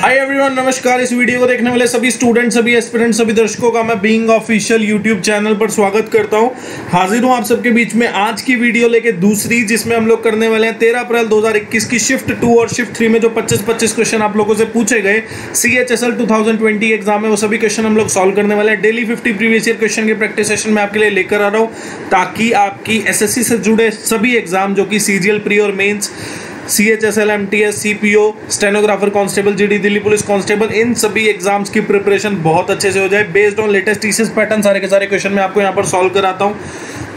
Hi everyone, नमस्कार। इस video को देखने वाले सभी स्टूडेंट, सभी एस्पिरेंट, सभी दर्शकों का मैं बीइंग ऑफिशियल यूट्यूब चैनल पर स्वागत करता हूं। हाजिर हूं आप सबके बीच में आज की वीडियो लेके दूसरी, जिसमें हम लोग करने वाले हैं 13 अप्रैल 2021 की शिफ्ट 2 और शिफ्ट 3 में जो 25 क्वेश्चन आप लोगों से पूछे गए CHSL 2020 एग्जाम है, वो सभी क्वेश्चन हम लोग सॉल्व करने वाले हैं। डेली 50 प्रीवियस ईयर क्वेश्चन के प्रैक्टिस सेशन में आपके लिए लेकर आ रहा हूँ, ताकि आपकी SSC से जुड़े सभी एग्जाम जो कि CGL प्री और mains, CHSL, MTS, CPO, stenographer constable, GD Delhi police constable, इन सभी एग्जाम्स की प्रिपरेशन बहुत अच्छे से हो जाए। Based on latest TCS pattern सारे के सारे क्वेश्चन मैं आपको यहाँ पर सॉल्व कराता हूँ।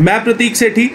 मैं प्रतीक सेठी,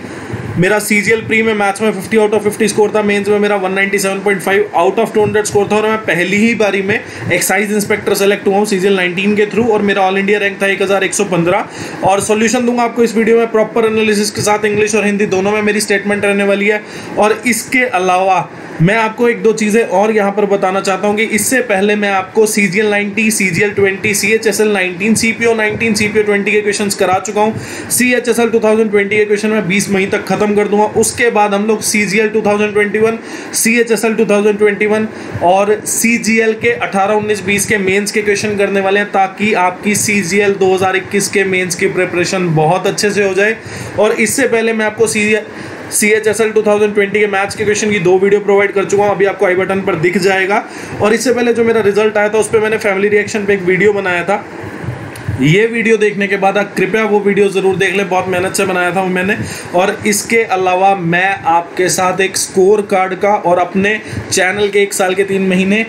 मेरा CGL प्री में मैथ्स में 50 आउट ऑफ 50 स्कोर था, मेंस में मेरा 197.5 आउट ऑफ 200 स्कोर था, और मैं पहली ही बारी में एक्साइज इंस्पेक्टर सेलेक्ट हुआ हूँ CGL 19 के थ्रू, और मेरा ऑल इंडिया रैंक था 1115। और सॉल्यूशन दूंगा आपको इस वीडियो में प्रॉपर एनालिसिस के साथ, इंग्लिश और हिंदी दोनों में मेरी स्टेटमेंट रहने वाली है। और इसके अलावा मैं आपको एक दो चीज़ें और यहाँ पर बताना चाहता हूँ कि इससे पहले मैं आपको CGL 90, CGL 20, CHSL 19, CPO 19, CPO 20 के क्वेश्चंस करा चुका हूँ। CHSL 2020 के क्वेश्चन मैं 20 मई तक खत्म कर दूंगा। उसके बाद हम लोग CGL 2021, CHSL 2021 और CGL के 18, 19, 20 के मेंस के क्वेश्चन करने वाले हैं, ताकि आपकी CGL 2021 के मेंस की प्रिपरेशन बहुत अच्छे से हो जाए। और इससे पहले मैं आपको CHSL 2020 के मैथ्स के क्वेश्चन की 2 वीडियो प्रोवाइड कर चुका हूँ, अभी आपको आई बटन पर दिख जाएगा। और इससे पहले जो मेरा रिजल्ट आया था उस पर मैंने फैमिली रिएक्शन पे एक वीडियो बनाया था। ये वीडियो देखने के बाद आप कृपया वो वीडियो ज़रूर देख लें, बहुत मेहनत से बनाया था वो मैंने। और इसके अलावा मैं आपके साथ एक स्कोर कार्ड का और अपने चैनल के 1 साल के 3 महीने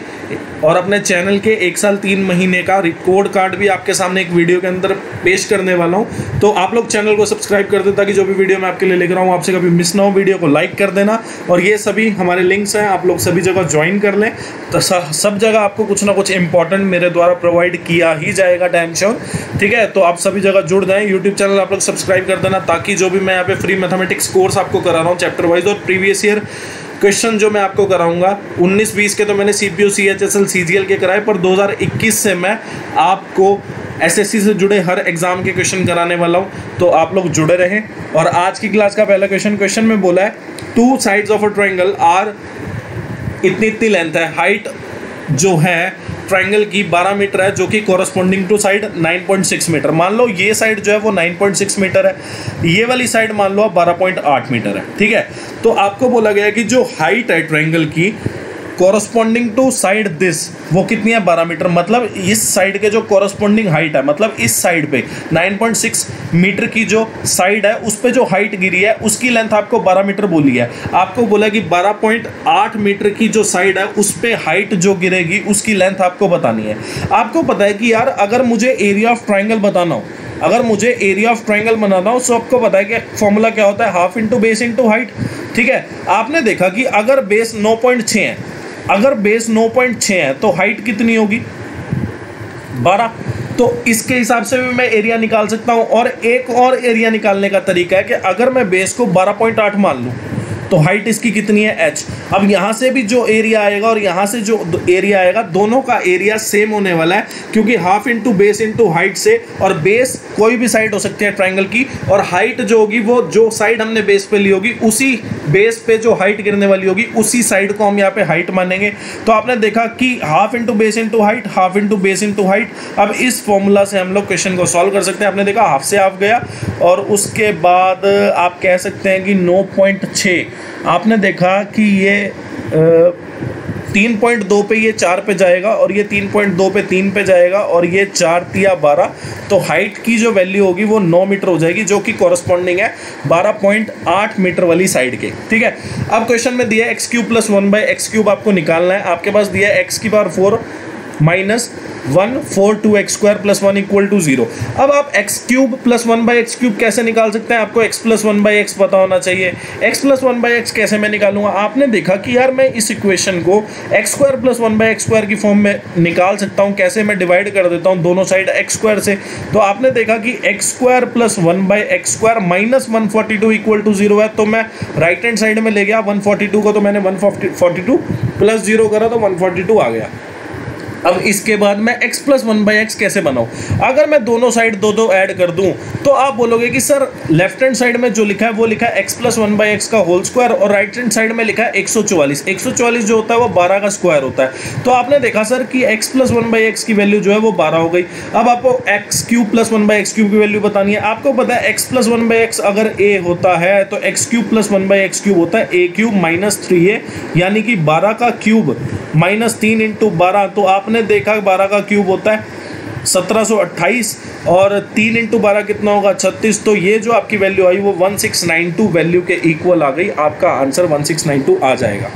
और अपने चैनल के 1 साल 3 महीने का रिकॉर्ड कार्ड भी आपके सामने एक वीडियो के अंदर पेश करने वाला हूँ। तो आप लोग चैनल को सब्सक्राइब कर दें, ताकि जो भी वीडियो मैं आपके लिए लेकर आऊँ आपसे कभी मिस ना हो। वीडियो को लाइक कर देना, और ये सभी हमारे लिंक्स हैं, आप लोग सभी जगह ज्वाइन कर लें। तो सब जगह आपको कुछ ना कुछ इंपॉर्टेंट मेरे द्वारा प्रोवाइड किया ही जाएगा, टाइम श्योर। ठीक है, तो आप सभी जगह जुड़ जाएं। यूट्यूब चैनल आप लोग सब्सक्राइब कर देना, ताकि जो भी मैं यहाँ पे फ्री मैथमेटिक्स कोर्स आपको करा रहा हूँ चैप्टर वाइज, और प्रीवियस ईयर क्वेश्चन जो मैं आपको कराऊंगा 19-20 के तो मैंने CPO, CHSL, CGL के कराए, पर 2021 से मैं आपको SSC से जुड़े हर एग्जाम के क्वेश्चन कराने वाला हूं, तो आप लोग जुड़े रहें। और आज की क्लास का पहला क्वेश्चन में बोला है 2 sides of a triangle are, इतनी लेंथ है, हाइट जो है ट्रायंगल की 12 मीटर है, जो कि कॉरस्पॉन्डिंग टू साइड 9.6 मीटर। मान लो ये साइड जो है वो 9.6 मीटर है, ये वाली साइड मान लो 12.8 मीटर है। ठीक है, तो आपको बोला गया कि जो हाइट है ट्रायंगल की कॉरस्पॉन्डिंग टू साइड दिस, वो कितनी है? 12 मीटर। मतलब इस साइड के जो कॉरस्पॉन्डिंग हाइट है, मतलब इस साइड पे 9.6 मीटर की जो साइड है उस पे जो हाइट गिरी है उसकी लेंथ आपको 12 मीटर बोली है। आपको बोला कि 12.8 मीटर की जो साइड है उस पे हाइट जो गिरेगी उसकी लेंथ आपको बतानी है। आपको पता है कि यार, अगर मुझे एरिया ऑफ ट्राइंगल बताना हो, अगर मुझे एरिया ऑफ ट्राइंगल बनाना हो, तो आपको पता है कि फॉर्मूला क्या होता है, half into base into height. ठीक है, आपने देखा कि अगर बेस 9.6 है, अगर बेस 9.6 है तो हाइट कितनी होगी? 12। तो इसके हिसाब से भी मैं एरिया निकाल सकता हूं। और एक और एरिया निकालने का तरीका है कि अगर मैं बेस को 12.8 मान लूं तो हाइट इसकी कितनी है? h। अब यहाँ से भी जो एरिया आएगा और यहाँ से जो एरिया आएगा, दोनों का एरिया सेम होने वाला है, क्योंकि half into base into height से, और बेस कोई भी साइड हो सकती है ट्रायंगल की, और हाइट जो होगी वो जो साइड हमने बेस पे ली होगी, उसी बेस पे जो हाइट गिरने वाली होगी उसी साइड को हम यहाँ पे हाइट मानेंगे। तो आपने देखा कि half into base into height, half into base into height. अब इस फॉर्मूला से हम लोग क्वेश्चन को सॉल्व कर सकते हैं। आपने देखा हाफ से हाफ गया, और उसके बाद आप कह सकते हैं कि 9.6, आपने देखा कि ये 3.2 पे ये 4 पे जाएगा, और ये 3.2 पे 3 पे जाएगा, और ये 4 तिया 12। तो हाइट की जो वैल्यू होगी वो 9 मीटर हो जाएगी, जो कि कॉरस्पॉन्डिंग है 12.8 मीटर वाली साइड के। ठीक है, अब क्वेश्चन में दिया है x³ + 1/x³ आपको निकालना है। आपके पास दिया है x⁴ माइनस 1 4 2x² + 1 = 0। अब आप x³ + 1/x³ कैसे निकाल सकते हैं? आपको x + 1/x पता होना चाहिए। x + 1/x कैसे मैं निकालूंगा? आपने देखा कि यार, मैं इस इक्वेशन को x² + 1/x² की फॉर्म में निकाल सकता हूं। कैसे? मैं डिवाइड कर देता हूं दोनों साइड x² से। तो आपने देखा कि x² + 1/x² माइनस 142 = 0 है। तो मैं राइट हैंड साइड में ले गया 142 को, तो मैंने 142 + 0 करा तो 142 आ गया। अब इसके बाद मैं x प्लस 1/x कैसे बनाऊं? अगर मैं दोनों साइड दो ऐड कर दूं तो आप बोलोगे कि सर लेफ्ट हैंड साइड में जो लिखा है वो लिखा है x प्लस 1/x का होल स्क्वायर और राइट हैंड साइड में लिखा है 144। 144 जो होता है वो 12 का स्क्वायर होता है। तो आपने देखा सर कि x प्लस 1/x की वैल्यू जो है वो 12 हो गई। अब आपको x cube plus 1/x cube की वैल्यू बतानी है। आपको पता है x प्लस 1/x अगर a होता है तो x cube plus 1/x cube होता है a क्यूब माइनस 3a, यानी कि 12 का क्यूब माइनस 3 इंटू 12। तो आपने देखा 12 का क्यूब होता है 1728 और 3 इंटू 12 कितना होगा 36। तो ये जो आपकी वैल्यू आई वो 1692 वैल्यू के इक्वल आ गई। आपका आंसर 1692 आ जाएगा।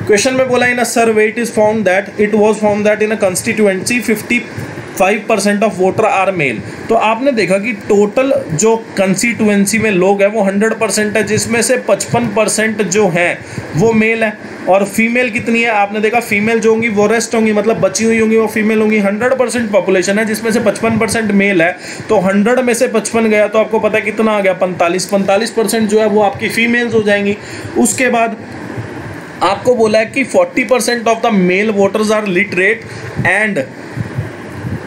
क्वेश्चन में बोला in a survey it was found that in a constituency 55% of voter are male. तो आपने देखा कि टोटल जो कंस्टिट्यूएंसी में लोग हैं वो 100% है, जिसमें से 55% जो हैं वो मेल है और फीमेल कितनी है? आपने देखा फीमेल जो होंगी वो रेस्ट होंगी, मतलब बची हुई होंगी वो फीमेल होंगी। 100% पॉपुलेशन है जिसमें से 55% मेल है, तो 100 में से 55 गया तो आपको पता है कितना आ गया 45% जो है वो आपकी फीमेल्स हो जाएंगी। उसके बाद आपको बोला है कि 40% of the male voters are literate and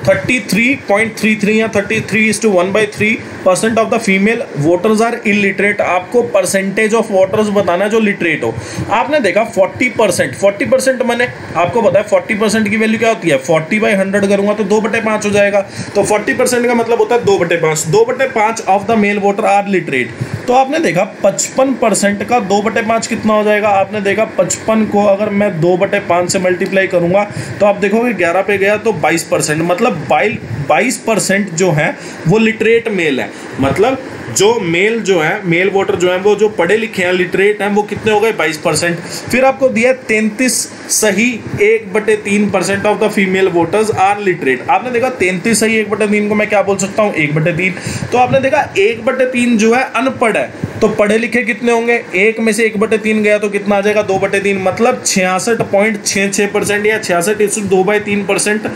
33.33 या 33:1/3% of the female voters are illiterate. आपको परसेंटेज ऑफ वोटर्स बताना है जो लिटरेट हो। आपने देखा 40% मैंने आपको बताया 40% की वैल्यू क्या होती है? 40/100 करूंगा तो 2/5 हो जाएगा। तो 40% का मतलब होता है 2/5। 2/5 of the male voter are literate. तो आपने देखा 55% का 2/5 कितना हो जाएगा? आपने देखा 55 को अगर मैं 2/5 से मल्टीप्लाई करूंगा तो आप देखोगे 11 पे गया तो 22%, मतलब 22% जो है वो लिटरेट मेल है। मतलब जो मेल जो है मेल वोटर जो है वो जो पढ़े लिखे हैं लिटरेट हैं वो कितने हो गए 22%। फिर आपको दिया 33 सही 1/3% of the female voters are literate. आपने देखा 33 सही 1/3 को मैं क्या बोल सकता हूँ 1/3। तो आपने देखा 1/3 जो है अनपढ़ है, तो पढ़े लिखे कितने होंगे? 1 में से 1/3 गया तो कितना आ जाएगा 2/3, मतलब 66.66% या 66:2/3%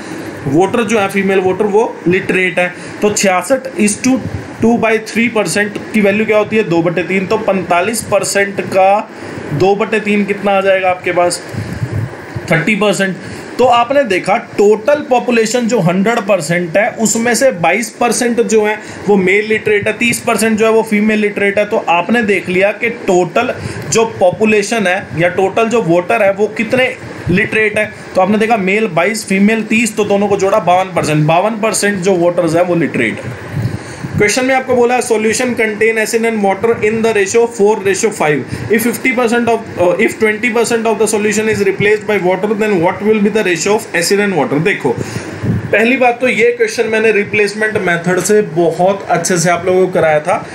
वोटर जो है फीमेल वोटर वो लिटरेट है। तो 66:2/3% की वैल्यू क्या होती है 2/3। तो 45% का 2/3 कितना आ जाएगा आपके पास 30%। तो आपने देखा टोटल पॉपुलेशन जो 100% है उसमें से 22% जो है वो मेल लिटरेट है, 30% जो है वो फीमेल लिटरेट है। तो आपने देख लिया कि टोटल जो पॉपुलेशन है या टोटल जो वोटर है वो कितने लिटरेट है। तो आपने देखा मेल 22 फीमेल 30, तो दोनों को जोड़ा 52% जो वोटर्स है वो लिटरेट है। क्वेश्चन में आपको बोला solution contain acid and water in the ratio 4:5। If 20% of the solution is replaced by water then what will be the ratio of acid and water. देखो पहली बात तो ये क्वेश्चन मैंने रिप्लेसमेंट मेथड से बहुत अच्छे से आप लोगों को कराया था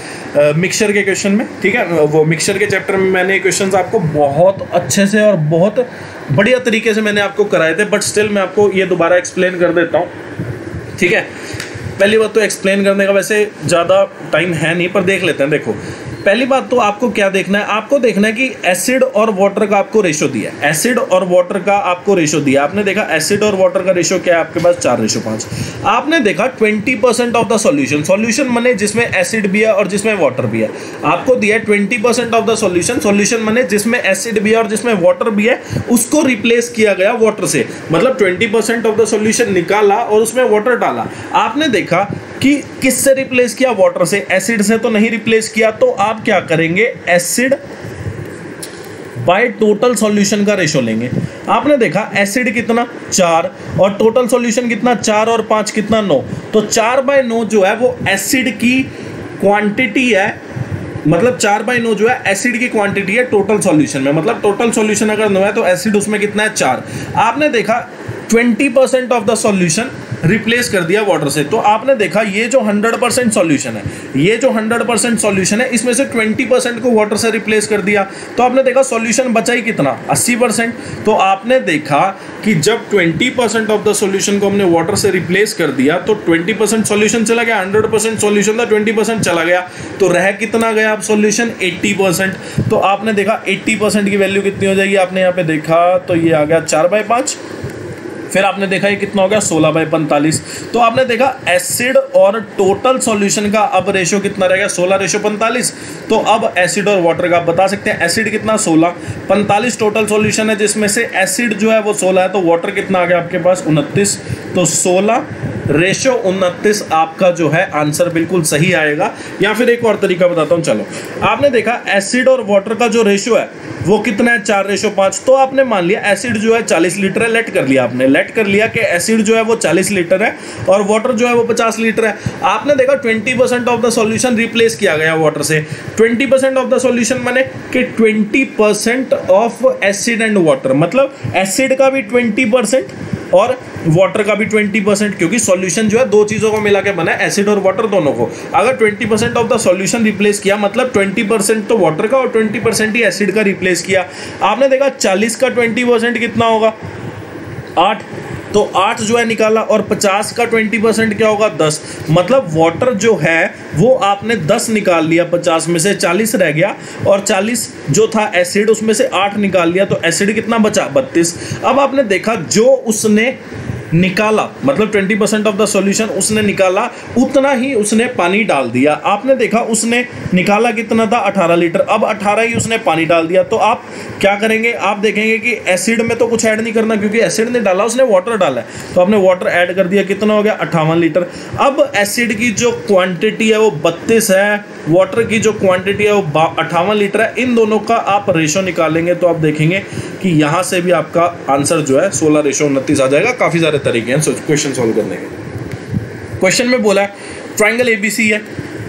मिक्सचर के क्वेश्चन में, ठीक है। वो मिक्सचर के चैप्टर में मैंने क्वेश्चंस आपको बहुत अच्छे से और बहुत बढ़िया तरीके से मैंने आपको कराए थे, बट स्टिल मैं आपको ये दोबारा एक्सप्लेन कर देता हूँ, ठीक है। पहली बात तो एक्सप्लेन करने का वैसे ज़्यादा टाइम है नहीं, पर देख लेते हैं। देखो पहली बात तो आपको क्या देखना है, आपको देखना है कि एसिड और वाटर का आपको रेशो दिया है। एसिड और वाटर का आपको रेशो दिया, आपने देखा एसिड और वाटर का रेशो क्या है आपके पास 4:5। आपने देखा 20% ऑफ द सॉल्यूशन, सॉल्यूशन मने जिसमें एसिड भी है और जिसमें वाटर भी है। आपको दिया 20% ऑफ द सॉल्यूशन, सॉल्यूशन मने जिसमें एसिड भी है और जिसमें वाटर भी है, उसको रिप्लेस किया गया वाटर से। मतलब 20% ऑफ द सॉल्यूशन निकाला और उसमें वाटर डाला। आपने देखा कि किससे रिप्लेस किया? वाटर से। एसिड से तो नहीं रिप्लेस किया, तो आप क्या करेंगे एसिड बाय टोटल सॉल्यूशन का रेशो लेंगे। आपने देखा एसिड कितना 4 और टोटल सॉल्यूशन कितना 4 और 5 कितना 9, तो 4/9 जो है वो एसिड की क्वांटिटी है। मतलब 4/9 जो है एसिड की क्वांटिटी है टोटल सॉल्यूशन में। मतलब टोटल सॉल्यूशन अगर 9 है तो एसिड उसमें कितना है 4। आपने देखा 20% ऑफ द सॉल्यूशन रिप्लेस कर दिया वाटर से। तो आपने देखा ये जो 100% सॉल्यूशन है, ये जो 100% सॉल्यूशन है, इसमें से 20% को वाटर से रिप्लेस कर दिया। तो आपने देखा सॉल्यूशन बचा ही कितना 80%। तो आपने देखा कि जब 20% ऑफ द सॉल्यूशन को हमने वाटर से रिप्लेस कर दिया तो 20% सॉल्यूशन चला गया, 100% सॉल्यूशन था 20% चला गया, तो रह कितना गया अब सॉल्यूशन 80%। तो आपने देखा 80% की वैल्यू कितनी हो जाएगी, आपने यहाँ पे देखा तो ये आ गया 4/5। फिर आपने देखा ये कितना हो गया 16/45। तो आपने देखा एसिड और टोटल सॉल्यूशन का अब रेशियो कितना रहेगा 16:45। तो अब एसिड और वाटर का आप बता सकते हैं, एसिड कितना 16, 45 टोटल सॉल्यूशन है जिसमें से एसिड जो है वो 16 है, तो वाटर कितना आ गया आपके पास 29। तो 16:29 आपका जो है आंसर बिल्कुल सही आएगा। या फिर एक और तरीका बताता हूँ, चलो आपने देखा एसिड और वाटर का जो रेशियो है वो कितना है 4:5। तो आपने मान लिया एसिड जो है 40 लीटर है, लेट कर लिया आपने, लेट कर लिया कि एसिड जो है वो 40 लीटर है और वाटर जो है वो 50 लीटर है। आपने देखा 20% ऑफ द सॉल्यूशन रिप्लेस किया गया वाटर से। 20% ऑफ द सॉल्यूशन माने कि 20% ऑफ एसिड एंड वाटर, मतलब एसिड का भी 20% और वाटर का भी 20%, क्योंकि सॉल्यूशन जो है दो चीज़ों को मिला के बना है, एसिड और वाटर दोनों को। अगर 20% ऑफ द सॉल्यूशन रिप्लेस किया मतलब 20% तो वाटर का और 20% ही एसिड का रिप्लेस किया। आपने देखा 40 का 20% कितना होगा 8, तो 8 जो है निकाला, और 50 का 20% क्या होगा 10। मतलब वाटर जो है वो आपने 10 निकाल लिया, 50 में से 40 रह गया, और 40 जो था एसिड उसमें से 8 निकाल लिया, तो एसिड कितना बचा 32। अब आपने देखा जो उसने निकाला मतलब 20% ऑफ द सॉल्यूशन उसने निकाला, उतना ही उसने पानी डाल दिया। आपने देखा उसने निकाला कितना था 18 लीटर, अब 18 ही उसने पानी डाल दिया। तो आप क्या करेंगे, आप देखेंगे कि एसिड में तो कुछ ऐड नहीं करना क्योंकि एसिड ने डाला, उसने वाटर डाला है, तो आपने वाटर ऐड कर दिया, कितना हो गया 58 लीटर। अब एसिड की जो क्वांटिटी है वो 32 है, वाटर की जो क्वांटिटी है वो 58 लीटर है। इन दोनों का आप रेशो निकालेंगे तो आप देखेंगे कि यहाँ से भी आपका आंसर जो है 16:29 आ जाएगा। काफ़ी सारे तरीके हैं क्वेश्चन सॉल्व करने के। क्वेश्चन में बोला है ट्राइंगल एबीसी है,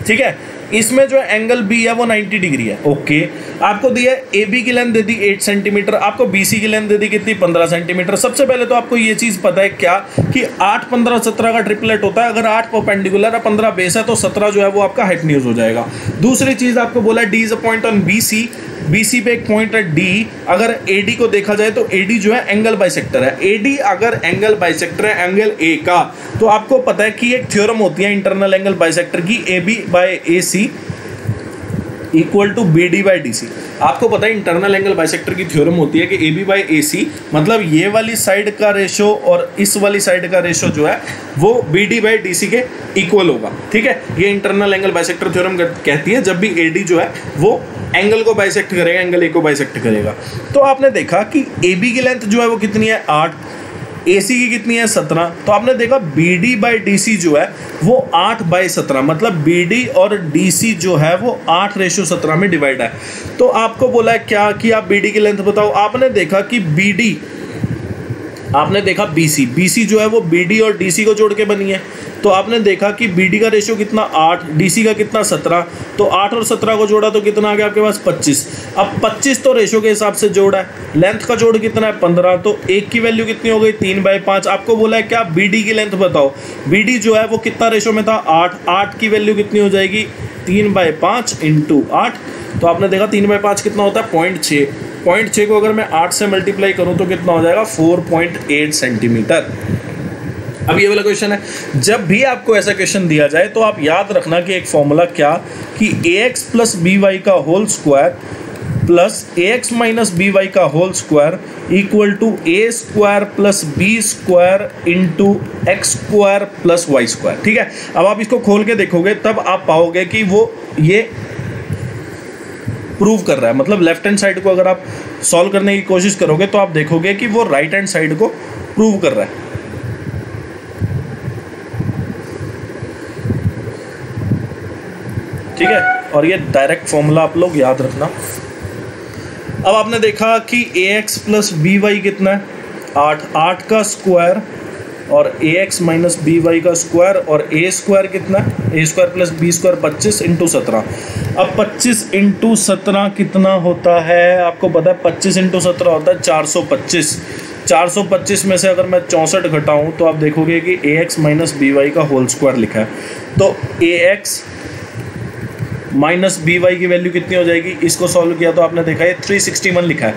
ठीक है, इसमें जो एंगल बी है वो 90 डिग्री है। ओके, आपको दिया ए बी की लेंथ दे दी 8 सेंटीमीटर, आपको बी सी की लेंथ दे दी कितनी 15 सेंटीमीटर। सबसे पहले तो आपको ये चीज़ पता है क्या कि 8, 15, 17 का ट्रिपलेट होता है। अगर 8 परपेंडिकुलर है 15 बेस है तो 17 जो है वो आपका हाइपोटेन्यूज हो जाएगा। दूसरी चीज़ आपको बोला D is a point on B C, BC पे एक पॉइंट है D। अगर AD को देखा जाए तो AD जो है एंगल बाइसेक्टर है। AD अगर एंगल बाइसेक्टर है एंगल A का, तो आपको पता है कि एक थ्योरम होती है इंटरनल एंगल बाइसेक्टर की, AB/AC इक्वल टू BD/DC। आपको पता है इंटरनल एंगल बाइसेक्टर की थ्योरम होती है कि AB/AC मतलब ये वाली साइड का रेशो और इस वाली साइड का रेशो जो है वो BD/DC के इक्वल होगा। ठीक है, ये इंटरनल एंगल बाइसेक्टर थ्योरम कहती है जब भी AD जो है वो एंगल को बाइसेक्ट करेगा, एंगल A को बाइसेक्ट करेगा। तो आपने देखा कि AB की लेंथ जो है वो कितनी है 8, AC की कितनी है 17। तो आपने देखा BD/DC जो है वो 8/17, मतलब BD और DC जो है वो 8:17 में डिवाइड है। तो आपको बोला है क्या कि आप BD की लेंथ बताओ। आपने देखा कि BD, आपने देखा BC जो है वो BD और DC को जोड़ के बनी है। तो आपने देखा कि BD का रेशियो कितना 8, DC का कितना 17, तो 8 और 17 को जोड़ा तो कितना आ गया आपके पास 25। अब 25 तो रेशियो के हिसाब से जोड़ा है, लेंथ का जोड़ कितना है 15, तो एक की वैल्यू कितनी हो गई 3/5। आपको बोला है क्या BD की लेंथ बताओ। BD जो है वो कितना रेशियो में था 8 की वैल्यू कितनी हो जाएगी 3/5 × 8। तो आपने देखा 3/5 कितना होता है 0.6 को अगर मैं 8 से मल्टीप्लाई करूं तो कितना हो जाएगा 4.8 सेंटीमीटर। अब ये वाला क्वेश्चन है, जब भी आपको ऐसा क्वेश्चन दिया जाए तो आप याद रखना कि एक फॉर्मूला क्या कि ax + by का whole square plus ax - by का whole square equal to a² + b² × x² + y²। ठीक है, अब आप इसको खोल के देखोगे तब आप पाओगे कि वो ये प्रूव कर रहा है, मतलब लेफ्ट हैंड साइड को अगर आप सॉल्व करने की कोशिश करोगे तो आप देखोगे कि वो राइट हैंड साइड को प्रूव कर रहा है। ठीक है, और ये डायरेक्ट फॉर्मूला आप लोग याद रखना। अब आपने देखा कि ax + by कितना है 8 का स्क्वायर और ax - by का स्क्वायर और a² कितना है a² + b² 25 × 17। अब 25 × 17 कितना होता है आपको पता है, 25 × 17 होता है 425। 425 में से अगर मैं 64 घटाऊँ तो आप देखोगे कि ax - by का होल स्क्वायर लिखा है। तो ax - by की वैल्यू कितनी हो जाएगी, इसको सॉल्व किया तो आपने देखा ये 361 लिखा है,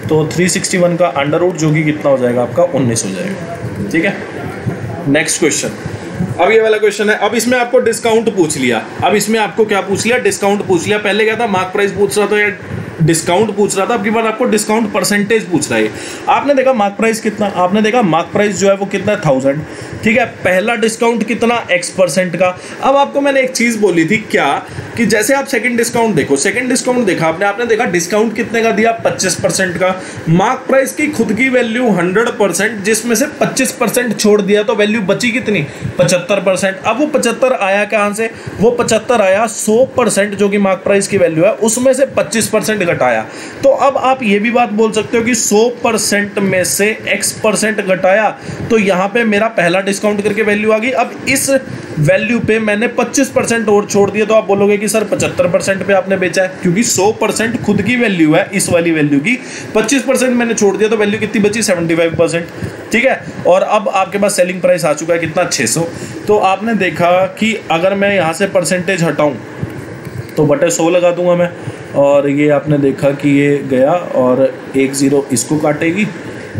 तो 361 का अंडर रूट जो कि कितना हो जाएगा आपका 19 हो जाएगा। ठीक है, नेक्स्ट क्वेश्चन। अब ये वाला क्वेश्चन है, अब इसमें आपको डिस्काउंट पूछ लिया। अब इसमें आपको क्या पूछ लिया, डिस्काउंट पूछ लिया। पहले क्या था मार्क प्राइस पूछ रहा था या डिस्काउंट पूछ रहा था, अब की बार आपको डिस्काउंट परसेंटेज पूछ रहा है। आपने देखा मार्क प्राइस कितना, आपने देखा मार्क प्राइस जो है वो कितना 1000, ठीक है। पहला डिस्काउंट कितना X% का। अब आपको मैंने एक चीज बोली थी क्या, कि जैसे आप सेकंड डिस्काउंट देखो, सेकंड डिस्काउंट देखा आपने देखा डिस्काउंट कितने का दिया, 25% का। मार्क प्राइस की खुद की वैल्यू 100%, जिसमें से 25% छोड़ दिया तो वैल्यू बची कितनी, 75%। अब वो 75 आया कहां से, वो 75 आया 100% जो कि मार्क प्राइस की वैल्यू है उसमें से 25% घटाया। तो अब आप ये भी बात बोल सकते हो कि 100% में से X% घटाया, तो यहां पे मेरा पहला डिस्काउंट करके वैल्यू आ गई। अब इस वैल्यू पे मैंने 25% और छोड़ दिया, तो आप बोलोगे कि सर 75% पे आपने बेचा है, क्योंकि 100% खुद की वैल्यू है इस वाली वैल्यू की, 25% मैंने छोड़ दिया तो वैल्यू कितनी बची, 75%, ठीक है। और अब आपके पास सेलिंग प्राइस आ चुका है कितना, 600। तो आपने देखा कि अगर मैं यहाँ से परसेंटेज हटाऊँ तो बटे 100 लगा दूंगा मैं, और ये आपने देखा कि ये गया और 1 0 इसको काटेगी,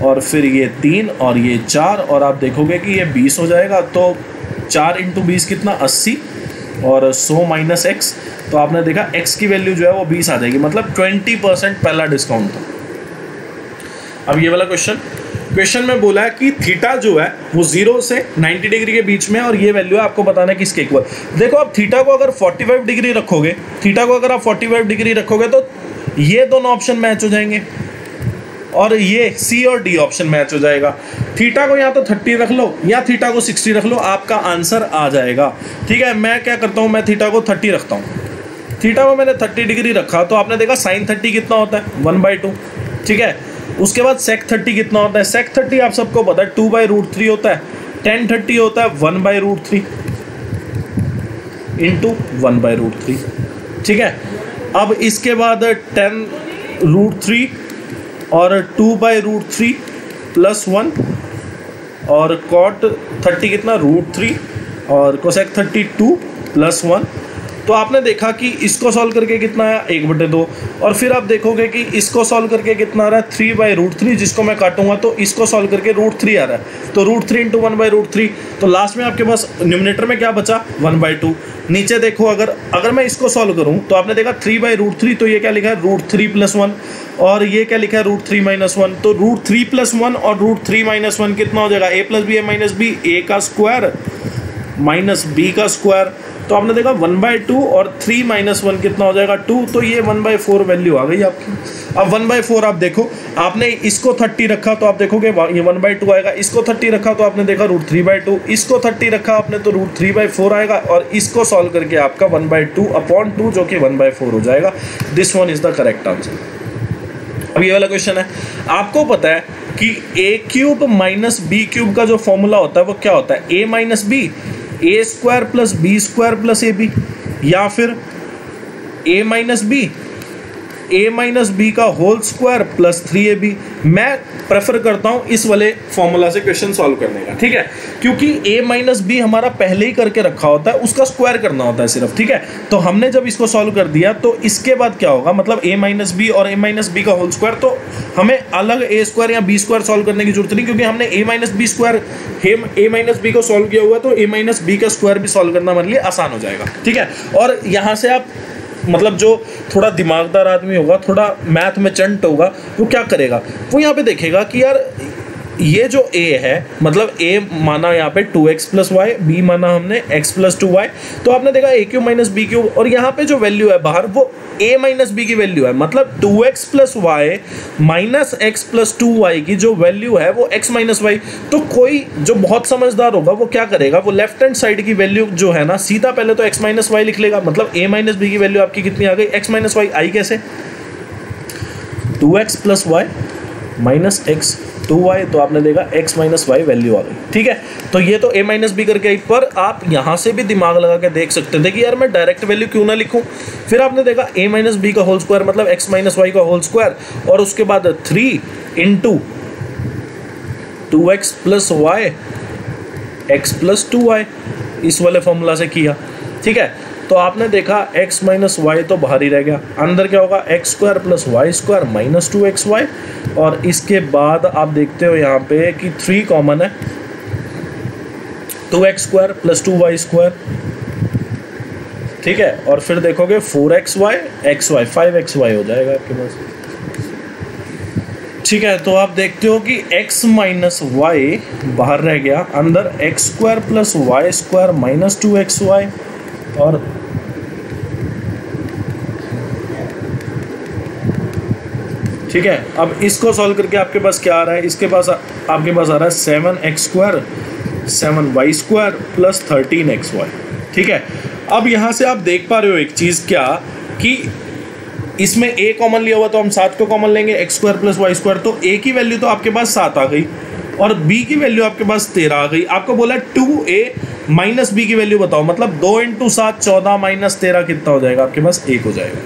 और फिर ये 3 और ये 4, और आप देखोगे कि ये 20 हो जाएगा। तो 4 × 20 कितना, 80, और 100 माइनस X, तो आपने देखा X की वैल्यू जो है वो 20 आ जाएगी, मतलब 20% पहला डिस्काउंट था। अब ये वाला क्वेश्चन में बोला है कि थीटा जो है वो 0 से 90 डिग्री के बीच में, और ये वैल्यू है आपको बताना है किसके इक्वल। देखो आप थीटा को अगर 45 डिग्री रखोगे, थीटा को अगर आप 45 डिग्री रखोगे तो ये दोनों ऑप्शन मैच हो जाएंगे, और ये C और D ऑप्शन मैच हो जाएगा। थीटा को या तो 30 रख लो या थीटा को 60 रख लो, आपका आंसर आ जाएगा, ठीक है। मैं क्या करता हूँ, मैं थीटा को 30 रखता हूँ। थीटा को मैंने 30 डिग्री रखा तो आपने देखा sin 30 कितना होता है, 1/2, ठीक है। उसके बाद sec 30 कितना होता है, sec 30 आप सबको पता है 2/√3 होता है। tan 30 होता है 1/√3 इंटू 1/√3, ठीक है। अब इसके बाद tan√3 और 2/√3 + 1, और cot 30 कितना, √3, और cosec 30 2 + 1। तो आपने देखा कि इसको सॉल्व करके कितना आया, 1/2, और फिर आप देखोगे कि इसको सॉल्व करके कितना आ रहा है, 3/√3, जिसको मैं काटूंगा तो इसको सॉल्व करके √3 आ रहा है, तो √3 × 1/√3, तो लास्ट में आपके पास न्यूमरेटर में क्या बचा, 1/2। नीचे देखो अगर मैं इसको सॉल्व करूं तो आपने देखा 3/√3, तो ये क्या लिखा है, √3 + 1, और ये क्या लिखा है, √3 - 1, तो √3 + 1 और √3 - 1 कितना हो जाएगा, a + b - b, a का स्क्वायर माइनस b का स्क्वायर। तो आपने देखा 1/2 और 3 - 1 कितना हो जाएगा, 2, तो ये 1/4 वैल्यू आ गई आपकी। अब 1/4 आप देखो, आपने इसको 30 रखा तो आप देखोगे ये 1/2 आएगा, इसको 30 रखा तो आपने देखा √3/2, इसको 30 रखा आपने तो √3/4 आएगा, और इसको सॉल्व करके आपका 1/2/2 जो कि 1/4 हो जाएगा। This one is the correct answer. अब ये वाला क्वेश्चन है, आपको पता है कि a³ - b³ का जो फॉर्मूला होता है वो क्या होता है, a - b, a² + b² + ab, या फिर a - b का होल स्क्वायर + 3ab। मैं प्रेफर करता हूं इस वाले फॉर्मूला से क्वेश्चन सॉल्व करने का, ठीक है, क्योंकि a - b हमारा पहले ही करके रखा होता है, उसका स्क्वायर करना होता है सिर्फ, ठीक है। तो हमने जब इसको सॉल्व कर दिया तो इसके बाद क्या होगा, मतलब a - b और a - b का होल स्क्वायर, तो हमें अलग a² या b² सॉल्व करने की जरूरत नहीं, क्योंकि हमने a - b को सॉल्व किया हुआ है, तो a - b का स्क्वायर भी सॉल्व करना हमारे लिए आसान हो जाएगा, ठीक है। और यहाँ से आप मतलब जो थोड़ा दिमागदार आदमी होगा, थोड़ा मैथ में चंट होगा, वो क्या करेगा, वो यहाँ पे देखेगा कि यार ये जो a है, मतलब a माना यहाँ पे 2x + y, b माना हमने x + 2y, तो आपने देखा a³ - b³, और यहाँ पे जो वैल्यू है बाहर वो a - b की वैल्यू है, मतलब 2x + y - x + 2y की जो वैल्यू है वो x - y। तो कोई जो बहुत समझदार होगा वो क्या करेगा, वो लेफ्ट हैंड साइड की वैल्यू जो है ना, सीधा पहले तो x - y लिख लेगा, मतलब a - b की वैल्यू आपकी कितनी आ गई, x - y आई कैसे, 2x + y - x 2y, तो आपने देखा x - y वैल्यू आ गई, ठीक है। तो ये तो a - b करके आई, पर आप यहाँ से भी दिमाग लगा के देख सकते थे कि यार मैं डायरेक्ट वैल्यू क्यों ना लिखूं। फिर आपने देखा a - b का होल स्क्वायर मतलब x - y का होल स्क्वायर, और उसके बाद 3 × 2x + y x + 2y, इस वाले फॉर्मूला से किया, ठीक है। तो आपने देखा x - y तो बाहर ही रह गया, अंदर क्या होगा, x² + y² - 2xy, और इसके बाद आप देखते हो यहाँ पे कि 3 कॉमन है, 2x² + 2y² ठीक है, और फिर देखोगे 4xy xy 5xy हो जाएगा आपके पास। ठीक है, तो आप देखते हो कि x माइनस वाई बाहर रह गया, अंदर x square plus y square minus 2xy, और ठीक है, अब इसको सॉल्व करके आपके पास क्या आ रहा है, इसके पास आपके पास आ रहा है 7x square 7y square plus 13xy। ठीक है, अब यहाँ से आप देख पा रहे हो एक चीज़ क्या कि इसमें a कॉमन लिया हुआ तो हम 7 को कॉमन लेंगे, x square plus y square, तो a की वैल्यू तो आपके पास 7 आ गई और b की वैल्यू आपके पास 13 आ गई। आपको बोला 2a माइनस b की वैल्यू बताओ, मतलब 2 × 7 14 माइनस 13 कितना हो जाएगा, आपके पास 1 हो जाएगा।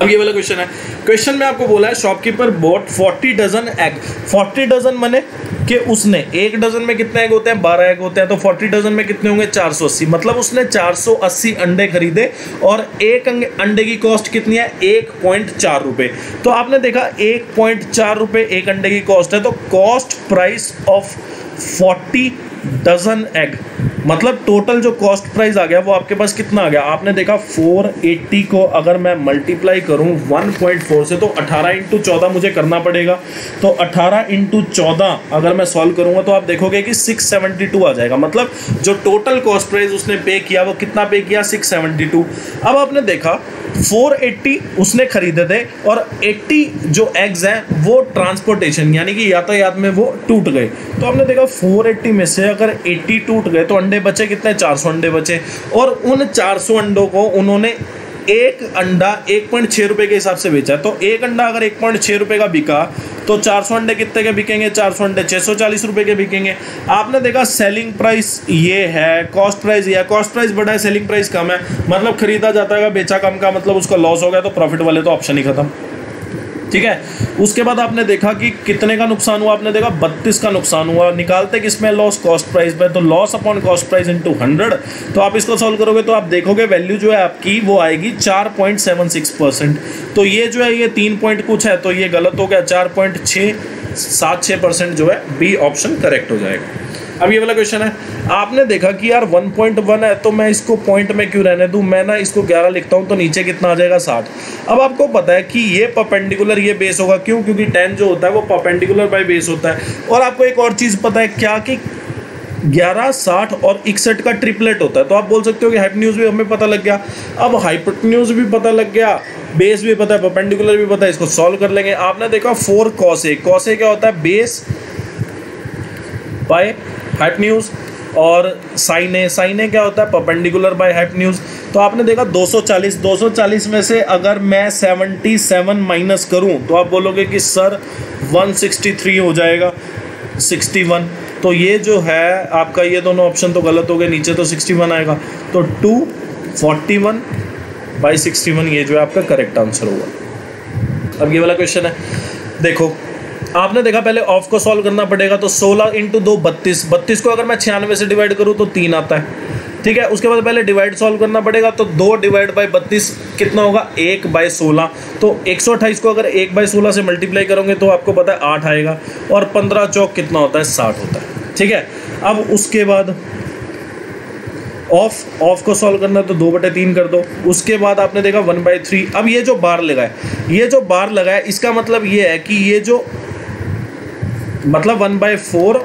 अब ये वाला क्वेश्चन है, क्वेश्चन में आपको बोला है shopkeeper bought 40 dozen egg. 40 dozen माने कि उसने एक डजन में कितने एग होते हैं, 12 एग होते हैं, तो 40 डजन में कितने होंगे 480, मतलब उसने 480 अंडे खरीदे और एक अंडे की कॉस्ट कितनी है 1.4 रुपये। तो आपने देखा 1.4 रुपये एक अंडे की कॉस्ट है, तो cost price of 40 dozen egg, मतलब टोटल जो कॉस्ट प्राइस आ गया वो आपके पास कितना आ गया, आपने देखा 480 को अगर मैं मल्टीप्लाई करूं 1.4 से तो 18 × 14 मुझे करना पड़ेगा, तो 18 × 14 अगर मैं सॉल्व करूंगा तो आप देखोगे कि 672 आ जाएगा, मतलब जो टोटल कॉस्ट प्राइस उसने पे किया वो कितना पे किया 672। अब आपने देखा 480 उसने खरीदे थे और 80 जो एग्स हैं वो ट्रांसपोर्टेशन यानी कि यातायात में वो टूट गए, तो आपने देखा 480 में से अगर 80 टूट गए तो अंडे बचे कितने, 400 अंडे बचे, और उन 400 अंडों को उन्होंने एक अंडा 1.6 रुपये के हिसाब से बेचा। तो एक अंडा अगर 1.6 रुपये का बिका तो 400 अंडे कितने के बिकेंगे, 400 अंडे 640 रुपये के बिकेंगे। आपने देखा सेलिंग प्राइस ये है, कॉस्ट प्राइस ये है, कॉस्ट प्राइस बड़ा है सेलिंग प्राइस कम है, मतलब खरीदा जाता है बेचा कम का मतलब उसका लॉस हो गया, तो प्रॉफिट वाले तो ऑप्शन ही खत्म। ठीक है, उसके बाद आपने देखा कि कितने का नुकसान हुआ, आपने देखा 32 का नुकसान हुआ। निकालते किसमें लॉस, कॉस्ट प्राइस पे, तो loss upon cost price into 100। तो आप इसको सॉल्व करोगे तो आप देखोगे वैल्यू जो है आपकी वो आएगी 4.76%। तो ये जो है ये 3 पॉइंट कुछ है तो ये गलत हो गया, 4.676% जो है बी ऑप्शन करेक्ट हो जाएगा। अब ये वाला क्वेश्चन है, आपने देखा कि यार 1.1 है तो मैं इसको पॉइंट में क्यों रहने दूं, मैं ना इसको 11 लिखता हूं तो नीचे कितना आ जाएगा 60। अब आपको पता है कि ये परपेंडिकुलर ये बेस होगा, क्यों, क्योंकि 10 जो होता है वो परपेंडिकुलर बाय बेस होता है। और आपको एक और चीज़ पता है क्या कि 11, 60 और 61 का ट्रिपलेट होता है, तो आप बोल सकते हो कि हाइपोटेन्यूज भी हमें पता लग गया। अब हाइपोटेन्यूज भी पता लग गया, बेस भी पता है, परपेंडिकुलर भी पता है, इसको सॉल्व कर लेंगे। आपने देखा 4 cos A, cos A क्या होता है, बेस बाय हाइपोटेन्यूज, और साइन ए क्या होता है, परपेंडिकुलर बाय हाइपोटेन्यूज। तो आपने देखा 240 में से अगर मैं 77 माइनस करूं तो आप बोलोगे कि सर 163 हो जाएगा 61, तो ये जो है आपका ये दोनों ऑप्शन तो गलत हो गए, नीचे तो 61 आएगा, तो 241/61 ये जो है आपका करेक्ट आंसर होगा। अब ये वाला क्वेश्चन है, देखो आपने देखा पहले ऑफ को सॉल्व करना पड़ेगा, तो 16 × 2 32, 32 को अगर मैं 96 से डिवाइड करूँ तो 3 आता है। ठीक है, उसके बाद पहले डिवाइड सॉल्व करना पड़ेगा, तो 2 डिवाइड बाई 32 कितना होगा 1/16, तो 128 को अगर 1/16 से मल्टीप्लाई करोगे तो आपको पता है 8 आएगा, और 15 चौक कितना होता है 60 होता है। ठीक है, अब उसके बाद ऑफ को सॉल्व करना है तो 2/3 कर दो। उसके बाद आपने देखा 1/3। अब ये जो बार लगा है, ये जो बार लगा है इसका मतलब ये है कि ये जो मतलब 1/4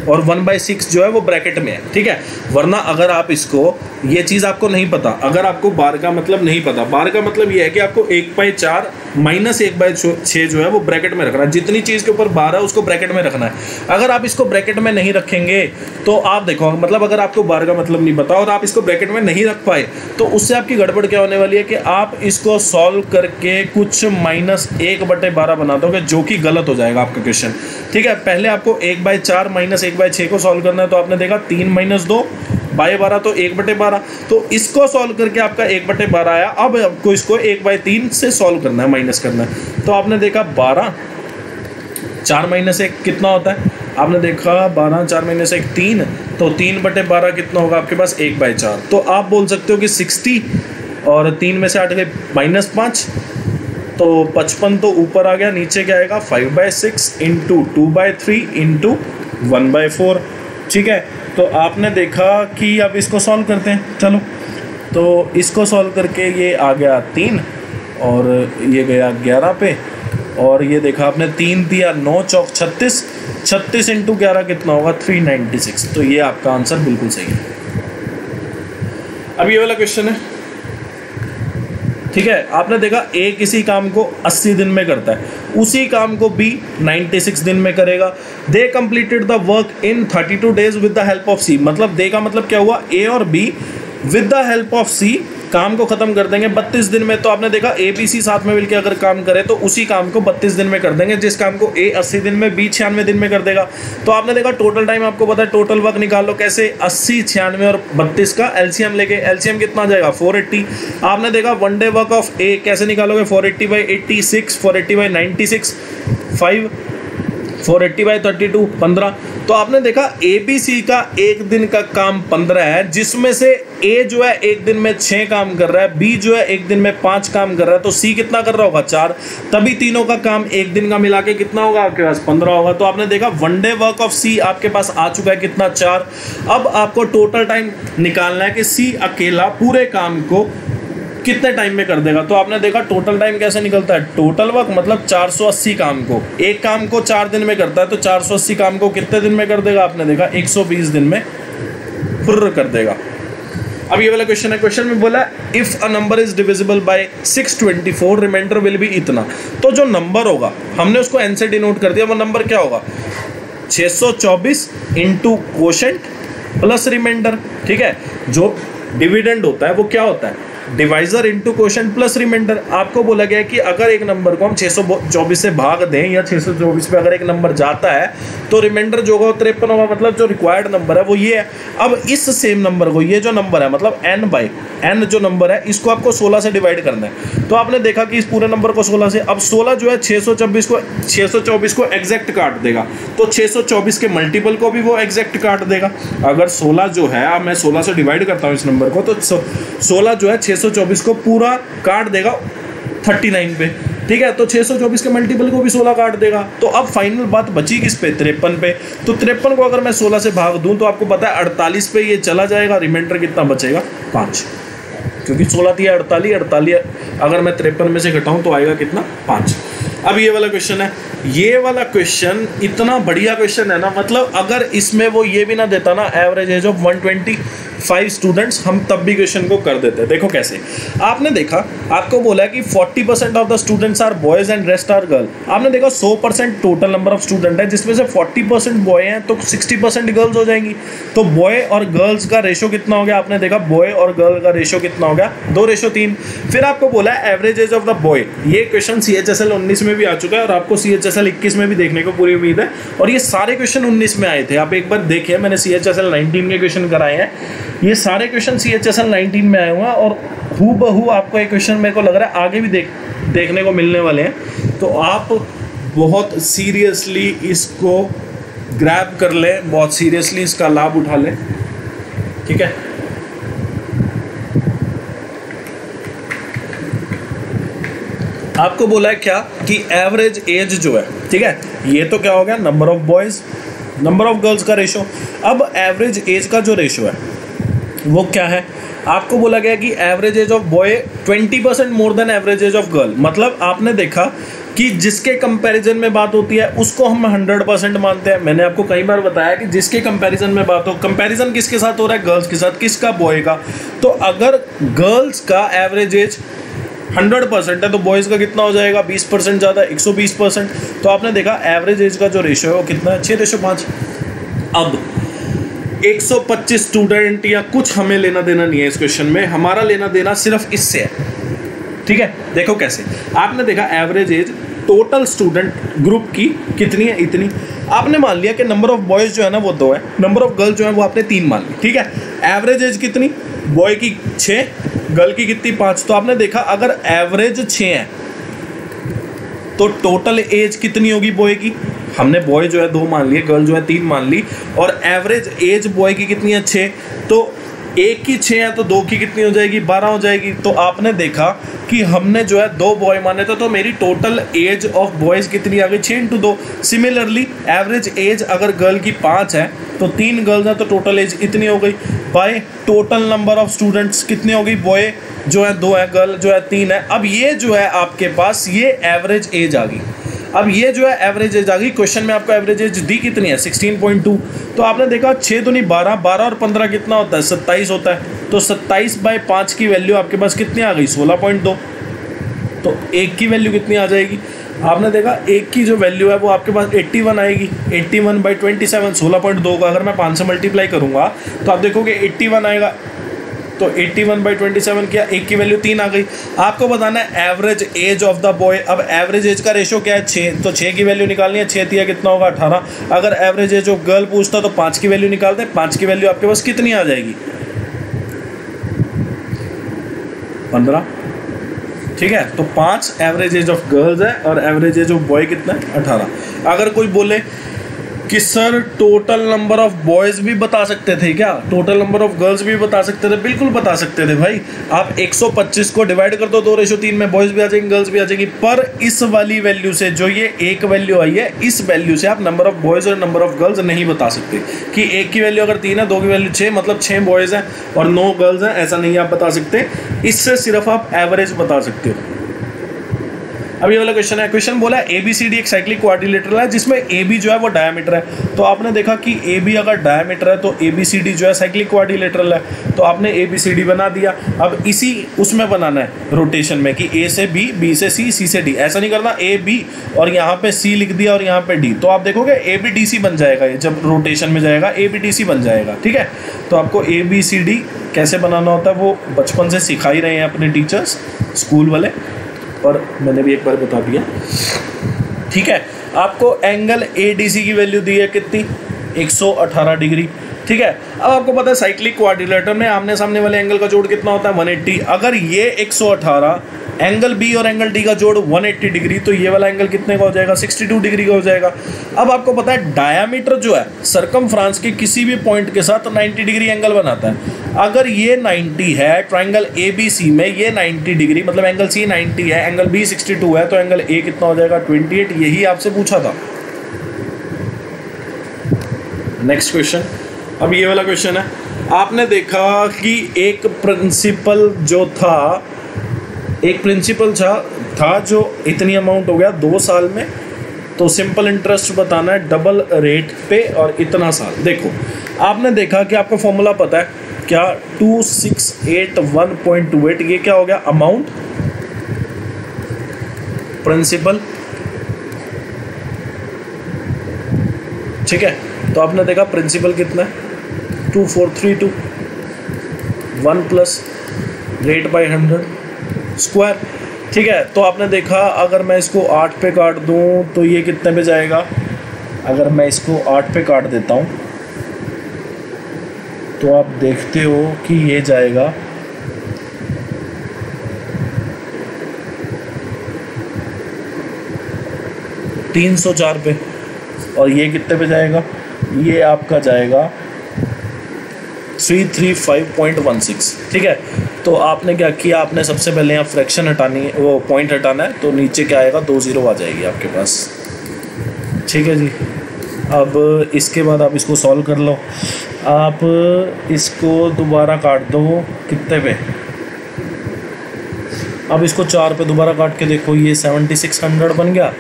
और 1/6 जो है वो ब्रैकेट में है। ठीक है, वरना अगर आप इसको, ये चीज़ आपको नहीं पता, अगर आपको बार का मतलब नहीं पता, बार का मतलब ये है कि आपको 1/4 माइनस 1/6 जो है वो ब्रैकेट में रखना है, जितनी चीज़ के ऊपर बार है उसको ब्रैकेट में रखना है। अगर आप इसको ब्रैकेट में नहीं रखेंगे तो आप देखो, मतलब अगर आपको बार का मतलब नहीं पता और आप इसको ब्रैकेट में नहीं रख पाए तो उससे आपकी गड़बड़ क्या होने वाली है कि आप इसको सॉल्व करके कुछ -1/12 बना दोगे, जो कि गलत हो जाएगा आपका क्वेश्चन। ठीक है, पहले आपको 1/4 माइनस 1/6 को सॉल्व करना है, तो आपने देखा 3 - 2 बाई 12 तो 1/12, तो इसको सॉल्व करके आपका 1/12 आया। अब आपको इसको 1/3 से सॉल्व करना है, माइनस करना है, तो आपने देखा 12, 4 - 1 कितना होता है, आपने देखा 12, 4 - 1 3, तो 3/12 कितना होगा आपके पास 1/4। तो आप बोल सकते हो कि 60 और 3 में से 8 गए -5, तो 55 तो ऊपर आ गया, नीचे क्या आएगा 5/6 × 2/3 × 1/4। ठीक है, तो आपने देखा कि अब इसको सॉल्व करते हैं। चलो तो इसको सॉल्व करके ये आ गया 3 और ये गया 11 पे, और ये देखा आपने 3 दिया 9 चौक 36, 36 इंटू 11 कितना होगा 396। तो ये आपका आंसर बिल्कुल सही है। अब ये वाला क्वेश्चन है, ठीक है, आपने देखा ए किसी काम को 80 दिन में करता है, उसी काम को बी 96 दिन में करेगा। They completed the work in 32 days with the help of C. मतलब दे का मतलब क्या हुआ, ए और B with the help of C काम को खत्म कर देंगे 32 दिन में। तो आपने देखा ए बी सी साथ में मिलकर अगर काम करे तो उसी काम को 32 दिन में कर देंगे, जिस काम को ए 80 दिन में बी 96 दिन में कर देगा। तो आपने देखा टोटल टाइम आपको पता है, टोटल वर्क निकाल लो कैसे, 80, 96 और 32 का एलसीएम लेके, एलसीएम कितना आ जाएगा 480। आपने देखा वन डे वर्क ऑफ ए कैसे निकालोगे, 480/86, 480/96, 5, 480/32, 15। तो आपने देखा ए बी सी का एक दिन का काम 15 है, जिसमें से ए जो है एक दिन में 6 काम कर रहा है, बी जो है एक दिन में 5 काम कर रहा है, तो सी कितना कर रहा होगा 4। तभी तीनों का काम एक दिन का मिला के कितना होगा आपके पास 15 होगा। तो आपने देखा वन डे वर्क ऑफ सी आपके पास आ चुका है कितना 4। अब आपको टोटल टाइम निकालना है कि सी अकेला पूरे काम को कितने टाइम में कर देगा। तो आपने देखा टोटल टाइम कैसे निकलता है, टोटल वर्क मतलब 480 काम को, एक काम को 4 दिन में करता है, तो 480 काम को कितने दिन में कर देगा, आपने देखा 120 दिन में फुर्र कर देगा। अब ये वाला क्वेश्चन है, क्वेश्चन में बोला if a number is divisible by 624 remainder will be इतना। तो जो नंबर होगा हमने उसको एन से डिनोट कर दिया, वो नंबर क्या होगा 624 इंटू क्वोशेंट प्लस रिमाइंडर। ठीक है, जो डिविडेंड होता है वो क्या होता है, divisor into quotient plus remainder. आपको बोला गया है कि अगर एक नंबर को हम 624 से भाग दें या 624 पे अगर एक नंबर जाता है तो रिमाइंडर जो होगा 53 होगा, मतलब जो रिक्वायर्ड नंबर है वो ये है। अब इस सेम नंबर को, ये जो नंबर है मतलब n जो नंबर है, इसको आपको 16 से डिवाइड करना है। तो आपने देखा कि इस पूरे नंबर को 16 से, अब 16 जो है 624 को एग्जैक्ट काट देगा, तो 624 के मल्टीपल को भी वो एग्जैक्ट काट देगा। अगर 16 जो है, अब मैं 16 से डिवाइड करता हूँ इस नंबर को, तो 16 जो है 624 को पूरा काट देगा 39 पे। ठीक है, तो 624 के मल्टीपल को भी 16 काट देगा। तो अब फाइनल बात बची किस पे, 53 पे। तो 53 को अगर मैं 16 से भाग दूं तो आपको पता है 48 पे ये चला जाएगा, रिमाइंडर कितना बचेगा 5, क्योंकि 16 थी 48 अगर मैं 53 में से घटाऊं तो आएगा कितना 5। अब ये वाला क्वेश्चन है, ये वाला क्वेश्चन इतना बढ़िया क्वेश्चन है ना, मतलब अगर इसमें वो ये भी ना देता ना एवरेज एज ऑफ 125 स्टूडेंट्स, हम तब भी क्वेश्चन को कर देते। देखो कैसे, आपने देखा आपको बोला है कि 40% of the students are boys and rest are girl. आपने देखा 100% टोटल नंबर ऑफ स्टूडेंट है, जिसमें से 40% बॉय हैं तो 60% गर्ल्स हो जाएंगी। तो बॉय और गर्ल्स का रेशो कितना हो गया, आपने देखा बॉय और गर्ल का रेशो कितना हो गया 2:3। फिर आपको बोला है average age of the boy. ये क्वेश्चन CHSL 19 में भी आ चुका है और आपको CHSL 21 में भी देखने को पूरी उम्मीद है, और ये सारे क्वेश्चन 19 में आए थे। आप एक बार देखिए, मैंने CHSL 19 के क्वेश्चन कराए हैं, ये सारे क्वेश्चन CHSL 19 में आए हुए हैं, और हूबहू आपको एक क्वेश्चन मेरे को लग रहा है आगे भी देखने को मिलने वाले हैं। तो आप बहुत सीरियसली इसको ग्रैब कर लें, बहुत सीरियसली इसका लाभ उठा लें। ठीक है, आपको बोला है क्या कि एवरेज एज जो है, ठीक है, ये तो क्या हो गया number of boys number of girls का रेशो। अब एवरेज एज का जो रेशो है वो क्या है, आपको बोला गया कि average age of boy 20% more than average age of girl. मतलब आपने देखा कि जिसके कंपैरिजन में बात होती है उसको हम 100% मानते हैं। मैंने आपको कई बार बताया कि जिसके कंपैरिजन में बात हो, कंपैरिजन किसके साथ हो रहा है, गर्ल्स के साथ। किसका, बॉय का। तो अगर गर्ल्स का एवरेज एज 100% है तो बॉयज़ का कितना हो जाएगा 20% ज़्यादा, 120%। तो आपने देखा एवरेज एज का जो रेशो है वो कितना है 6:5। अब 125 स्टूडेंट या कुछ हमें लेना देना नहीं है इस क्वेश्चन में, हमारा लेना देना सिर्फ इससे है। ठीक है, देखो कैसे, आपने देखा average age total student group की कितनी है, इतनी। आपने मान लिया कि नंबर ऑफ बॉयज़ जो है ना वो 2 है, नंबर ऑफ गर्ल जो है वो आपने 3 मान ली। ठीक है, एवरेज एज कितनी, बॉय की 6, गर्ल की कितनी 5। तो आपने देखा अगर एवरेज 6 है तो टोटल एज कितनी होगी बॉय की, हमने बॉय जो है 2 मान लिए, गर्ल जो है 3 मान ली, और एवरेज एज बॉय की कितनी है 6। तो एक की 6 है तो 2 की कितनी हो जाएगी 12 हो जाएगी। तो आपने देखा कि हमने जो है 2 बॉय माने थे, तो मेरी टोटल एज ऑफ बॉयज़ कितनी आ गई 6 × 2। सिमिलरली एवरेज एज अगर गर्ल की 5 है तो 3 गर्ल्स हैं तो टोटल एज इतनी हो गई। By total number of students कितनी होगी, बॉय जो है 2 है, गर्ल जो है 3 है। अब ये जो है आपके पास ये एवरेज एज आ गई। अब ये जो है एवरेज एज आ गई। क्वेश्चन में आपको एवरेज एज दी कितनी है 16.2। तो आपने देखा 6 दूनी 12, 12 और 15 कितना होता है 27 होता है। तो 27/5 की वैल्यू आपके पास कितनी आ गई 16.2। तो एक की वैल्यू कितनी आ जाएगी, आपने देखा एक की जो वैल्यू है वो आपके पास 81 आएगी। 81/27 16.2 का अगर मैं 5 से मल्टीप्लाई करूँगा तो आप देखोगे 81 आएगा। तो 81/27 किया, एक की वैल्यू 3 आ गई। आपको बताना है average age of the boy. अब एवरेज एज का रेशो क्या है 6, तो 6 की वैल्यू निकालनी है। 6 तिया कितना होगा 18। अगर एवरेज एज ऑफ गर्ल पूछता तो 5 की वैल्यू निकालते हैं। 5 की वैल्यू आपके पास कितनी आ जाएगी 15। ठीक है, तो 5 एवरेज एज ऑफ गर्ल्स है और एवरेज एज ऑफ बॉय कितना है 18। अगर कोई बोले कि sir total number of boys भी बता सकते थे क्या, टोटल नंबर ऑफ गर्ल्स भी बता सकते थे, बिल्कुल बता सकते थे भाई। आप 125 को डिवाइड कर दो 2:3 में, बॉयज़ भी आ जाएंगे गर्ल्स भी आ जाएंगी। पर इस वाली वैल्यू से जो ये एक वैल्यू आई है, इस वैल्यू से आप नंबर ऑफ बॉयज़ और नंबर ऑफ गर्ल्स नहीं बता सकते कि एक की वैल्यू अगर 3 है, 2 की वैल्यू 6, मतलब 6 बॉयज़ हैं और 9 गर्ल्स हैं, ऐसा नहीं आप बता सकते। इससे सिर्फ आप एवरेज बता सकते हो। अब ये वाला क्वेश्चन है, क्वेश्चन बोला है ABCD एक साइक्लिक क्वाड्रिलेटरल है जिसमें AB जो है वो डायमीटर है। तो आपने देखा कि AB अगर डायमीटर है तो ABCD जो है साइक्लिक क्वाड्रिलेटरल है। तो आपने ABCD बना दिया। अब इसी उसमें बनाना है रोटेशन में कि A से B, B से C, C से D। ऐसा नहीं करना AB और यहाँ पे C लिख दिया और यहाँ पे D। तो आप देखोगे ABDC बन जाएगा, ये जब रोटेशन में जाएगा ABDC बन जाएगा। ठीक है, तो आपको ABCD कैसे बनाना होता है वो बचपन से सिखा ही रहे हैं अपने टीचर्स स्कूल वाले, और मैंने भी एक बार बता दिया। ठीक है, आपको एंगल ADC की वैल्यू दी है कितनी 118 डिग्री। ठीक है, अब आपको पता है साइक्लिक क्वाड्रिलेटरल में आमने सामने वाले एंगल का जोड़ कितना होता है 180। अगर ये 118 एंगल B और एंगल D का जोड़ 180 डिग्री, तो ये वाला एंगल कितने का हो जाएगा 62 डिग्री का हो जाएगा। अब आपको पता है डायामीटर जो है सरकमफ्रांस के किसी भी पॉइंट के साथ 90 डिग्री एंगल बनाता है। अगर ये 90 है ट्राइंगल ABC में, ये 90 डिग्री मतलब एंगल C 90 है, एंगल B 62 है, तो एंगल A कितना हो जाएगा 28। यही आपसे पूछा था। नेक्स्ट क्वेश्चन, अब ये वाला क्वेश्चन है। आपने देखा कि एक प्रिंसिपल जो था, एक प्रिंसिपल था जो इतनी अमाउंट हो गया 2 साल में, तो सिंपल इंटरेस्ट बताना है डबल रेट पे और इतना साल। देखो आपने देखा कि आपको फॉर्मूला पता है क्या 2681.28, ये क्या हो गया अमाउंट प्रिंसिपल। ठीक है, तो आपने देखा प्रिंसिपल कितना है 2432, 1 प्लस रेट बाय 100 स्क्वायर। ठीक है, तो आपने देखा अगर मैं इसको 8 पे काट दूं तो ये कितने पे जाएगा। अगर मैं इसको 8 पे काट देता हूं तो आप देखते हो कि ये जाएगा 304 पे, और ये कितने पे जाएगा, ये आपका जाएगा 335.16। ठीक है, तो आपने क्या किया, आपने सबसे पहले यहाँ फ्रैक्शन हटानी है, वो पॉइंट हटाना है, तो नीचे क्या आएगा 2 0 आ जाएगी आपके पास। ठीक है जी, अब इसके बाद आप इसको सॉल्व कर लो। आप इसको दोबारा काट दो कितने पे, अब इसको 4 पे दोबारा काट के देखो, ये 7600 बन गया,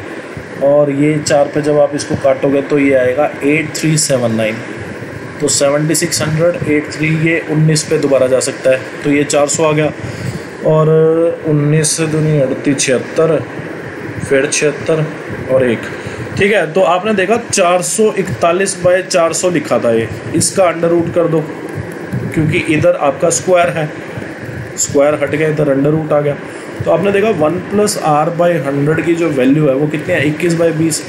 और ये 4 पे जब आप इसको काटोगे तो ये आएगा 8379। तो 7600 83, ये 19 पे दोबारा जा सकता है, तो ये 400 आ गया, और 19 से दूनी 38 76, फिर 76 और 1। ठीक है, तो आपने देखा 441/400 लिखा था ये, इसका अंडर रूट कर दो क्योंकि इधर आपका स्क्वायर है, स्क्वायर हट गया, इधर अंडर रूट आ गया। तो आपने देखा 1 + r/100 की जो वैल्यू है वो कितनी है 21/20।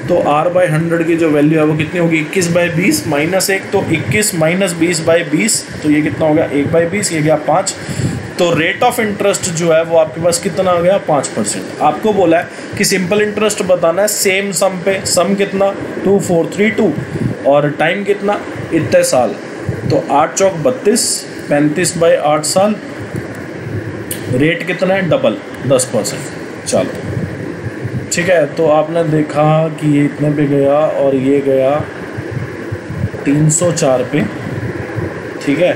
तो r/100 की जो वैल्यू है वो कितनी होगी 21/20 -1, तो 21 - 20/20, तो ये कितना हो गया 1/20, ये गया 5। तो रेट ऑफ इंटरेस्ट जो है वो आपके पास कितना आ गया 5%। आपको बोला है कि सिंपल इंटरेस्ट बताना है सेम सम पे, सम कितना 2432 और टाइम कितना इतने साल, तो 8 चौक 32, 35/8 साल, रेट कितना है डबल 10%। चलो ठीक है, तो आपने देखा कि ये इतने पे गया और ये गया 304 पे। ठीक है,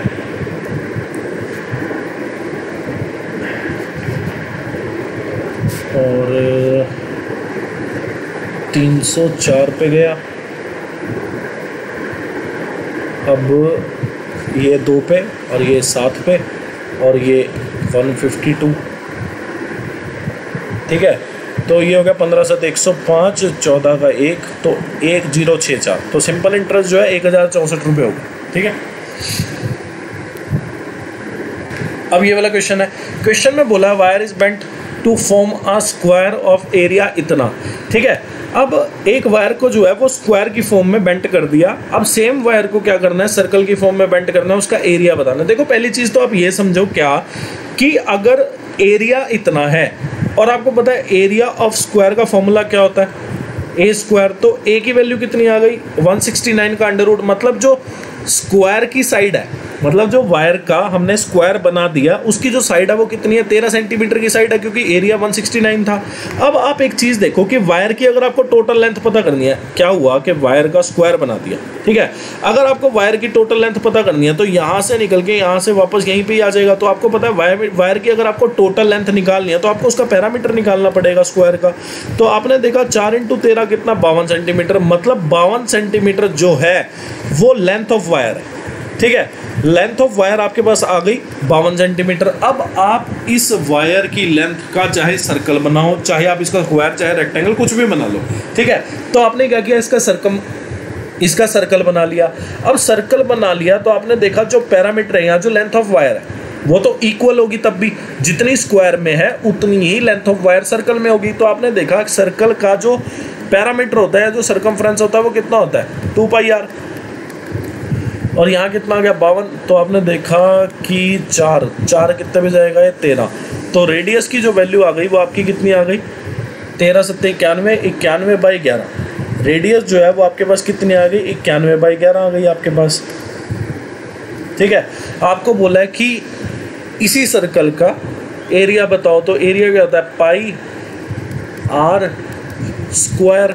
और 304 पे गया। अब ये 2 पे और ये 7 पे और ये 152। ठीक है, तो ये हो गया 15 7 105, 14 का 1 तो 1064। तो सिंपल इंटरेस्ट जो है 1064 रुपये होगा। ठीक है, अब ये वाला क्वेश्चन है। क्वेश्चन में बोला wire is bent to form a square of area इतना। ठीक है, अब एक वायर को जो है वो स्क्वायर की फॉर्म में बेंट कर दिया। अब सेम वायर को क्या करना है, सर्कल की फॉर्म में बेंट करना है, उसका एरिया बताना है। देखो पहली चीज़ तो आप ये समझो क्या कि अगर एरिया इतना है और आपको पता है एरिया ऑफ स्क्वायर का फॉर्मूला क्या होता है, ए स्क्वायर, तो ए की वैल्यू कितनी आ गई 169 का अंडर रूट। मतलब जो स्क्वायर की साइड है, मतलब जो वायर का हमने स्क्वायर बना दिया उसकी जो साइड है वो कितनी है, 13 सेंटीमीटर की साइड है, क्योंकि एरिया 169 था। अब आप एक चीज़ देखो कि वायर की अगर आपको टोटल लेंथ पता करनी है, क्या हुआ कि वायर का स्क्वायर बना दिया। ठीक है, अगर आपको वायर की टोटल लेंथ पता करनी है तो यहाँ से निकल के यहाँ से वापस यहीं पर ही आ जाएगा। तो आपको पता है वायर की अगर आपको टोटल लेंथ निकालनी है तो आपको उसका पैरामीटर निकालना पड़ेगा स्क्वायर का। तो आपने देखा 4 × 13 कितना 52 सेंटीमीटर, मतलब 52 सेंटीमीटर जो है वो लेंथ ऑफ वायर है। ठीक है, लेंथ ऑफ वायर आपके पास आ गई 52 सेंटीमीटर। अब आप इस वायर की लेंथ का चाहे सर्कल बनाओ, चाहे आप इसका स्क्वायर चाहे रेक्टेंगल कुछ भी बना लो। ठीक है, तो आपने क्या किया, इसका सर्कल बना लिया। अब सर्कल बना लिया तो आपने देखा जो पैरामीटर है यहाँ, जो लेंथ ऑफ वायर है वो तो इक्वल होगी, तब भी जितनी स्क्वायर में है उतनी ही लेंथ ऑफ वायर सर्कल में होगी। तो आपने देखा सर्कल का जो पैरामीटर होता है, जो सर्कमफ्रेंस होता है वो कितना होता है 2πr। और यहाँ कितना आ गया 52। तो आपने देखा कि 4 कितने भी जाएगा ये 13। तो रेडियस की जो वैल्यू आ गई वो आपकी कितनी आ गई 13 7 91, 91/11। रेडियस जो है वो आपके पास कितनी आ गई 91/11 आ गई आपके पास। ठीक है, आपको बोला है कि इसी सर्कल का एरिया बताओ। तो एरिया क्या होता है πr स्क्वायर।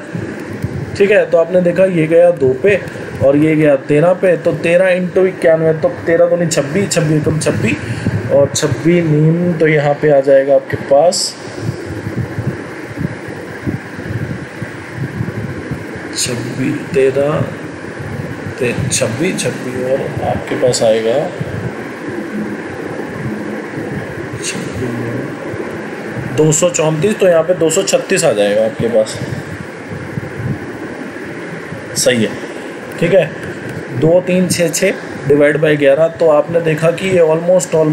ठीक है, तो आपने देखा ये गया 2 पे और ये गया 13 पे। तो 13 × 91, तो 13 दूनी 26, 26 कम 26 और 26 नीम, तो यहाँ पे आ जाएगा आपके पास 26 13 26 और आपके पास आएगा 234। तो यहाँ पे 236 आ जाएगा आपके पास। सही है, ठीक है। 2 3 6 6 डिवाइड बाई 11। तो आपने देखा कि ये ऑलमोस्ट 2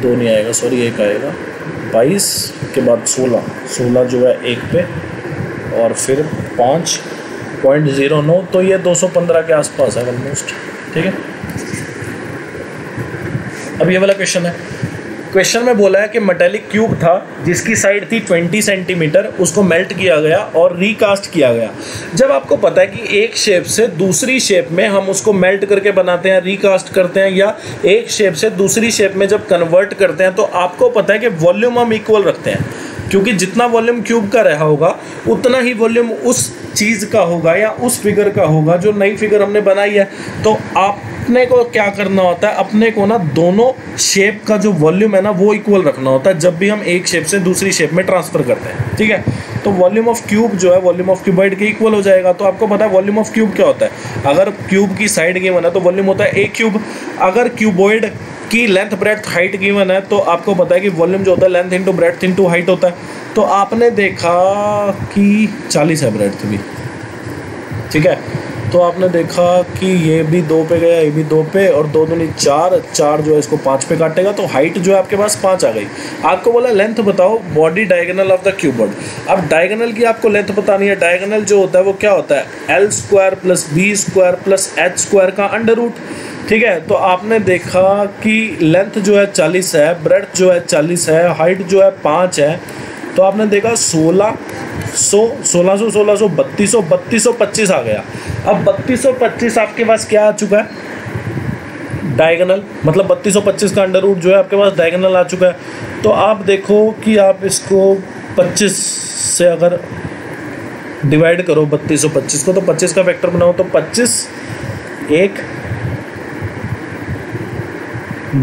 नहीं आएगा, सॉरी 1 आएगा। 22 के बाद 16 जो है 1 पे और फिर 5.09। तो ये 215 के आसपास है ऑलमोस्ट। ठीक है, अब ये वाला क्वेश्चन है। क्वेश्चन में बोला है कि मेटेलिक क्यूब था जिसकी साइड थी 20 सेंटीमीटर, उसको मेल्ट किया गया और रिकास्ट किया गया। जब आपको पता है कि एक शेप से दूसरी शेप में हम उसको मेल्ट करके बनाते हैं, रिकास्ट करते हैं, या एक शेप से दूसरी शेप में जब कन्वर्ट करते हैं, तो आपको पता है कि वॉल्यूम हम इक्वल रखते हैं, क्योंकि जितना वॉल्यूम क्यूब का रहा होगा उतना ही वॉल्यूम उस चीज़ का होगा या उस फिगर का होगा जो नई फिगर हमने बनाई है। तो अपने को क्या करना होता है, अपने को ना दोनों शेप का जो वॉल्यूम है ना वो इक्वल रखना होता है जब भी हम एक शेप से दूसरी शेप में ट्रांसफ़र करते हैं। ठीक है, तो वॉल्यूम ऑफ क्यूब जो है वॉल्यूम ऑफ क्यूबॉइड के इक्वल हो जाएगा। तो आपको पता है वॉल्यूम ऑफ क्यूब क्या होता है। अगर क्यूब की साइड गिवन है तो वॉल्यूम होता है एक क्यूब। अगर क्यूबॉइड की लेंथ ब्रेड्थ हाइट गिवन है तो आपको पता है कि वॉल्यूम जो होता है length into breadth into height होता है। तो आपने देखा कि 40 है ब्रेड्थ भी। ठीक है, तो आपने देखा कि ये भी 2 पे गया, ये भी 2 पे, और 2 दूनी 4 जो है इसको 5 पे काटेगा। तो हाइट जो है आपके पास 5 आ गई। आपको बोला लेंथ बताओ body diagonal of the cuboid. अब डायगोनल की आपको लेंथ बतानी है। डायगोनल जो होता है वो क्या होता है, L² + B² + H² का अंडर रूट। ठीक है, तो आपने देखा कि लेंथ जो है 40 है, ब्रेड्थ जो है 40 है, हाइट जो है 5 है। तो आपने देखा 1600 3225 आ गया। अब 3225 आपके पास क्या आ चुका है, डायगोनल, मतलब 3225 का अंडर रूट जो है आपके पास डायगोनल आ चुका है। तो आप देखो कि आप इसको 25 से अगर डिवाइड करो 3225 को, तो 25 का फैक्टर बनाओ तो 25 1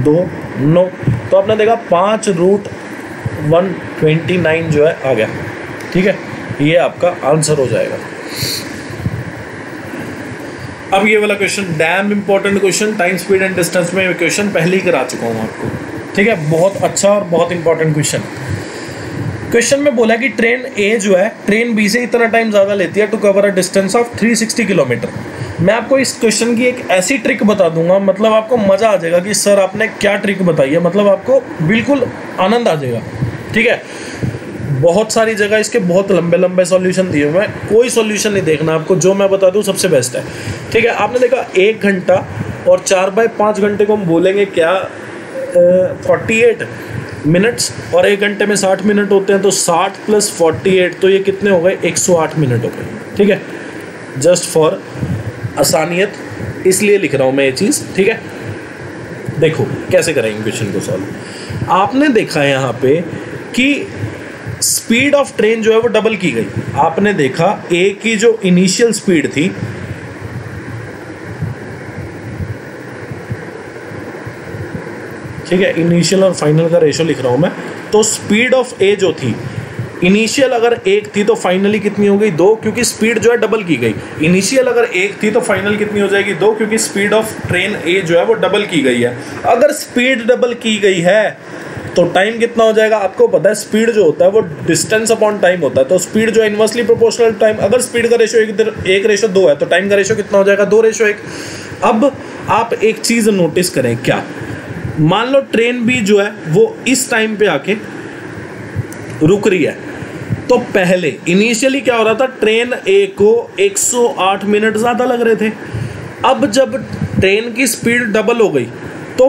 2 नो। तो आपने देखा 5√129 जो है आ गया। ठीक है, ये आपका आंसर हो जाएगा। अब ये वाला question dam important question, time speed and distance में क्वेश्चन पहले ही करा चुका हूँ आपको। ठीक है, बहुत अच्छा और बहुत इंपॉर्टेंट क्वेश्चन। क्वेश्चन में बोला कि ट्रेन ए जो है ट्रेन बी से इतना टाइम ज़्यादा लेती है to cover a distance of 360 kilometre. मैं आपको इस क्वेश्चन की एक ऐसी ट्रिक बता दूंगा, मतलब आपको मज़ा आ जाएगा कि सर आपने क्या ट्रिक बताई है, मतलब आपको बिल्कुल आनंद आ जाएगा। ठीक है, बहुत सारी जगह इसके बहुत लंबे लंबे सॉल्यूशन दिए हुए हैं, कोई सॉल्यूशन नहीं देखना आपको, जो मैं बता दूं सबसे बेस्ट है। ठीक है, आपने देखा 1 घंटा और 4/5 घंटे को हम बोलेंगे क्या 48 मिनट्स, और 1 घंटे में 60 मिनट होते हैं, तो 60 + 48 तो ये कितने हो गए 108 मिनट हो गए। ठीक है, जस्ट फॉर आसानियत इसलिए लिख रहा हूँ मैं ये चीज़। ठीक है, देखो कैसे करेंगे क्वेश्चन को सॉल्व। आपने देखा है यहाँ पे कि स्पीड ऑफ ट्रेन जो है वो डबल की गई। आपने देखा ए की जो इनिशियल स्पीड थी, ठीक है, इनिशियल और फाइनल का रेशो लिख रहा हूं मैं, तो स्पीड ऑफ ए जो थी इनिशियल अगर 1 थी तो फाइनली कितनी हो गई 2, क्योंकि स्पीड जो है डबल की गई। इनिशियल अगर 1 थी तो फाइनल कितनी हो जाएगी 2, क्योंकि स्पीड ऑफ ट्रेन ए जो है वो डबल की गई है। अगर स्पीड डबल की गई है तो टाइम कितना हो जाएगा, आपको पता है स्पीड जो होता है वो डिस्टेंस अपॉन टाइम होता है, तो स्पीड जो है इनवर्सली प्रोपोर्शनल टाइम। अगर स्पीड का रेशो 1:2 है तो टाइम का रेशो कितना हो जाएगा 2:1। अब आप एक चीज़ नोटिस करें, क्या मान लो ट्रेन भी जो है वो इस टाइम पे आके रुक रही है, तो पहले इनिशियली क्या हो रहा था, ट्रेन ए को 108 मिनट ज़्यादा लग रहे थे। अब जब ट्रेन की स्पीड डबल हो गई तो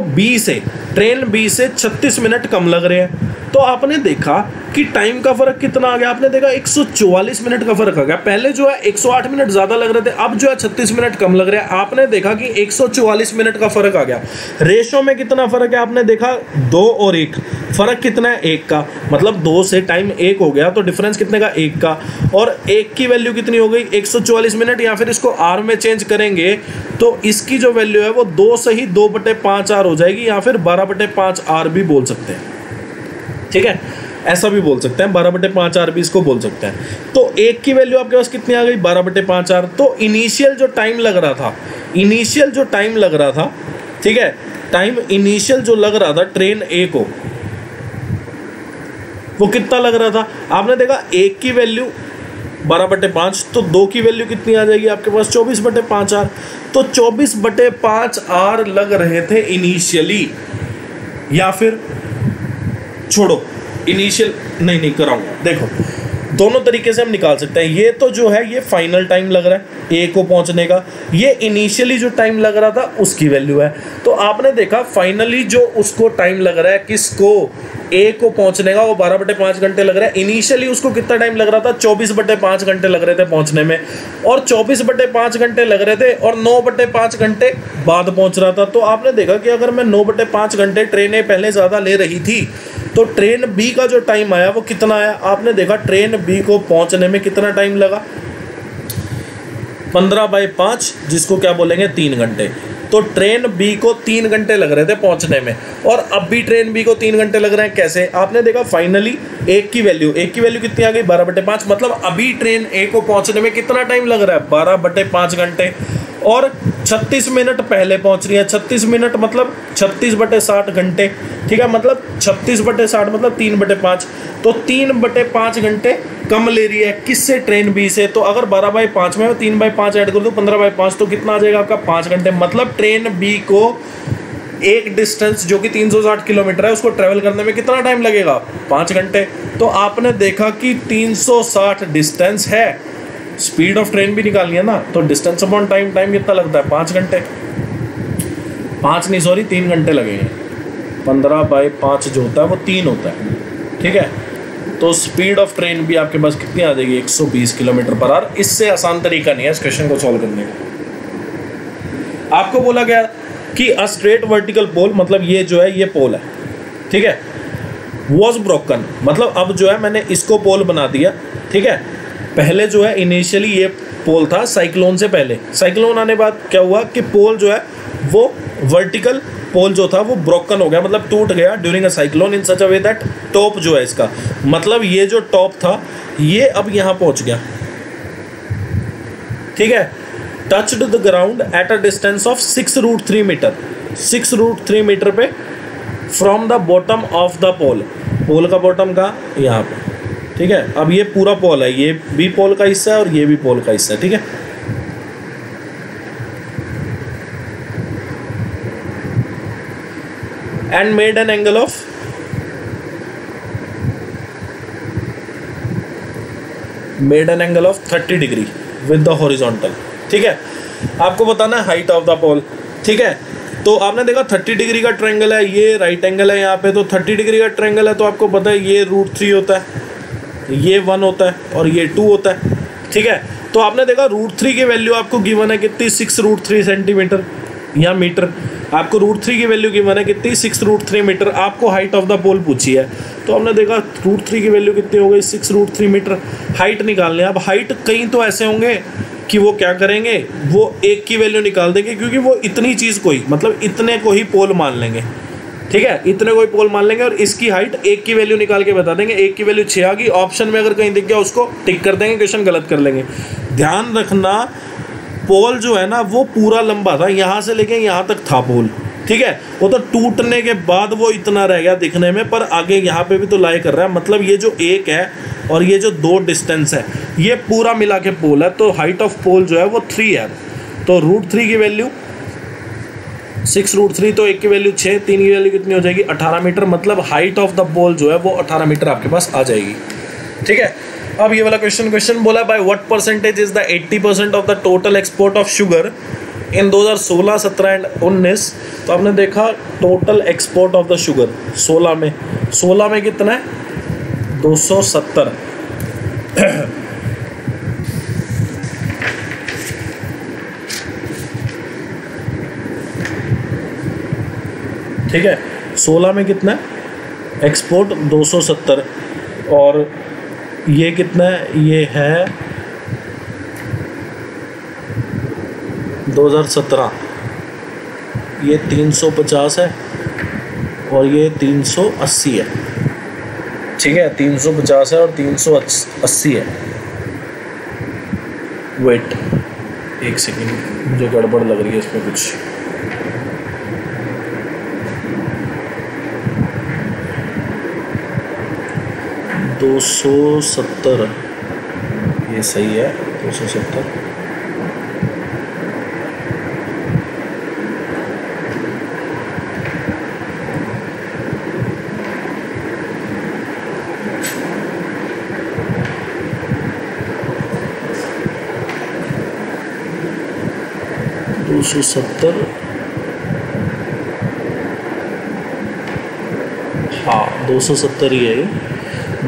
ट्रेन बी से 36 मिनट कम लग रहे हैं। तो आपने देखा कि टाइम का फर्क कितना आ गया, आपने देखा 144 मिनट का फर्क आ गया। पहले जो है 108 मिनट ज़्यादा लग रहे थे, अब जो है 36 मिनट कम लग रहे हैं। आपने देखा कि 144 मिनट का फर्क आ गया। रेशो में कितना फर्क है, आपने देखा 2 और 1, फर्क कितना है 1 का, मतलब 2 से टाइम 1 हो गया, तो डिफरेंस कितने का 1 का। और 1 की वैल्यू कितनी हो गई 144 मिनट, या फिर इसको आर में चेंज करेंगे तो इसकी जो वैल्यू है वो 2 से ही 2/5 आर हो जाएगी, या फिर 12/5 आर भी बोल सकते हैं। ठीक है, ऐसा भी बोल सकते हैं, 12/5 आर भी इसको बोल सकते हैं। तो 1 की वैल्यू आपके पास कितनी आ गई 12/5 आर। तो इनिशियल जो टाइम लग रहा था, ठीक है, टाइम इनिशियल जो लग रहा था ट्रेन ए को, वो कितना लग रहा था, आपने देखा 1 की वैल्यू 12/5, तो 2 की वैल्यू कितनी आ जाएगी आपके पास 24/5 आर। तो 24/5 आर लग रहे थे इनिशियली, या फिर छोड़ो इनिशियल नहीं कराऊंगा, देखो दोनों तरीके से हम निकाल सकते हैं। ये तो जो है ये फाइनल टाइम लग रहा है ए को पहुंचने का, ये इनिशियली जो टाइम लग रहा था उसकी वैल्यू है। तो आपने देखा फाइनली जो उसको टाइम लग रहा है किसको, ए को पहुंचने का, वो 12/5 घंटे लग रहा है। इनिशियली उसको कितना टाइम लग रहा था 24/5 घंटे लग रहे थे पहुंचने में, और 24/5 घंटे लग रहे थे और 9/5 घंटे बाद पहुंच रहा था। तो आपने देखा कि अगर मैं 9/5 घंटे ट्रेनें पहले ज़्यादा ले रही थी तो ट्रेन बी का जो टाइम आया वो कितना आया, आपने देखा ट्रेन बी को पहुंचने में कितना टाइम लगा 15/5, जिसको क्या बोलेंगे 3 घंटे। तो ट्रेन बी को 3 घंटे लग रहे थे पहुंचने में, और अब भी ट्रेन बी को 3 घंटे लग रहे हैं। कैसे, आपने देखा फाइनली 1 की वैल्यू कितनी आ गई 12/5, मतलब अभी ट्रेन ए को पहुंचने में कितना टाइम लग रहा है 12/5 घंटे, और 36 मिनट पहले पहुंच रही है। 36 मिनट मतलब 36/60 घंटे, ठीक है, मतलब 36/60 मतलब 3/5, तो 3/5 घंटे कम ले रही है किससे, ट्रेन बी से। तो अगर 12/5 में 3/5 ऐड कर दूँ 15/5, तो कितना आ जाएगा आपका 5 घंटे। मतलब ट्रेन बी को एक डिस्टेंस जो कि 360 किलोमीटर है उसको ट्रेवल करने में कितना टाइम लगेगा 5 घंटे। तो आपने देखा कि 360 डिस्टेंस है, स्पीड ऑफ ट्रेन भी निकालनी है ना, तो डिस्टेंस अपॉन टाइम कितना लगता है 5 घंटे, 3 घंटे लगेंगे। 15/5 जो होता है वो 3 होता है, ठीक है। तो स्पीड ऑफ ट्रेन भी आपके पास कितनी आ जाएगी 120 किलोमीटर/आवर। इससे आसान तरीका नहीं है इस क्वेश्चन को सॉल्व करने का। आपको बोला गया कि अ स्ट्रेट वर्टिकल पोल, मतलब ये जो है ये पोल है, ठीक है, वॉज ब्रोकन, मतलब अब जो है मैंने इसको पोल बना दिया, ठीक है। पहले जो है इनिशियली ये पोल था साइक्लोन से पहले, साइक्लोन आने बाद क्या हुआ कि पोल जो है वो वर्टिकल पोल जो था वो ब्रोकन हो गया, मतलब टूट गया during a cyclone in such a way that top जो है इसका, मतलब ये जो टॉप था ये अब यहाँ पहुँच गया, ठीक है, touched the ground at a distance of 6√3 metre, 6√3 metre पे from the bottom of the pole, pole का बॉटम का यहाँ पे, ठीक है। अब ये पूरा पोल है, ये भी पोल का हिस्सा है और ये भी पोल का हिस्सा है, ठीक है। And made an angle of made an angle of 30 degree with the horizontal, ठीक है। आपको बताना है हाइट ऑफ द पोल, ठीक है। तो आपने देखा 30 डिग्री का ट्रायंगल है, ये राइट एंगल है यहाँ पे, तो 30 डिग्री का ट्रायंगल है तो आपको पता है ये √3 होता है, ये 1 होता है और ये 2 होता है, ठीक है। तो आपने देखा √3 की वैल्यू आपको गिवन है कितनी, 6√3 सेंटीमीटर या मीटर, आपको √3 की वैल्यू गिवन है कितनी, 6√3 मीटर। आपको हाइट ऑफ द पोल पूछी है तो हमने देखा √3 की वैल्यू कितनी हो गई, 6√3 मीटर। हाइट निकालने, अब हाइट कई तो ऐसे होंगे कि वो क्या करेंगे, वो 1 की वैल्यू निकाल देंगे, क्योंकि वो इतनी चीज़ को ही, मतलब इतने को ही पोल मान लेंगे, ठीक है, इतने को ही पोल मान लेंगे और इसकी हाइट 1 की वैल्यू निकाल के बता देंगे। 1 की वैल्यू 6 आ गई, ऑप्शन में अगर कहीं दिख गया उसको टिक कर देंगे, क्वेश्चन गलत कर लेंगे। ध्यान रखना पोल जो है ना वो पूरा लंबा था, यहाँ से लेके यहाँ तक था पोल, ठीक है। वो तो टूटने के बाद वो इतना रह गया दिखने में, पर आगे यहाँ पे भी तो लाई कर रहा है, मतलब ये जो 1 है और ये जो 2 डिस्टेंस है ये पूरा मिला के पोल है। तो हाइट ऑफ पोल जो है वो 3 है, तो √3 की वैल्यू 6√3, तो 1 की वैल्यू 6, 3 की वैल्यू कितनी हो जाएगी, 18 मीटर, मतलब हाइट ऑफ द पोल जो है वो 18 मीटर आपके पास आ जाएगी, ठीक है। अब ये वाला क्वेश्चन बोला by what percentage is the 80% of the total export of sugar in 2016, 17 and 19। तो आपने देखा total export of the sugar 16 में कितना है, 270, ठीक है। 16 में कितना है एक्सपोर्ट, 270, और ये कितना है, ये है 2017, ये 350 है और ये 380 है, ठीक है, 350 है और 380 है। वेट एक सेकेंड, मुझे गड़बड़ लग रही है इसमें कुछ, दो 270, ये सही है, 270, हाँ 270 ही है ये,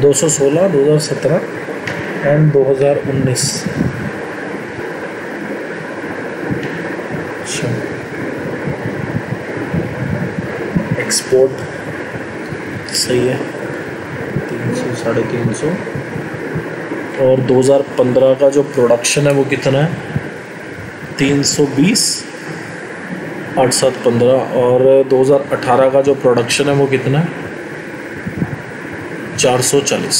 216, 2017 एंड 2019। एक्सपोर्ट सही है 300, 350, और 2015 का जो प्रोडक्शन है वो कितना है, 320, 8, 7, 15, और 2018 का जो प्रोडक्शन है वो कितना है, 440,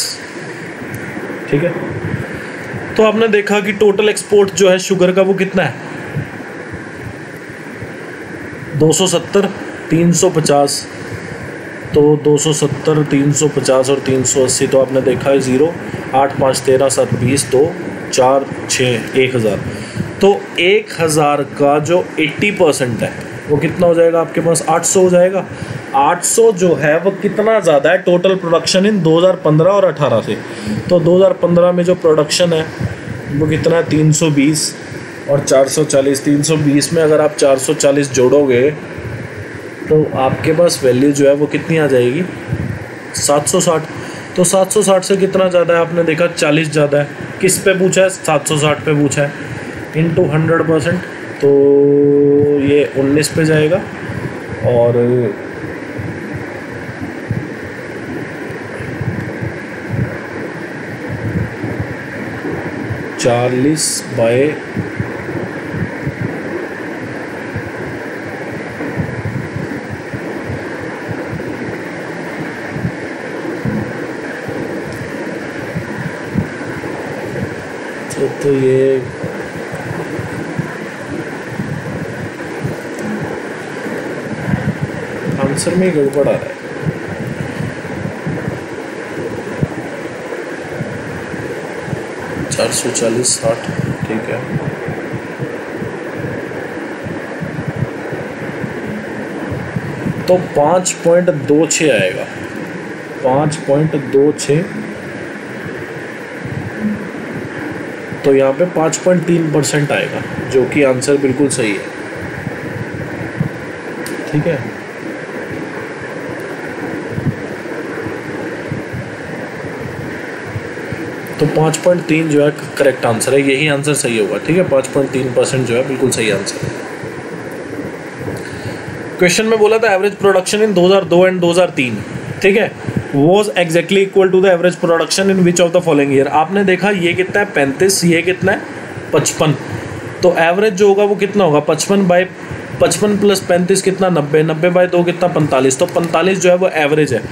ठीक है। तो आपने देखा कि टोटल एक्सपोर्ट जो है शुगर का वो कितना है, 270, 350, तो 270, 350 और 380, तो आपने देखा है 0, 8, 5, 13, 7, 20, 2, 4, 6, 1000। तो 1000 का जो 80% है वो कितना हो जाएगा आपके पास, 800 हो जाएगा। 800 जो है वो कितना ज़्यादा है टोटल प्रोडक्शन इन 2015 और 18 से। तो 2015 में जो प्रोडक्शन है वो कितना है, 320 और 440। 320 में अगर आप 440 जोड़ोगे तो आपके पास वैल्यू जो है वो कितनी आ जाएगी, 760। तो 760 से कितना ज़्यादा है, आपने देखा 40 ज़्यादा है। किस पे पूछा है, 760 पे पूछा है, इंटू 100%, तो ये 19 पे जाएगा, और चालीस बाय 100 तो ये आंसर में गड़बड़ आ रहा है। चार सौ 40/60, ठीक है। तो 5.26 आएगा, 5.26। तो यहाँ पे 5.3% आएगा, जो कि आंसर बिल्कुल सही है, ठीक है। तो 5.3 जो है करेक्ट आंसर है, यही आंसर सही होगा, ठीक है। 5.3% जो है बिल्कुल सही आंसर है। क्वेश्चन में बोला था एवरेज प्रोडक्शन इन 2002 एंड 2003, ठीक है, was exactly equal to the average production in which of the following year. आपने देखा ये कितना है 35, ये कितना है 55। तो एवरेज जो होगा वो कितना होगा 55 प्लस 35 कितना 90, 90 बाई 2 कितना 45। तो 45 जो है वो एवरेज है।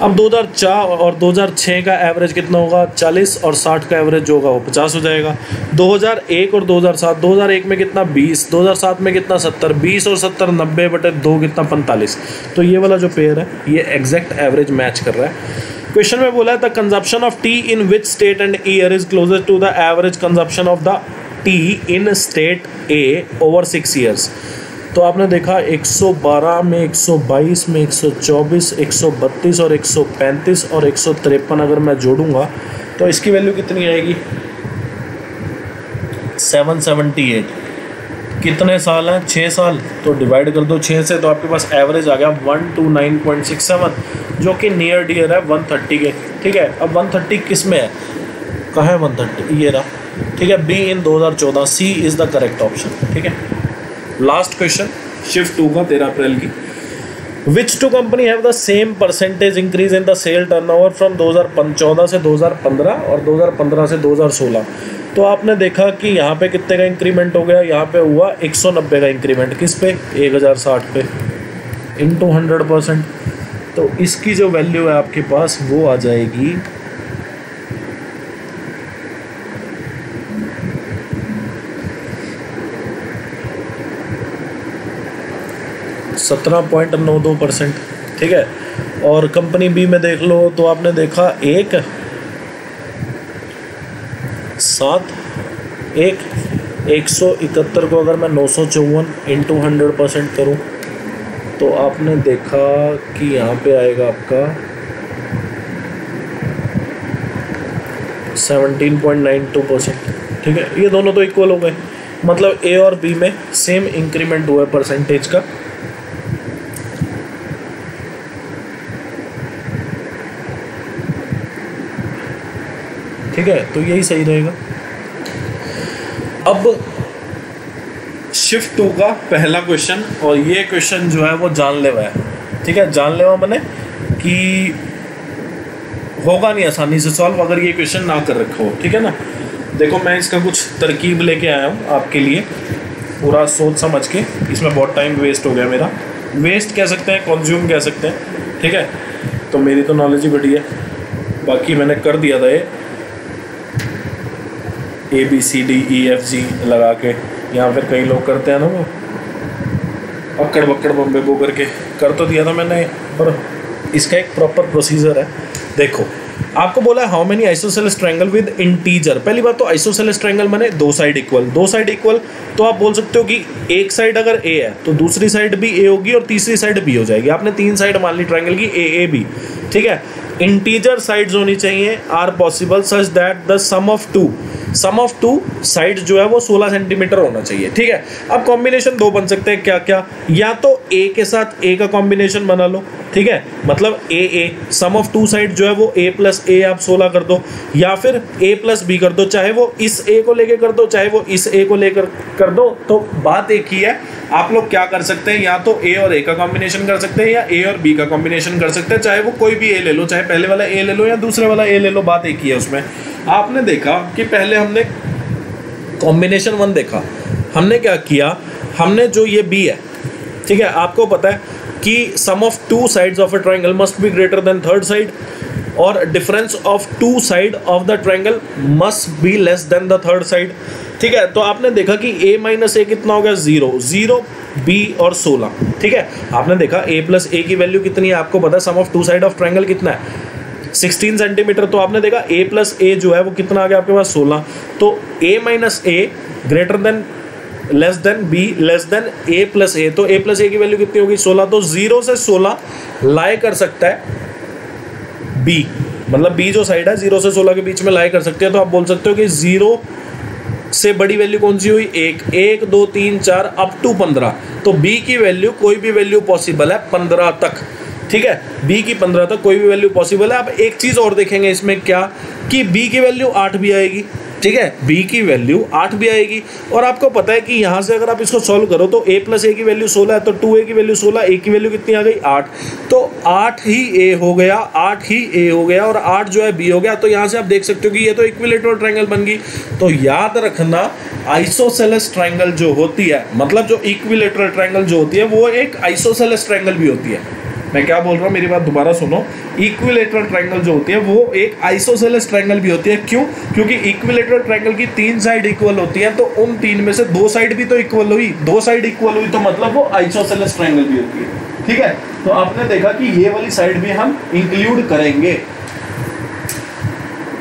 अब 2004 और 2006 का एवरेज कितना होगा 40 और 60 का एवरेज जो होगा वो 50 हो जाएगा। 2001 और 2007, 2001 में कितना 20, 2007 में कितना 70, 20 और 70 90/2 कितना 45। तो ये वाला जो पेयर है ये एग्जैक्ट एवरेज मैच कर रहा है। क्वेश्चन में बोला है the consumption of tea in which state and year is closer to the average consumption of the tea in state A over 6 years. तो आपने देखा 112 में 122 में 124 132 और 135 और 153 अगर मैं जोड़ूंगा तो इसकी वैल्यू कितनी आएगी 778। कितने साल हैं 6 साल। तो डिवाइड कर दो 6 से, तो आपके पास एवरेज आ गया 129.67 जो कि नियर डियर है 130 के, ठीक है। अब 130 किस में है, कहाँ है 130, ये रहा, ठीक है। B in 2014, C is the correct option, ठीक है। लास्ट क्वेश्चन शिफ्ट 2 का 13 अप्रैल की। Which two company have the same percentage increase in the sale turnover from 2014 से 2015 और 2015 से 2016। तो आपने देखा कि यहाँ पे कितने का इंक्रीमेंट हो गया, यहाँ पे हुआ 190 का इंक्रीमेंट, किस पे 1060 पे इंटू 100%। तो इसकी जो वैल्यू है आपके पास वो आ जाएगी 17.92%, ठीक है। और कंपनी बी में देख लो तो आपने देखा 171 को अगर मैं 954 इंटू 100% करूँ तो आपने देखा कि यहाँ पे आएगा आपका 17.92%, ठीक है। ये दोनों तो इक्वल हो गए, मतलब ए और बी में सेम इंक्रीमेंट हुआ है परसेंटेज का। ठीक है, तो यही सही रहेगा। अब शिफ्ट 2 का पहला क्वेश्चन, और ये क्वेश्चन जो है वो जानलेवा है, ठीक है। जानलेवा माने कि होगा नहीं आसानी से सॉल्व अगर ये क्वेश्चन ना कर रखा हो, ठीक है ना। देखो मैं इसका कुछ तरकीब लेके आया हूँ आपके लिए, पूरा सोच समझ के। इसमें बहुत टाइम वेस्ट हो गया मेरा, वेस्ट कह सकते हैं, कंज्यूम कह सकते हैं, ठीक है। तो मेरी तो नॉलेज ही बढ़ी है, बाकी मैंने कर दिया था ये ABCDEFG लगा के, या फिर कई लोग करते हैं ना वो अक्कड़ बक्कड़ बम्बे बो करके, कर तो दिया था मैंने, पर इसका एक प्रॉपर प्रोसीजर है। देखो आपको बोला है how many isosceles triangle with integer. पहली बात तो आइसोसेलेस ट्रायंगल माने दो साइड इक्वल, दो साइड इक्वल तो आप बोल सकते हो कि एक साइड अगर A है तो दूसरी साइड भी A होगी और तीसरी साइड B हो जाएगी। आपने 3 साइड मान ली ट्रायंगल की AAB, ठीक है। इंटीजर साइड्स होनी चाहिए are possible such that the sum of two side जो है वो 16 सेंटीमीटर होना चाहिए, ठीक है। अब कॉम्बिनेशन 2 बन सकते हैं, क्या क्या, या तो A के साथ A का कॉम्बिनेशन बना लो, ठीक है, मतलब A सम ऑफ 2 साइड जो है वो A प्लस A आप 16 कर दो, या फिर A प्लस B कर दो, चाहे वो इस A को लेकर कर दो चाहे वो इस A को लेकर कर दो। तो बात एक ही है, आप लोग क्या कर सकते हैं, या तो A और A का कॉम्बिनेशन कर सकते हैं या A और B का कॉम्बिनेशन कर सकते हैं, चाहे वो कोई भी A ले लो, चाहे पहले वाला A ले लो या दूसरे वाला A ले लो, बात एक ही है उसमें। आपने देखा कि पहले हमने कॉम्बिनेशन 1 देखा, हमने क्या किया, हमने जो ये B है, ठीक है, आपको पता है कि sum of 2 sides of a triangle must be greater than third side, और difference of two side of the triangle must be less than the third side. ठीक है, तो आपने देखा कि a माइनस ए कितना हो गया 0, 0 b और 16। ठीक है, आपने देखा a प्लस ए की वैल्यू कितनी है, आपको पता है sum of two side of triangle कितना है 16 सेंटीमीटर। तो आपने देखा a प्लस ए जो है वो कितना आ गया आपके पास 16। तो a minus A greater than less than b less than a plus A, तो a प्लस ए की वैल्यू कितनी होगी 16। तो 0 से 16 लाई कर सकता है b, मतलब b जो साइड है 0 से 16 के बीच में लाई कर सकते हैं। तो आप बोल सकते हो कि 0 से बड़ी वैल्यू कौन सी हुई 1, 1 2 3 4 अप टू 15। तो b की वैल्यू कोई भी वैल्यू पॉसिबल है 15 तक। ठीक है, b की 15 तक कोई भी वैल्यू पॉसिबल है। अब एक चीज़ और देखेंगे इसमें क्या कि b की वैल्यू 8 भी आएगी। ठीक है, b की वैल्यू 8 भी आएगी। और आपको पता है कि यहाँ से अगर आप इसको सॉल्व करो तो a प्लस ए की वैल्यू 16 है, तो 2a की वैल्यू 16, a की वैल्यू कितनी आ गई 8। तो 8 ही a हो गया, 8 ही a हो गया और 8 जो है b हो गया। तो यहाँ से आप देख सकते हो कि ये तो इक्विलेटरल ट्रायंगल बन गई। तो याद रखना आइसोसेलेस ट्रायंगल जो होती है, मतलब जो इक्विलेटरल ट्रायंगल जो होती है वो एक आइसोसेलेस ट्रायंगल भी होती है। मैं क्या बोल रहा हूँ, मेरी बात दोबारा सुनो। इक्विलेटरल ट्रायंगल जो होती है वो एक आइसोसेलेस ट्रायंगल भी होती है। क्यों? क्योंकि इक्विलेटरल ट्रायंगल की 3 साइड इक्वल होती हैं, तो उन 3 में से 2 साइड भी तो इक्वल हुई, 2 साइड इक्वल हुई तो मतलब वो आइसोसेलेस ट्रायंगल भी होती है। ठीक है, तो आपने देखा कि ये वाली साइड भी हम इंक्लूड करेंगे,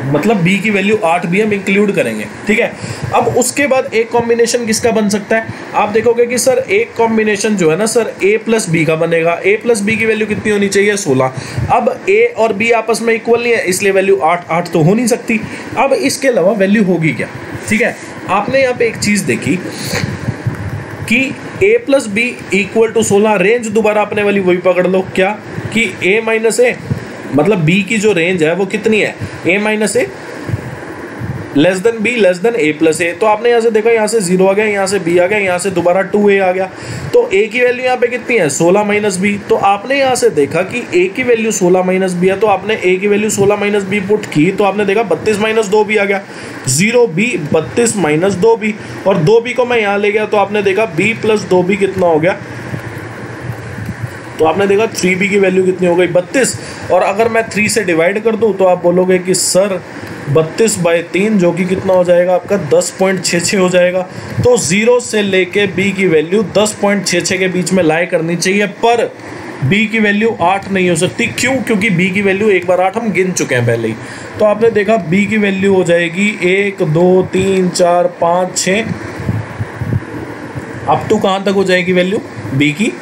मतलब b की वैल्यू 8 भी हम इंक्लूड करेंगे। ठीक है, अब उसके बाद एक कॉम्बिनेशन किसका बन सकता है, आप देखोगे कि सर एक कॉम्बिनेशन जो है ना सर a प्लस बी का बनेगा। a प्लस बी की वैल्यू कितनी होनी चाहिए 16। अब a और b आपस में इक्वल नहीं है, इसलिए वैल्यू 8 तो हो नहीं सकती। अब इसके अलावा वैल्यू होगी क्या? ठीक है, आपने यहाँ पे एक चीज़ देखी कि a plus b equal to 16, range दोबारा अपने वाली वही पकड़ लो क्या कि a माइनस ए, मतलब b की जो रेंज है वो कितनी है a minus A less than b less than a plus A. तो आपने यहाँ से देखा, यहाँ से 0 आ गया, यहाँ से b आ गया, यहाँ से दोबारा 2a आ गया। तो a की वैल्यू यहाँ पे कितनी है 16 माइनस b। तो आपने यहाँ से देखा कि a की वैल्यू 16 माइनस b है, तो आपने a की वैल्यू 16 माइनस b पुट की, तो आपने देखा 32 माइनस 2b आ गया, 0b 32 माइनस 2b, और 2b को मैं यहाँ ले गया तो आपने देखा b प्लस 2b कितना हो गया, तो आपने देखा 3b की वैल्यू कितनी हो गई 32। और अगर मैं 3 से डिवाइड कर दूं तो आप बोलोगे कि सर 32/3 जो कि कितना हो जाएगा आपका 10.66 हो जाएगा। तो 0 से लेके b की वैल्यू 10.66 के बीच में लाई करनी चाहिए, पर b की वैल्यू 8 नहीं हो सकती। क्यों? क्योंकि b की वैल्यू एक बार 8 हम गिन चुके हैं पहले ही। तो आपने देखा b की वैल्यू हो जाएगी 1 2 3 4 5 6, अप टू कहाँ तक हो जाएगी वैल्यू b की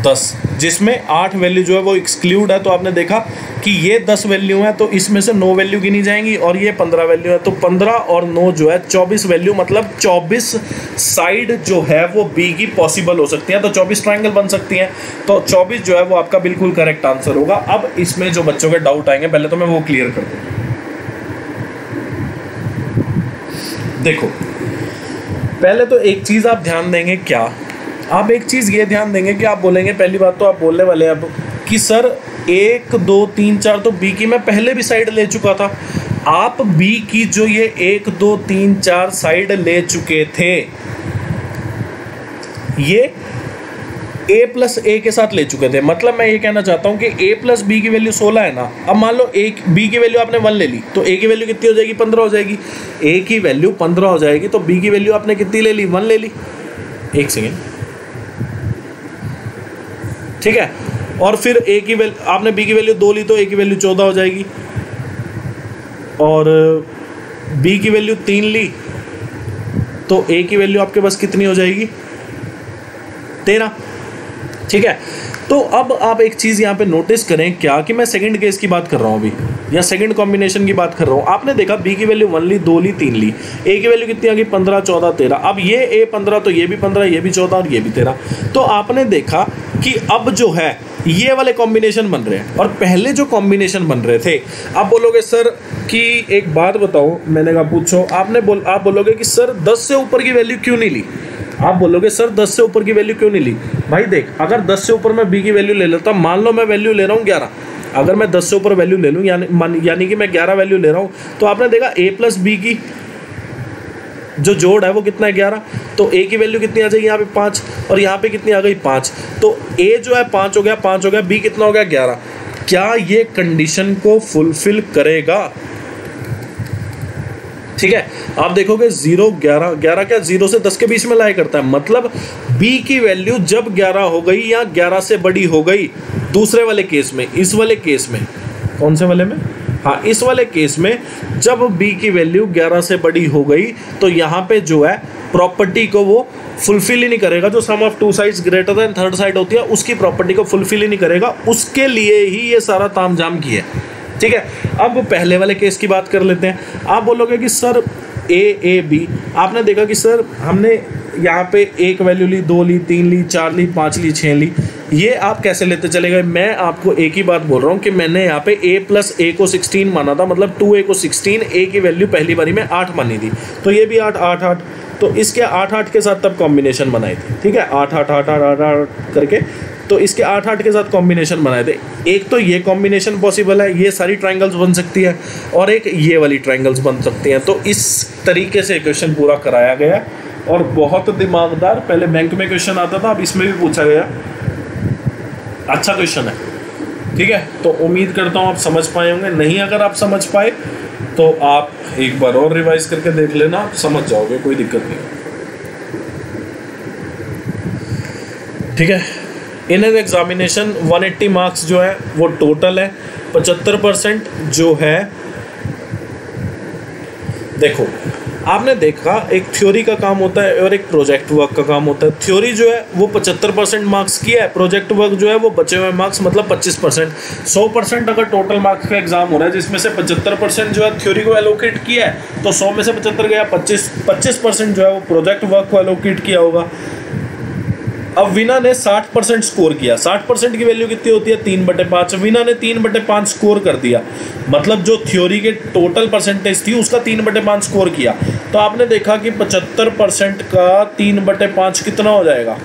10, जिसमें 8 वैल्यू जो है वो एक्सक्लूड है। तो आपने देखा कि ये 10 वैल्यू है, तो इसमें से 9 वैल्यू गिनी जाएंगी, और ये 15 वैल्यू है, तो 15 और 9 जो है 24 वैल्यू, मतलब 24 साइड जो है वो b की पॉसिबल हो सकती है। तो 24 ट्रायंगल बन सकती हैं। तो 24 जो है वो आपका बिल्कुल करेक्ट आंसर होगा। अब इसमें जो बच्चों के डाउट आएंगे, पहले तो मैं वो क्लियर कर दूँ। देखो, पहले तो एक चीज़ आप ध्यान देंगे, क्या आप एक चीज़ ये ध्यान देंगे कि आप बोलेंगे, पहली बात तो आप बोलने वाले हैं अब कि सर 1 2 3 4 तो b की मैं पहले भी साइड ले चुका था। आप b की जो ये 1 2 3 4 साइड ले चुके थे, ये a प्लस ए के साथ ले चुके थे। मतलब मैं ये कहना चाहता हूँ कि a प्लस बी की वैल्यू 16 है ना। अब मान लो b की वैल्यू आपने 1 ले ली, तो a की वैल्यू कितनी हो जाएगी 15 हो जाएगी। a की वैल्यू 15 हो जाएगी, तो b की वैल्यू आपने कितनी ले ली 1 ले ली। एक सेकेंड, ठीक है। और फिर a की वैल्यू आपने b की वैल्यू 2 ली, तो a की वैल्यू 14 हो जाएगी, और b की वैल्यू 3 ली, तो a की वैल्यू आपके पास कितनी हो जाएगी 13। ठीक है, तो अब आप एक चीज़ यहाँ पे नोटिस करें, क्या कि मैं सेकंड केस की बात कर रहा हूँ अभी, या सेकंड कॉम्बिनेशन की बात कर रहा हूँ। आपने देखा b की वैल्यू 1 ली, 2 ली, 3 ली, a की वैल्यू कितनी आ गई 15 14 13। अब ये a 15, तो ये भी 15, ये भी 14 और ये भी 13। तो आपने देखा कि अब जो है ये वाले कॉम्बिनेशन बन रहे हैं, और पहले जो कॉम्बिनेशन बन रहे थे, आप बोलोगे सर कि एक बात बताओ, मैंने कहा पूछो, आप बोलोगे कि सर 10 से ऊपर की वैल्यू क्यों नहीं ली। आप बोलोगे सर 10 से ऊपर की वैल्यू क्यों नहीं ली। भाई देख, अगर 10 से ऊपर मैं b की वैल्यू ले लेता, मान लो मैं वैल्यू ले रहा हूँ 11, अगर मैं 10 से ऊपर वैल्यू ले लूँ, यानी कि मैं 11 वैल्यू ले रहा हूँ, तो आपने देखा a प्लस बी की जो जोड़ है वो कितना है 11। तो a की वैल्यू कितनी आ जाएगी यहाँ पे 5, और यहाँ पे कितनी आ गई 5। तो a जो है 5 हो गया, 5 हो गया, b कितना हो गया 11। क्या ये कंडीशन को फुलफिल करेगा? ठीक है, आप देखोगे 0 11 11 क्या 0 से 10 के बीच में लाई करता है, मतलब b की वैल्यू जब 11 हो गई या 11 से बड़ी हो गई, दूसरे वाले केस में, इस वाले केस में, कौन से वाले में, हाँ इस वाले केस में जब b की वैल्यू 11 से बड़ी हो गई तो यहाँ पे जो है प्रॉपर्टी को वो फुलफिल ही नहीं करेगा, जो sum of two sides greater than third side होती है उसकी प्रॉपर्टी को फुलफिल ही नहीं करेगा, उसके लिए ही ये सारा तामझाम किया है। ठीक है, अब पहले वाले केस की बात कर लेते हैं। आप बोलोगे कि सर ए बी, आपने देखा कि सर हमने यहाँ पे एक वैल्यू ली, 2 ली, 3 ली, 4 ली, 5 ली, 6 ली, ये आप कैसे लेते चले गए? मैं आपको एक ही बात बोल रहा हूँ कि मैंने यहाँ पे a प्लस a को 16 माना था, मतलब 2a को 16, a की वैल्यू पहली बारी में 8 मानी थी, तो ये भी 8 8 8, तो इसके 8 8 के साथ तब कॉम्बिनेशन बनाए थे। ठीक है, 8 8 8 8 8 करके, तो इसके 8 8 के साथ कॉम्बिनेशन बनाए थे। एक तो ये कॉम्बिनेशन पॉसिबल है, ये सारी ट्रायंगल्स बन सकती है, और एक ये वाली ट्रायंगल्स बन सकती हैं। तो इस तरीके से क्वेश्चन पूरा कराया गया और बहुत दिमागदार, पहले बैंक में क्वेश्चन आता था, अब इसमें भी पूछा गया। अच्छा क्वेश्चन है, ठीक है। तो उम्मीद करता हूँ आप समझ पाए होंगे, नहीं अगर आप समझ पाए तो आप एक बार और रिवाइज करके देख लेना, आप समझ जाओगे, कोई दिक्कत नहीं। ठीक है, इन एन एग्जामिनेशन 180 मार्क्स जो है वो टोटल है, 75% जो है, देखो आपने देखा एक थ्योरी का काम होता है और एक प्रोजेक्ट वर्क का काम होता है। थ्योरी जो है वो 75% मार्क्स की है, प्रोजेक्ट वर्क जो है वो बचे हुए मार्क्स मतलब 25%। 100% अगर टोटल मार्क्स का एग्जाम हो रहा है जिसमें से 75% जो है थ्योरी को एलोकेट किया है, तो 100 में से 75 गया, 25% जो है वो प्रोजेक्ट वर्क को एलोकेट किया होगा। अब वीना ने 60% स्कोर किया, 60% की वैल्यू कितनी होती है? 3/5। वीना ने 3/5 स्कोर कर दिया, मतलब जो थ्योरी के टोटल परसेंटेज थी उसका 3/5 स्कोर किया। तो आपने देखा कि 75% का 3/5 कितना हो जाएगा?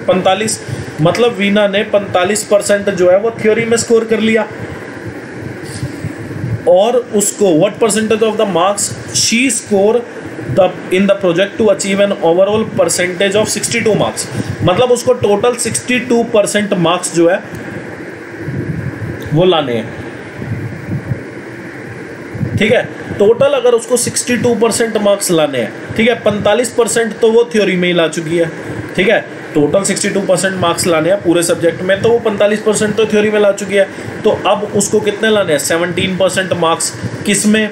45। मतलब वीना ने 45% जो है वो थ्योरी में स्कोर कर लिया, और उसको what percentage of the marks she score in the project to achieve an overall percentage of 62 marks, मतलब उसको टोटल 62% मार्क्स जो है वो लाने हैं। ठीक है, टोटल अगर उसको 62% मार्क्स लाने हैं, ठीक है, 45% तो वो थ्योरी में ही ला चुकी है। ठीक है, टोटल 62% मार्क्स लाने हैं पूरे सब्जेक्ट में, तो वो 45% तो थ्योरी में ला चुकी है। तो अब उसको कितने लाने हैं? 17% मार्क्स, किस में?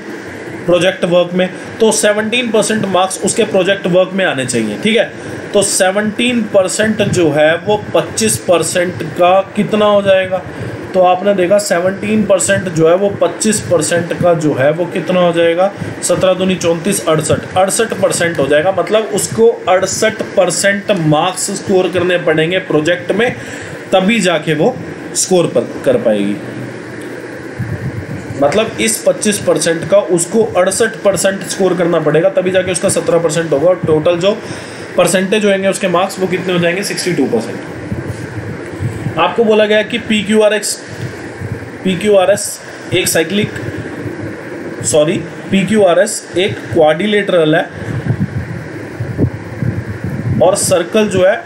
प्रोजेक्ट वर्क में। तो 17% मार्क्स उसके प्रोजेक्ट वर्क में आने चाहिए। ठीक है, तो 17% जो है वो 25% का कितना हो जाएगा? तो आपने देखा 17% जो है वो 25% का जो है वो कितना हो जाएगा? 17 दूनी 34, 68% हो जाएगा। मतलब उसको 68% मार्क्स स्कोर करने पड़ेंगे प्रोजेक्ट में, तभी जाके वो स्कोर कर पाएगी। मतलब इस 25% का उसको 68% स्कोर करना पड़ेगा, तभी जाके उसका 17% होगा, और टोटल जो परसेंटेज होंगे उसके मार्क्स वो कितने हो जाएंगे? 62%। आपको बोला गया कि PQRS एक PQRS एक क्वाड्रिलेटरल है, और सर्कल जो है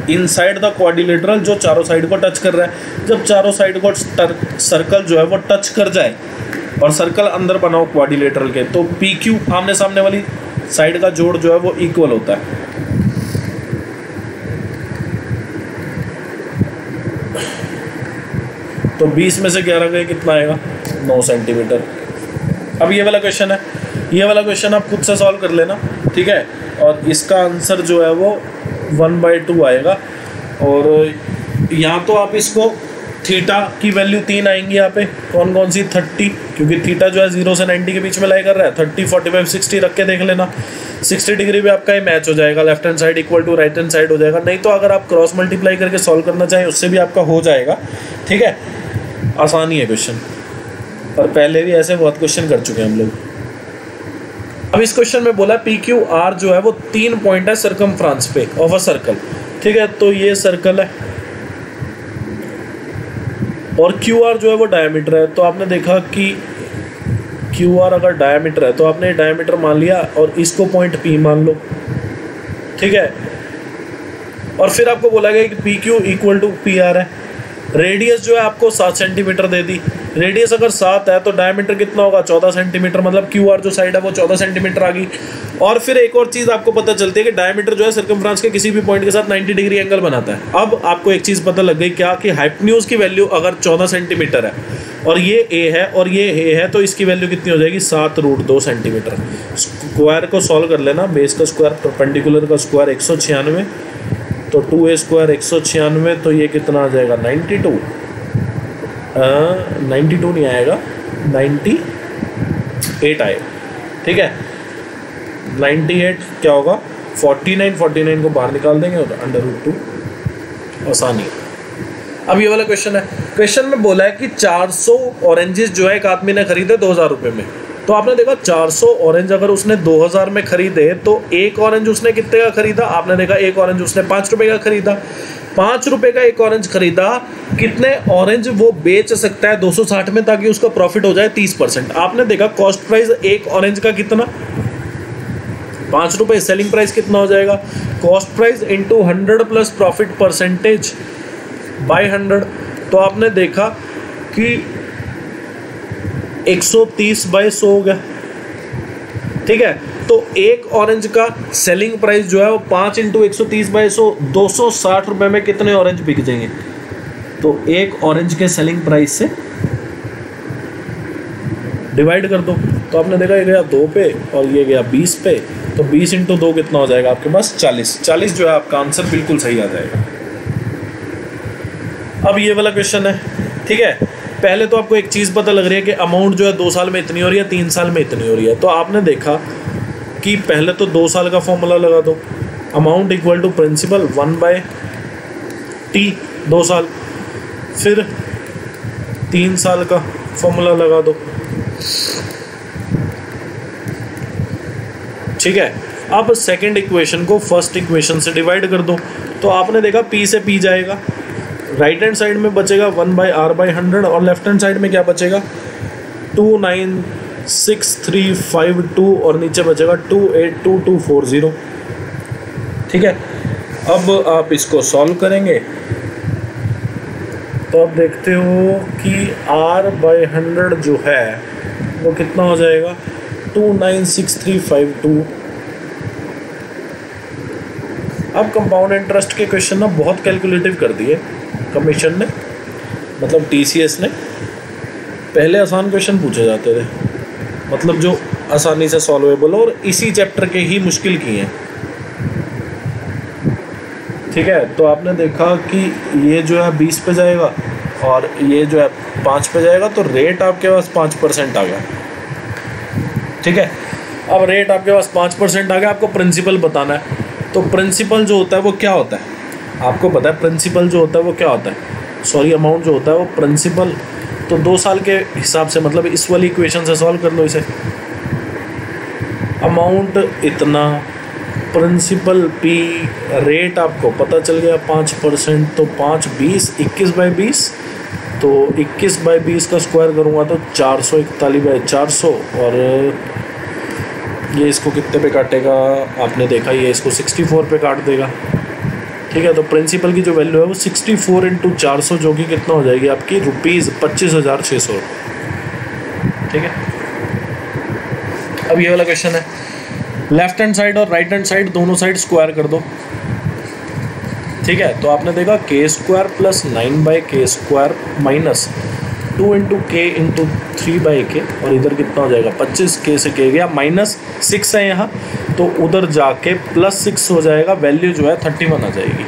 इनसाइड द क्वाड्रिलेटरल जो चारों साइड को टच कर रहा है। जब चारों साइड को सर्कल जो है वो टच कर जाए और सर्कल अंदर बनाओ क्वाड्रिलेटरल के, तो PQ आमने सामने वाली साइड का जोड़ जो है वो इक्वल होता है। तो 20 में से 11 गए, कितना आएगा? 9 सेंटीमीटर। अब ये वाला क्वेश्चन है, ये वाला क्वेश्चन आप खुद से सॉल्व कर लेना। ठीक है, और इसका आंसर जो है वो 1/2 आएगा। और यहाँ तो आप इसको थीटा की वैल्यू 3 आएंगी यहाँ पे, कौन कौन सी? 30, क्योंकि थीटा जो है 0 से 90 के बीच में लाई कर रहा है। 30, 45, 60 रख के देख लेना, 60 डिग्री पे आपका ये मैच हो जाएगा, left hand side equal to right hand side हो जाएगा। नहीं तो अगर आप क्रॉस मल्टीप्लाई करके सॉल्व करना चाहें उससे भी आपका हो जाएगा। ठीक है, आसानी है क्वेश्चन, और पहले भी ऐसे बहुत क्वेश्चन कर चुके हैं हम लोग। अब इस क्वेश्चन में बोला PQR जो है वो 3 पॉइंट है सर्कमफ्रेंस पे ऑफ अ सर्कल। ठीक है, तो ये सर्कल है और QR जो है वो डायमीटर है। तो आपने देखा कि QR अगर डायमीटर है तो आपने डायमीटर मान लिया और इसको पॉइंट P मान लो। ठीक है, और फिर आपको बोला गया कि PQ इक्वल टू PR है। रेडियस जो है आपको 7 सेंटीमीटर दे दी। रेडियस अगर 7 है तो डायमीटर कितना होगा 14 सेंटीमीटर, मतलब क्यू आर जो साइड है वो 14 सेंटीमीटर आ गई। और फिर एक और चीज़ आपको पता चलती है कि डायमीटर जो है सर्कमफ्रेंस के किसी भी पॉइंट के साथ 90 डिग्री एंगल बनाता है। अब आपको एक चीज़ पता लग गई क्या, कि हाइपोटेन्यूज की वैल्यू अगर 14 सेंटीमीटर है और ये ए है और ये ए है तो इसकी वैल्यू कितनी हो जाएगी 7√2 सेंटीमीटर। स्क्वायर को सॉल्व कर लेना, बेस का स्क्वायर परपेंडिकुलर का स्क्वायर 196, तो 2a स्क्वायर 196, तो ये कितना आ जाएगा 92 नहीं आएगा 98 आएगा। ठीक है 98 क्या होगा 49 को बाहर निकाल देंगे और √2 आसानी। अब ये वाला क्वेश्चन है, क्वेश्चन में बोला है कि 400 ऑरेंजेस जो है एक आदमी ने खरीदे 2000 रुपये में। तो आपने देखा 400 ऑरेंज अगर उसने 2000 में खरीदे तो एक ऑरेंज उसने कितने का खरीदा, आपने देखा एक ऑरेंज उसने 5 रुपये का खरीदा। 5 रुपये का एक ऑरेंज खरीदा, कितने ऑरेंज वो बेच सकता है 260 में ताकि उसका प्रॉफिट हो जाए 30%। आपने देखा कॉस्ट प्राइस एक ऑरेंज का कितना 5 रुपये, सेलिंग प्राइस कितना हो जाएगा cost price into 100 plus profit percentage by 100। तो आपने देखा कि 130/100 हो गया। ठीक है, तो एक ऑरेंज का सेलिंग प्राइस जो है वो 5 × 130/100 260 रुपये में कितने ऑरेंज बिक जाएंगे। तो एक ऑरेंज के सेलिंग प्राइस से डिवाइड कर दो, तो आपने देखा ये गया 2 पे और ये गया 20 पे, तो 20 × 2 कितना हो जाएगा आपके पास 40 जो है आपका आंसर बिल्कुल सही आ जाएगा। अब ये वाला क्वेश्चन है। ठीक है, पहले तो आपको एक चीज़ पता लग रही है कि अमाउंट जो है 2 साल में इतनी हो रही है, 3 साल में इतनी हो रही है। तो आपने देखा कि पहले तो 2 साल का फॉर्मूला लगा दो, amount equal to principal 1/t 2 साल, फिर 3 साल का फॉर्मूला लगा दो। ठीक है, अब सेकंड इक्वेशन को फर्स्ट इक्वेशन से डिवाइड कर दो, तो आपने देखा p से p जाएगा, राइट हैंड साइड में बचेगा 1/r/100 और लेफ्ट हैंड साइड में क्या बचेगा 296,352 और नीचे बचेगा 282,240। ठीक है, अब आप इसको सॉल्व करेंगे तो आप देखते हो कि r/100 जो है वो कितना हो जाएगा 296,352। अब कंपाउंड इंटरेस्ट के क्वेश्चन ना बहुत कैलकुलेटिव कर दिए कमीशन ने, मतलब TCS ने। पहले आसान क्वेश्चन पूछे जाते थे, मतलब जो आसानी से सॉल्वेबल और इसी चैप्टर के ही मुश्किल किए हैं। ठीक है, तो आपने देखा कि ये जो है 20 पे जाएगा और ये जो है 5 पे जाएगा, तो रेट आपके पास 5% आ गया। ठीक है, अब रेट आपके पास 5% आ गया, आपको प्रिंसिपल बताना है। तो प्रिंसिपल जो होता है वो क्या होता है आपको पता है, प्रिंसिपल जो होता है वो क्या होता है, सॉरी अमाउंट जो होता है वो प्रिंसिपल। तो 2 साल के हिसाब से, मतलब इस वाली इक्वेशन से सॉल्व कर लो इसे, अमाउंट इतना, प्रिंसिपल p, रेट आपको पता चल गया 5%, तो 5 20 21/20, तो 21/20 का स्क्वायर करूँगा तो 441/400 और ये इसको कितने पे काटेगा आपने देखा, ये इसको 64 पे काट देगा। ठीक है, तो प्रिंसिपल की जो वैल्यू है वो 64 × 400 जो कि कितना हो जाएगी आपकी ₹25,600। ठीक है, अब ये वाला क्वेश्चन है, लेफ्ट हैंड साइड और राइट हैंड साइड दोनों साइड स्क्वायर कर दो। ठीक है, तो आपने देखा k² + 9/k² minus 2 × k × 3/k और इधर कितना हो जाएगा 25, k से k गया, -6 है यहाँ, तो उधर जाके +6 हो जाएगा, वैल्यू जो है 31 आ जाएगी।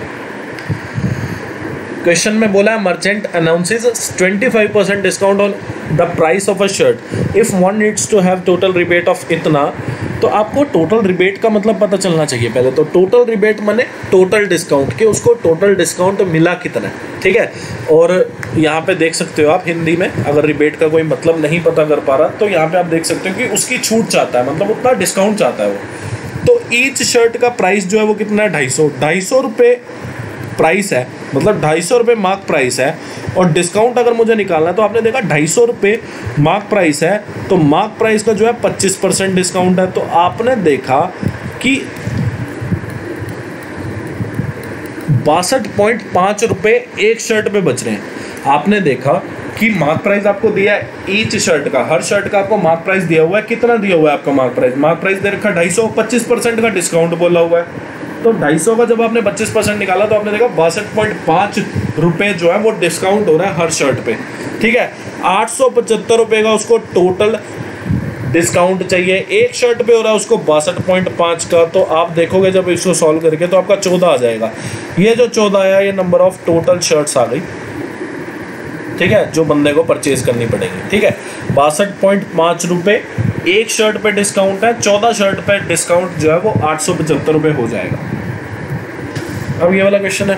क्वेश्चन में बोला है merchant announces 25% discount on the price of a shirt if one needs to have total rebate of इतना। तो आपको टोटल रिबेट का मतलब पता चलना चाहिए पहले। तो टोटल रिबेट माने टोटल डिस्काउंट, कि उसको टोटल डिस्काउंट मिला कितना है। ठीक है, और यहाँ पे देख सकते हो आप हिंदी में, अगर रिबेट का कोई मतलब नहीं पता कर पा रहा तो यहाँ पे आप देख सकते हो कि उसकी छूट चाहता है, मतलब उतना डिस्काउंट चाहता है वो। तो ईच शर्ट का प्राइस जो है वो कितना है 250 रुपये प्राइस है, मतलब 250 रुपये मार्क प्राइस है, और डिस्काउंट अगर मुझे निकालना है तो आपने देखा 250 रुपये मार्क प्राइस है, तो मार्क प्राइस का जो है 25% डिस्काउंट है। तो आपने देखा कि 62.5 रुपये एक शर्ट पे बच रहे हैं। आपने देखा कि मार्क प्राइस आपको दिया है ईच शर्ट का, हर शर्ट का आपको मार्क प्राइस दिया हुआ है। कितना दिया हुआ है आपका मार्क प्राइस दे रखा 250, 25% का डिस्काउंट बोला हुआ है। तो 250 का जब आपने 25% निकाला तो आपने देखा 62.5 रुपये जो है वो डिस्काउंट हो रहा है हर शर्ट पे, ठीक है। 875 रुपये का उसको टोटल डिस्काउंट चाहिए, एक शर्ट पे हो रहा है उसको 62.5 का। तो आप देखोगे जब इसको सॉल्व करके तो आपका 14 आ जाएगा। ये जो 14 आया ये नंबर ऑफ टोटल शर्ट्स आ गई, ठीक है, जो बंदे को परचेज करनी पड़ेगी, ठीक है। 62.5 रुपये एक शर्ट पे डिस्काउंट है, 14 शर्ट पे डिस्काउंट जो है वो 875 रुपये हो जाएगा। अब ये वाला क्वेश्चन है,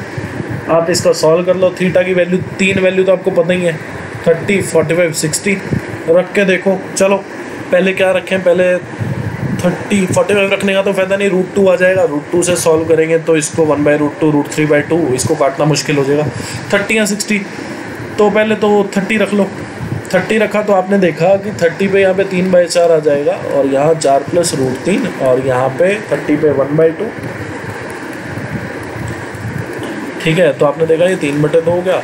आप इसका सॉल्व कर लो। थीटा की वैल्यू, 3 वैल्यू तो आपको पता ही है, 30, 45, 60 रख के देखो। चलो पहले क्या रखें, पहले 30, 45 रखने का तो फ़ायदा नहीं, √2 आ जाएगा। √2 से सॉल्व करेंगे तो इसको 1/√2, √3/2, इसको काटना मुश्किल हो जाएगा। 30 या 60, तो पहले तो 30 रख लो। 30 रखा तो आपने देखा कि 30 पे यहाँ पे 3/4 आ जाएगा, और यहाँ 4 + √3, और यहाँ पे 30 पे 1/2, ठीक है। तो आपने देखा ये 3/2 हो गया,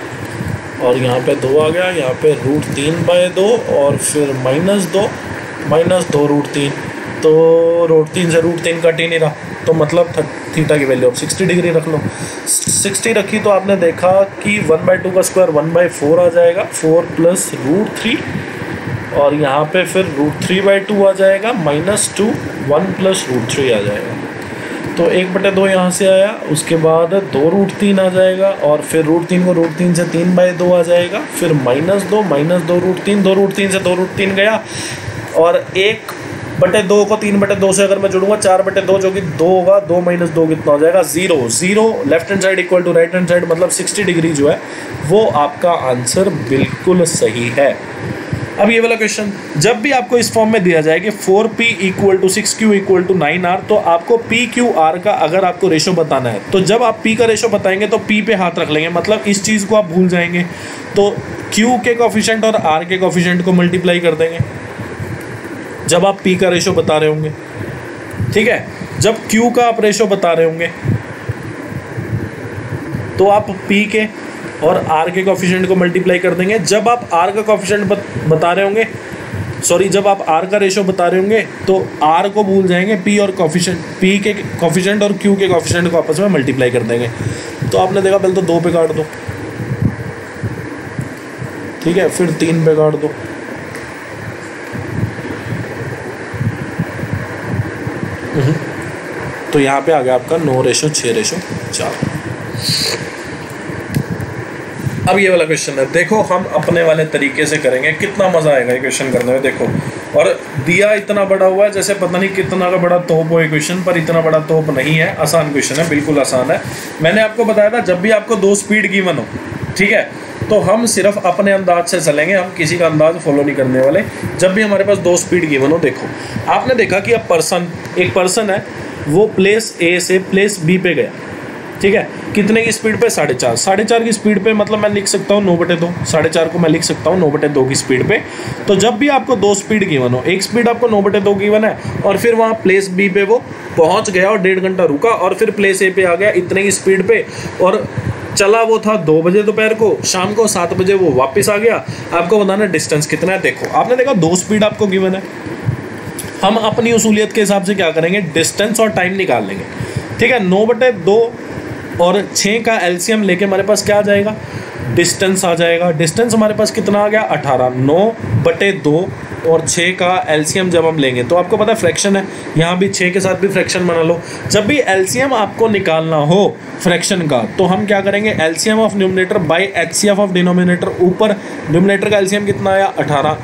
और यहाँ पे 2 आ गया, यहाँ पे √3/2, और फिर -2 -2 √3, तो √3 से √3 कट ही नहीं रहा, तो मतलब थीटा की वैल्यू अब 60 डिग्री रख लो। 60 रखी तो आपने देखा कि 1/2 का स्क्वायर 1/4 आ जाएगा, 4 + √3, और यहाँ पे फिर √3/2 आ जाएगा, -2, 1 + √3 आ जाएगा। तो 1/2 यहाँ से आया, उसके बाद 2 √3 आ जाएगा, और फिर √3 को √3 से 3/2 आ जाएगा, फिर -2 -2 √3, 2 √3 से 2 √3 गया, और 1/2 को 3/2 से अगर मैं जोड़ूंगा 4/2 जो कि 2 होगा, 2 - 2 कितना हो जाएगा, 0। 0 left hand side equal to right hand side, मतलब 60 डिग्री जो है वो आपका आंसर बिल्कुल सही है। अब ये वाला क्वेश्चन, जब भी आपको इस फॉर्म में दिया जाए कि 4P = 6Q = 9R, तो आपको PQR का अगर आपको रेशो बताना है, तो जब आप P का रेशो बताएंगे तो P पे हाथ रख लेंगे, मतलब इस चीज़ को आप भूल जाएंगे। तो Q के कोफिशिएंट और R के कोफिशिएंट को मल्टीप्लाई कर देंगे जब आप P का रेशो बता रहे होंगे, ठीक है। जब Q का आप रेशो बता रहे होंगे तो आप P के और R के कोफिशिएंट को मल्टीप्लाई कर देंगे। जब आप R का कोफिशिएंट बता रहे होंगे, जब आप R का रेशो बता रहे होंगे तो R को भूल जाएंगे, P और कोफिशिएंट, P के कोफिशिएंट और Q के कोफिशिएंट को आपस में मल्टीप्लाई कर देंगे। तो आपने देखा पहले तो 2 पे काट दो, ठीक है, फिर 3 पे काट दो, तो यहाँ पे आ गया आपका 9:6:4। अब ये वाला क्वेश्चन है, देखो हम अपने वाले तरीके से करेंगे, कितना मज़ा आएगा ये क्वेश्चन करने में। देखो, और दिया इतना बड़ा हुआ है जैसे पता नहीं कितना का बड़ा तोप हो ये क्वेश्चन, पर इतना बड़ा तोप नहीं है, आसान क्वेश्चन है, बिल्कुल आसान है। मैंने आपको बताया था जब भी आपको 2 स्पीड गिवन हो, ठीक है, तो हम सिर्फ अपने अंदाज से चलेंगे, हम किसी का अंदाज फॉलो नहीं करने वाले। जब भी हमारे पास 2 स्पीड गिवन हो, देखो आपने देखा कि अब एक पर्सन है, वो प्लेस ए से प्लेस बी पे गया, ठीक है, कितने की स्पीड पे, 4.5। 4.5 की स्पीड पे मतलब मैं लिख सकता हूँ 9/2, 4.5 को मैं लिख सकता हूँ 9/2 की स्पीड पे। तो जब भी आपको 2 स्पीड गिवन हो, एक स्पीड आपको 9/2 गिवन है, और फिर वहाँ प्लेस बी पे वो पहुँच गया और 1.5 घंटा रुका, और फिर प्लेस ए पे आ गया इतने की स्पीड पे, और चला वो था 2 बजे दोपहर को, शाम को 7 बजे वो वापस आ गया। आपको बताना डिस्टेंस कितना है। देखो आपने देखा 2 स्पीड आपको गिवन है, हम अपनी उसूलियत के हिसाब से क्या करेंगे, डिस्टेंस और टाइम निकाल लेंगे, ठीक है। 9/2 और 6 का एलसीएम लेके हमारे पास क्या आ जाएगा, डिस्टेंस आ जाएगा। डिस्टेंस हमारे पास कितना आ गया, 18। 9/2 और 6 का एलसीएम जब हम लेंगे तो आपको पता है फ्रैक्शन है, यहाँ भी 6 के साथ भी फ्रैक्शन बना लो। जब भी एलसीएम आपको निकालना हो फ्रैक्शन का, तो हम क्या करेंगे, LCM of numerator bye HCF of denominator. ऊपर न्यूमरेटर का एलसीएम कितना आया, 18,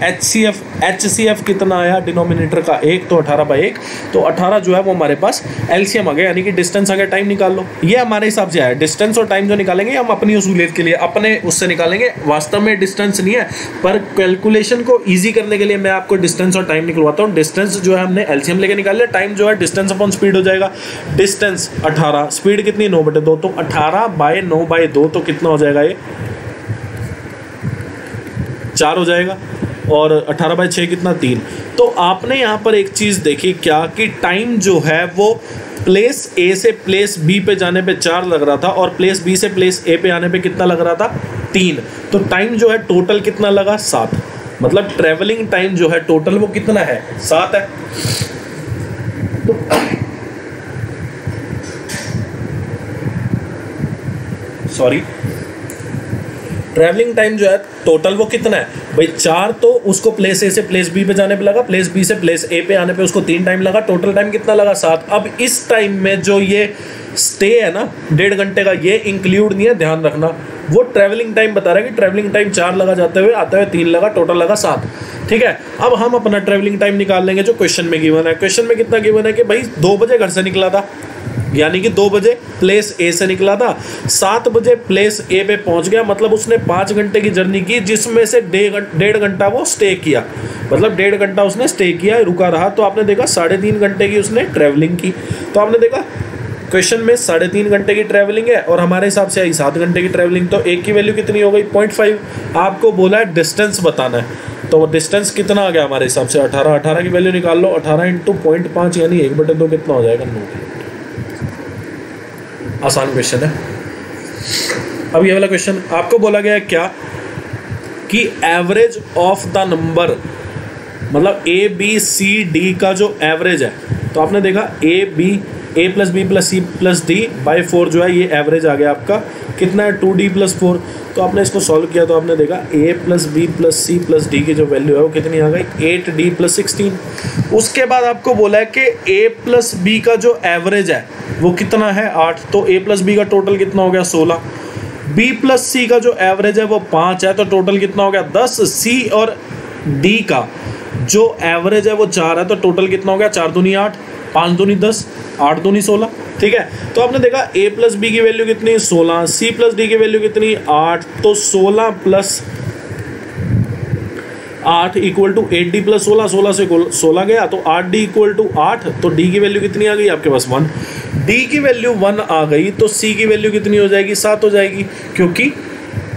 एचसीएफ कितना आया डिनोमिनेटर का, 1, तो 18/1, तो 18 जो है वो हमारे पास एलसीएम आ गया, यानी कि डिस्टेंस आ गया। टाइम निकाल लो, ये हमारे हिसाब से आया। डिस्टेंस और टाइम जो निकालेंगे हम अपनी उसूलियत के लिए, अपने उससे निकालेंगे, वास्तव में डिस्टेंस नहीं है, पर कैलकुलेशन को ईजी करने के लिए मैं आपको डिस्टेंस और टाइम निकलवाता हूँ। डिस्टेंस जो है हमने एलसीएम लेके निकाल लिया, टाइम जो है डिस्टेंस अपॉन स्पीड हो जाएगा। डिस्टेंस 18, स्पीड कितनी, 9/2, तो 18/9/2, तो कितना हो जाएगा, ये 4 हो जाएगा, और 18/6 कितना, 3। तो आपने यहाँ पर एक चीज़ देखी क्या, कि टाइम जो है वो प्लेस ए से प्लेस बी पे जाने पे 4 लग रहा था, और प्लेस बी से प्लेस ए पे आने पे कितना लग रहा था, 3, तो टाइम जो है टोटल कितना लगा 7, मतलब ट्रेवलिंग टाइम जो है टोटल वो कितना है 7 है। सॉरी, ट्रैवलिंग टाइम जो है टोटल वो कितना है भाई 4, तो उसको प्लेस ए से प्लेस बी पे जाने पे लगा, प्लेस बी से प्लेस ए पे आने पे उसको 3 टाइम लगा, टोटल टाइम कितना लगा 7। अब इस टाइम में जो ये स्टे है ना 1.5 घंटे का, ये इंक्लूड नहीं है, ध्यान रखना, वो ट्रैवलिंग टाइम बता रहा है कि ट्रैवलिंग टाइम 4 लगा जाते हुए, आते हुए 3 लगा, टोटल लगा 7। ठीक है, अब हम अपना ट्रैवलिंग टाइम निकाल लेंगे जो क्वेश्चन में गिवन है। क्वेश्चन में कितना गिवन है कि भाई 2 बजे घर से निकला था, यानी कि 2 बजे प्लेस ए से निकला था, 7 बजे प्लेस ए पे पहुंच गया, मतलब उसने 5 घंटे की जर्नी की, जिसमें से 1.5 घंटा वो स्टे किया, मतलब 1.5 घंटा उसने स्टे किया, रुका रहा, तो आपने देखा 3.5 घंटे की उसने ट्रैवलिंग की। तो आपने देखा क्वेश्चन में 3.5 घंटे की ट्रैवलिंग है और हमारे हिसाब से आई 7 घंटे की ट्रैवलिंग, तो एक की वैल्यू कितनी हो गई 0.5। आपको बोला है डिस्टेंस बताना है, तो डिस्टेंस कितना आ गया हमारे हिसाब से 18, 18 की वैल्यू निकाल लो, 18 इंटू 0.5 यानी 1/2 कितना हो जाएगा 9। आसान क्वेश्चन है। अब ये वाला क्वेश्चन आपको बोला गया है क्या कि एवरेज ऑफ द नंबर, मतलब ए बी सी डी का जो एवरेज है, तो आपने देखा A plus B plus C plus D by 4 जो है ये एवरेज आ गया आपका, कितना है 2d प्लस 4। तो आपने इसको सॉल्व किया तो आपने देखा a plus B plus C plus d की जो वैल्यू है वो कितनी आ गई 8d प्लस 16। उसके बाद आपको बोला है कि a प्लस बी का जो एवरेज है वो कितना है 8, तो a प्लस बी का टोटल कितना हो गया 16, b प्लस सी का जो एवरेज है वो 5 है, तो टोटल कितना हो गया 10, c और d का जो एवरेज है वो 4 है, तो टोटल कितना हो गया 4 दूनी 8, 5 दूनी 10, 8 दूनी 16। ठीक है, तो आपने देखा a प्लस बी की वैल्यू कितनी 16, c प्लस डी की वैल्यू कितनी 8, तो 16 plus 8 equal to 8d plus 16, 16 से 16 गया तो 8d इक्वल टू 8, तो d की वैल्यू कितनी आ गई आपके पास 1, d की वैल्यू 1 आ गई, तो c की वैल्यू कितनी हो जाएगी 7 हो जाएगी, क्योंकि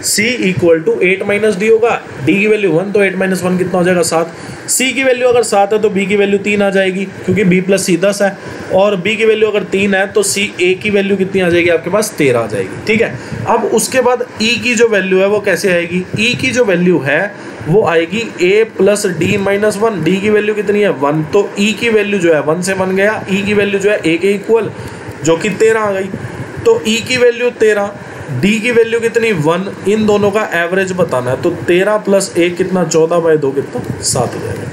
c equal to 8 minus d होगा, d की वैल्यू 1 तो 8 माइनस 1 कितना हो जाएगा 7, c की वैल्यू अगर 7 है तो b की वैल्यू 3 आ जाएगी, क्योंकि b प्लस सी 10 है, और b की वैल्यू अगर 3 है तो c a की वैल्यू कितनी आ जाएगी आपके पास 13 आ जाएगी। ठीक है, अब उसके बाद e की जो वैल्यू है वो कैसे आएगी, e की जो वैल्यू है वो आएगी a plus D minus 1, D की वैल्यू कितनी है 1, तो e की वैल्यू जो है 1 से 1 गया, e की वैल्यू जो है a के इक्वल जो कि 13 आ गई, तो e की वैल्यू 13, d की वैल्यू कितनी 1, इन दोनों का एवरेज बताना है, तो 13 प्लस 1 कितना 14/2 कितना 7 हो जाएगा।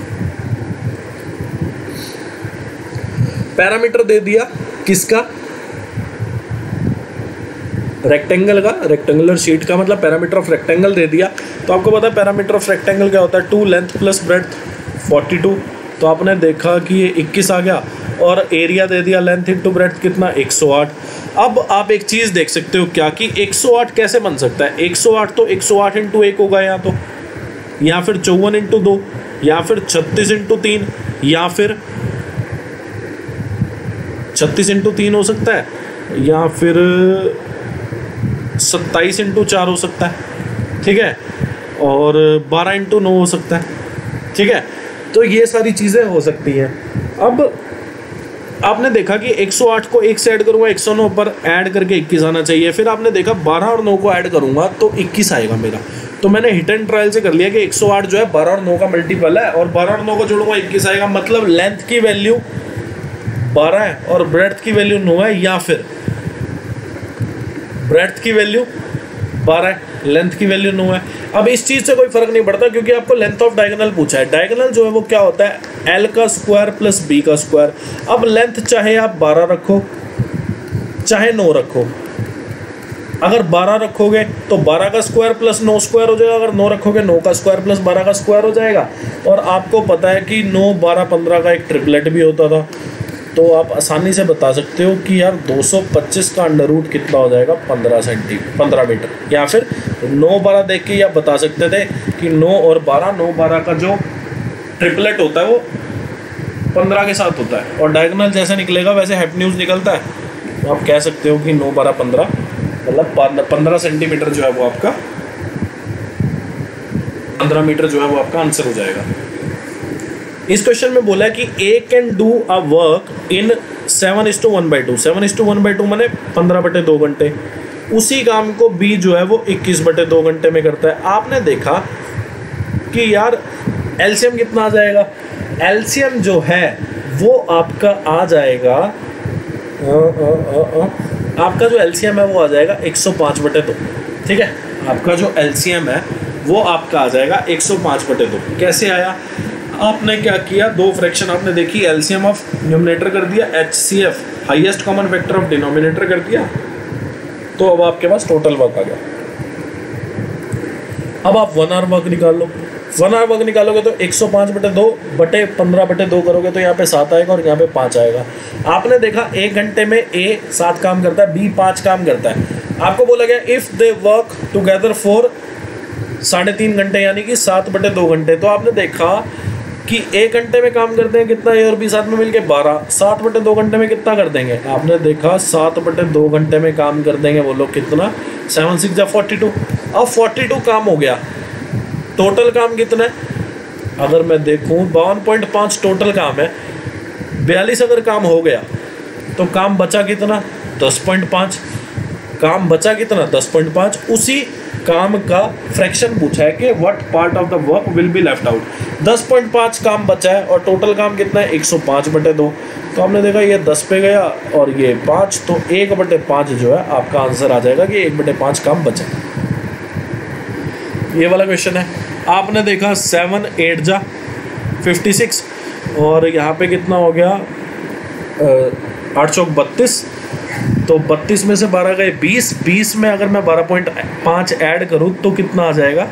पैरामीटर दे दिया किसका, रेक्टेंगल का, रेक्टेंगुलर शीट का, मतलब पैरामीटर ऑफ रेक्टेंगल दे दिया। तो आपको पता है पैरामीटर ऑफ रेक्टेंगल क्या होता है 2 लेंथ प्लस ब्रेड्थ 42, तो आपने देखा कि ये 21 आ गया, और एरिया दे दिया लेंथ इंटू ब्रेड्थ कितना 108। अब आप एक चीज़ देख सकते हो क्या कि 108 कैसे बन सकता है, 108 तो 108 इंटू 1 होगा या तो, या फिर 54 इंटू 2, या फिर 36 इंटू 3, या फिर 36 इंटू 3 हो सकता है, या फिर 27 इंटू 4 हो सकता है। ठीक है, और 12 इंटू 9 हो सकता है। ठीक है, तो ये सारी चीज़ें हो सकती हैं। अब आपने देखा कि 108 को 1 से ऐड करूँगा 109 पर ऐड करके 21 आना चाहिए, फिर आपने देखा 12 और 9 को ऐड करूँगा तो 21 आएगा मेरा, तो मैंने हिट एंड ट्रायल से कर लिया कि 108 जो है 12 और 9 का मल्टीपल है, और 12 और 9 को जोड़ूंगा 21 आएगा, मतलब लेंथ की वैल्यू 12 है और ब्रेड्थ की वैल्यू 9 है, या फिर ब्रेड्थ की वैल्यू 12 है, लेंथ की वैल्यू 9 है। अब इस चीज़ से कोई फर्क नहीं पड़ता क्योंकि आपको लेंथ ऑफ डायगोनल पूछा है। डायगोनल जो है वो क्या होता है एल का स्क्वायर प्लस बी का स्क्वायर। अब लेंथ चाहे आप 12 रखो चाहे 9 रखो, अगर 12 रखोगे तो 12 का स्क्वायर प्लस 9 स्क्वायर हो जाएगा, अगर 9 रखोगे 9 का स्क्वायर प्लस 12 का स्क्वायर हो जाएगा। और आपको पता है कि 9, 12, 15 का एक ट्रिपलेट भी होता था, तो आप आसानी से बता सकते हो कि यार 225 का अंडर रूट कितना हो जाएगा 15 मीटर, या फिर 9, 12 देख के आप बता सकते थे कि 9 और 12, 9, 12 का जो ट्रिपलेट होता है वो 15 के साथ होता है, और डायगोनल जैसे निकलेगा वैसे हाइपोटेन्यूज निकलता है, तो आप कह सकते हो कि 9, 12, 15 मतलब 15 सेंटीमीटर जो है वो आपका 15 मीटर जो है वो आपका आंसर हो जाएगा। इस क्वेश्चन में बोला है कि A can do a work in 7:1/2। 7:1/2 माने 15/2 घंटे। उसी काम को बी जो है वो 21/2 घंटे में करता है। आपने देखा कि यार एलसीएम कितना आ जाएगा, एलसीएम जो है वो आपका आ जाएगा आपका जो एलसीएम है वो आ जाएगा 105/2। ठीक है, आपका जो एलसीएम है वो आपका आ जाएगा 105/2। कैसे आया, आपने क्या किया, दो फ्रैक्शन आपने देखी, एलसीएम ऑफ न्यूमरेटर कर दिया, HCF highest common factor of denominator कर दिया, तो अब आपके पास टोटल वर्क आ गया। अब आप 1 आवर वर्क निकाल लो। 1 आवर वर्क निकालोगे तो 105/2 बटे 15/2 करोगे तो यहाँ पे 7 आएगा और यहाँ पे 5 आएगा। आपने देखा 1 घंटे में A 7 काम करता है, B 5 काम करता है। आपको बोला गया if they work together for 3.5 घंटे यानी कि 7/2 घंटे। तो आपने देखा कि 1 घंटे में काम करते हैं कितना, A और B साथ में मिलके 12, 7/2 घंटे में कितना कर देंगे। आपने देखा 7/2 घंटे में काम कर देंगे वो लोग कितना, 7 6 जा 42। अब 42 काम हो गया, टोटल काम कितना है, अगर मैं देखूं 52.5 टोटल काम है, 42 अगर काम हो गया तो काम बचा कितना, 10.5। काम बचा कितना, 10.5। उसी काम का फ्रैक्शन पूछा है कि what part of the work will be left out. 10.5 काम बचा है और टोटल काम कितना है, 105/2। तो आपने देखा ये 10 पे गया और ये 5, तो 1/5 जो है आपका आंसर आ जाएगा कि 1/5 काम बचा। ये वाला क्वेश्चन है। आपने देखा 7 8 जा 56 और यहाँ पे कितना हो गया, 8 चौक 32, तो 32 में से 12 गए 20, 20 में अगर मैं 12.5 ऐड करूँ तो कितना आ जाएगा,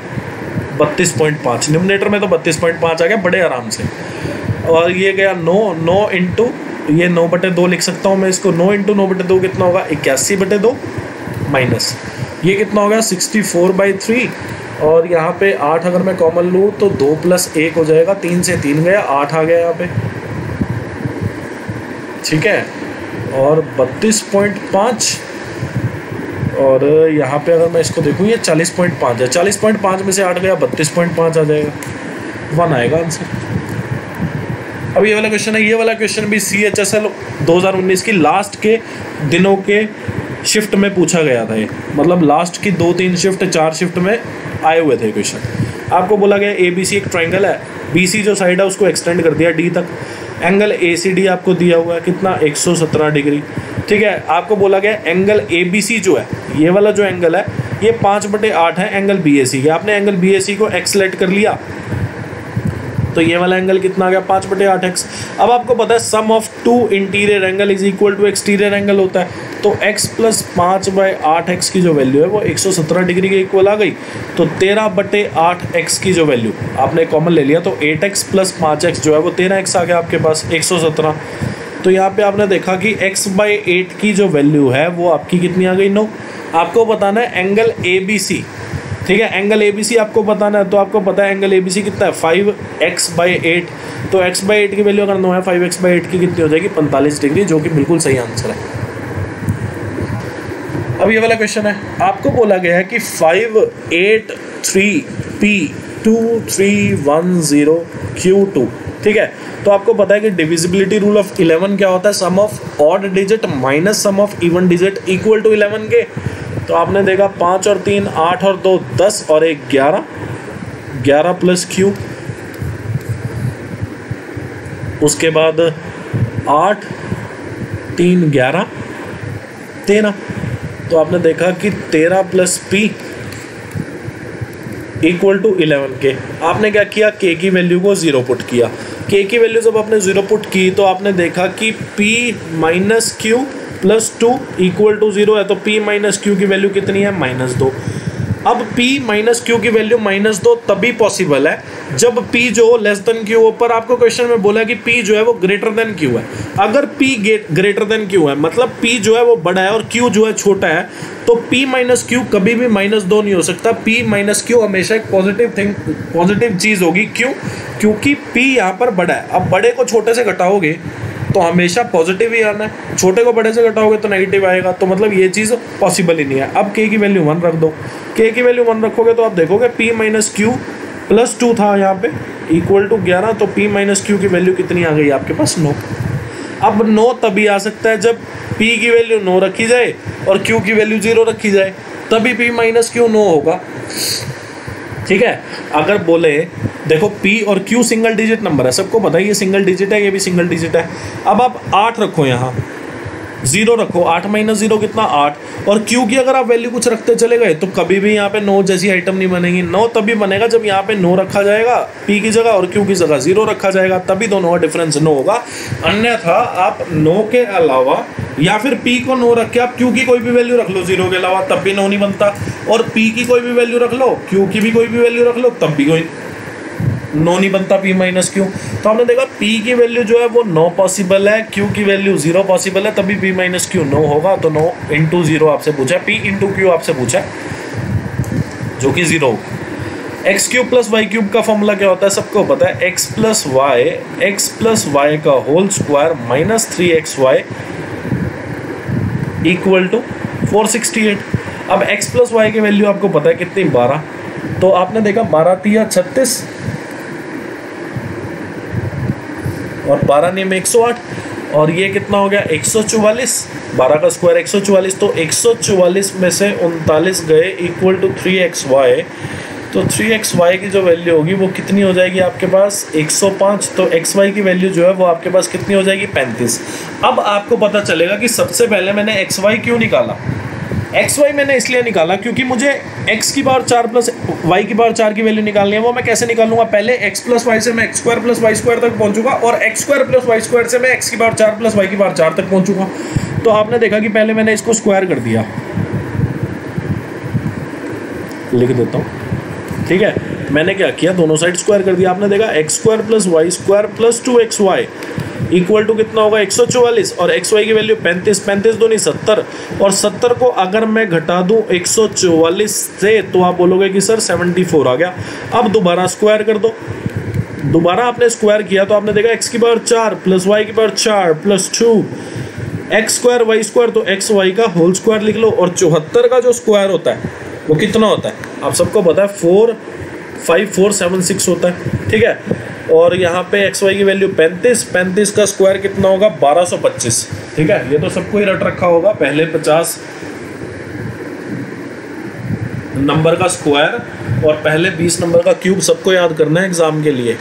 32.5। न्यूमरेटर में तो 32.5 आ गया बड़े आराम से। और ये गया 9 इंटू ये 9/2 लिख सकता हूँ मैं इसको, 9 इंटू 9/2 कितना होगा, 81/2 माइनस ये कितना होगा 64/3। और यहाँ पे 8 अगर मैं कॉमन लूँ तो 2 + 1 हो जाएगा, 3 से 3 गया, 8 आ गया यहाँ पे। ठीक है, और 32.5 और यहाँ पे अगर मैं इसको देखूँ ये 40.5 है, 40.5 में से 8 गया, 32.5 आ जाएगा, 1 आएगा आंसर। अब ये वाला क्वेश्चन है, ये वाला क्वेश्चन भी CHSL 2019 की लास्ट के दिनों के शिफ्ट में पूछा गया था। ये मतलब लास्ट की 2-3 शिफ्ट 4 शिफ्ट में आए हुए थे क्वेश्चन। आपको बोला गया ABC एक ट्रायंगल है, BC जो साइड है उसको एक्सटेंड कर दिया D तक, एंगल ACD आपको दिया हुआ है कितना, 117 डिग्री। ठीक है, आपको बोला गया एंगल ABC जो है, ये वाला जो एंगल है ये 5/8 है एंगल BAC के। आपने एंगल BAC को x सेलेक्ट कर लिया तो ये वाला एंगल कितना आ गया, 5/8x। अब आपको पता है sum of 2 interior angle is equal to exterior angle होता है, तो x + 5/8x की जो वैल्यू है वो 117 डिग्री के इक्वल आ गई। तो 13/8x की जो वैल्यू आपने कॉमन ले लिया तो 8x + 5x जो है वो 13x आ गया आपके पास 117। तो यहाँ पे आपने देखा कि x/8 की जो वैल्यू है वो आपकी कितनी आ गई, 9। आपको बताना है एंगल ABC। ठीक है, एंगल ABC आपको बताना है, तो आपको पता है एंगल ABC कितना है, 5x/8। तो x/8 की वैल्यू अगर 9 है, 5x/8 की कितनी हो जाएगी, 45 डिग्री, जो कि बिल्कुल सही आंसर है। अब ये वाला क्वेश्चन है, आपको बोला गया है कि 583P2310Q2। ठीक है, तो आपको पता है कि डिविजिबिलिटी रूल ऑफ 11 क्या होता है, sum of odd digit minus sum of even digit equal to 11 के। तो आपने देखा 5 और 3 8 और 2 10 और 1 11, 11 + Q, उसके बाद 8 3 11 13। तो आपने देखा कि 13 + P इक्वल टू 11 के। आपने क्या किया, K की वैल्यू को 0 पुट किया। K की वैल्यू जब आपने 0 पुट की तो आपने देखा कि P - Q + 2 इक्वल टू 0 है, तो P - Q की वैल्यू कितनी है, -2। अब P - Q की वैल्यू -2 तभी पॉसिबल है जब P जो लेस देन Q, ऊपर आपको क्वेश्चन में बोला कि P जो है वो ग्रेटर देन Q है। अगर P ग्रेटर देन Q है मतलब P जो है वो बड़ा है और Q जो है छोटा है, तो P - Q कभी भी -2 नहीं हो सकता। P - Q हमेशा एक पॉजिटिव चीज़ होगी। क्यों? क्योंकि P यहाँ पर बड़ा है। अब बड़े को छोटे से घटाओगे तो हमेशा पॉजिटिव ही आना है, छोटे को बड़े से घटाओगे तो नेगेटिव आएगा, तो मतलब ये चीज़ पॉसिबल ही नहीं है। अब K की वैल्यू 1 रख दो। K की वैल्यू 1 रखोगे तो आप देखोगे P - Q + 2 था यहाँ पे इक्वल टू 11, तो P - Q की वैल्यू कितनी आ गई आपके पास, 9। अब 9 तभी आ सकता है जब P की वैल्यू 9 रखी जाए और क्यू की वैल्यू 0 रखी जाए, तभी p माइनस क्यू नो होगा। ठीक है, अगर बोले देखो p और q सिंगल डिजिट नंबर है, सबको पता है ये सिंगल डिजिट है, ये भी सिंगल डिजिट है। अब आप 8 रखो, यहाँ 0 रखो, 8 माइनस 0 कितना 8, और q की अगर आप वैल्यू कुछ रखते चले गए तो कभी भी यहाँ पे 9 जैसी आइटम नहीं बनेगी। 9 तभी बनेगा जब यहाँ पे 9 रखा जाएगा p की जगह और q की जगह 0 रखा जाएगा, तभी दोनों का डिफरेंस 9 होगा। अन्यथा आप 9 के अलावा या फिर p को 9 रख के आप q की कोई भी वैल्यू रख लो 0 के अलावा, तब भी 9 नहीं बनता, और p की कोई भी वैल्यू रख लो, q की भी कोई भी वैल्यू रख लो, तब भी कोई 9 नहीं बनता p माइनस क्यू। तो आपने देखा p की वैल्यू जो है वो 9 पॉसिबल है, q की वैल्यू 0 पॉसिबल है, तभी p माइनस क्यू 9 होगा। तो 9 इंटू 0 आपसे पूछा है, p इंटू क्यू आपसे पूछा है, जो कि 0 होगा। X cube plus y cube का फॉर्मूला क्या होता है, सबको पता है, एक्स प्लस वाई का whole square minus 3xy equal to 468। अब x प्लस वाई की वैल्यू आपको पता है कितनी, 12। तो आपने देखा 12 तिया 36 और 12 ने में 108, और ये कितना हो गया 144, 12 का स्क्वायर 144, तो 144 में से 39 गए इक्वल टू 3xy। तो 3xy की जो वैल्यू होगी वो कितनी हो जाएगी आपके पास 105। तो xy की वैल्यू जो है वो आपके पास कितनी हो जाएगी 35। अब आपको पता चलेगा कि सबसे पहले मैंने xy क्यों निकाला। xy मैंने इसलिए निकाला क्योंकि मुझे x की पावर 4 प्लस y की पावर 4 की वैल्यू निकालनी है। वो मैं कैसे निकालूंगा, पहले x प्लस वाई से मैं x square plus y square तक पहुंचूंगा, और x square plus y square से मैं x की पावर 4 प्लस y की पावर 4 तक पहुंचूंगा। तो आपने देखा कि पहले मैंने इसको स्क्वायर कर दिया, लिख देता हूँ, ठीक है। मैंने क्या किया, दोनों साइड स्क्वायर कर दिया। आपने देखा x square plus y square plus 2xy equal to कितना होगा 144, और xy की वैल्यू 35, 35 दूनी 70, और 70 को अगर मैं घटा दूं 144 से तो आप बोलोगे कि सर 74 आ गया। अब दोबारा स्क्वायर कर दो, दोबारा आपने स्क्वायर किया तो आपने देखा x की पावर 4 प्लस y की power 4 plus 2 x square y square, तो एक्स वाई का होल स्क्वायर लिख लो। और 74 का जो स्क्वायर होता है वो कितना होता है, आप सबको पता है 45476 होता है, ठीक है। और यहाँ पे एक्स वाई की वैल्यू 35, 35 का स्क्वायर कितना होगा 1225, ठीक है। ये तो सबको ही रट रखा होगा, पहले 50 नंबर का स्क्वायर और पहले 20 नंबर का क्यूब सबको याद करना है एग्जाम के लिए,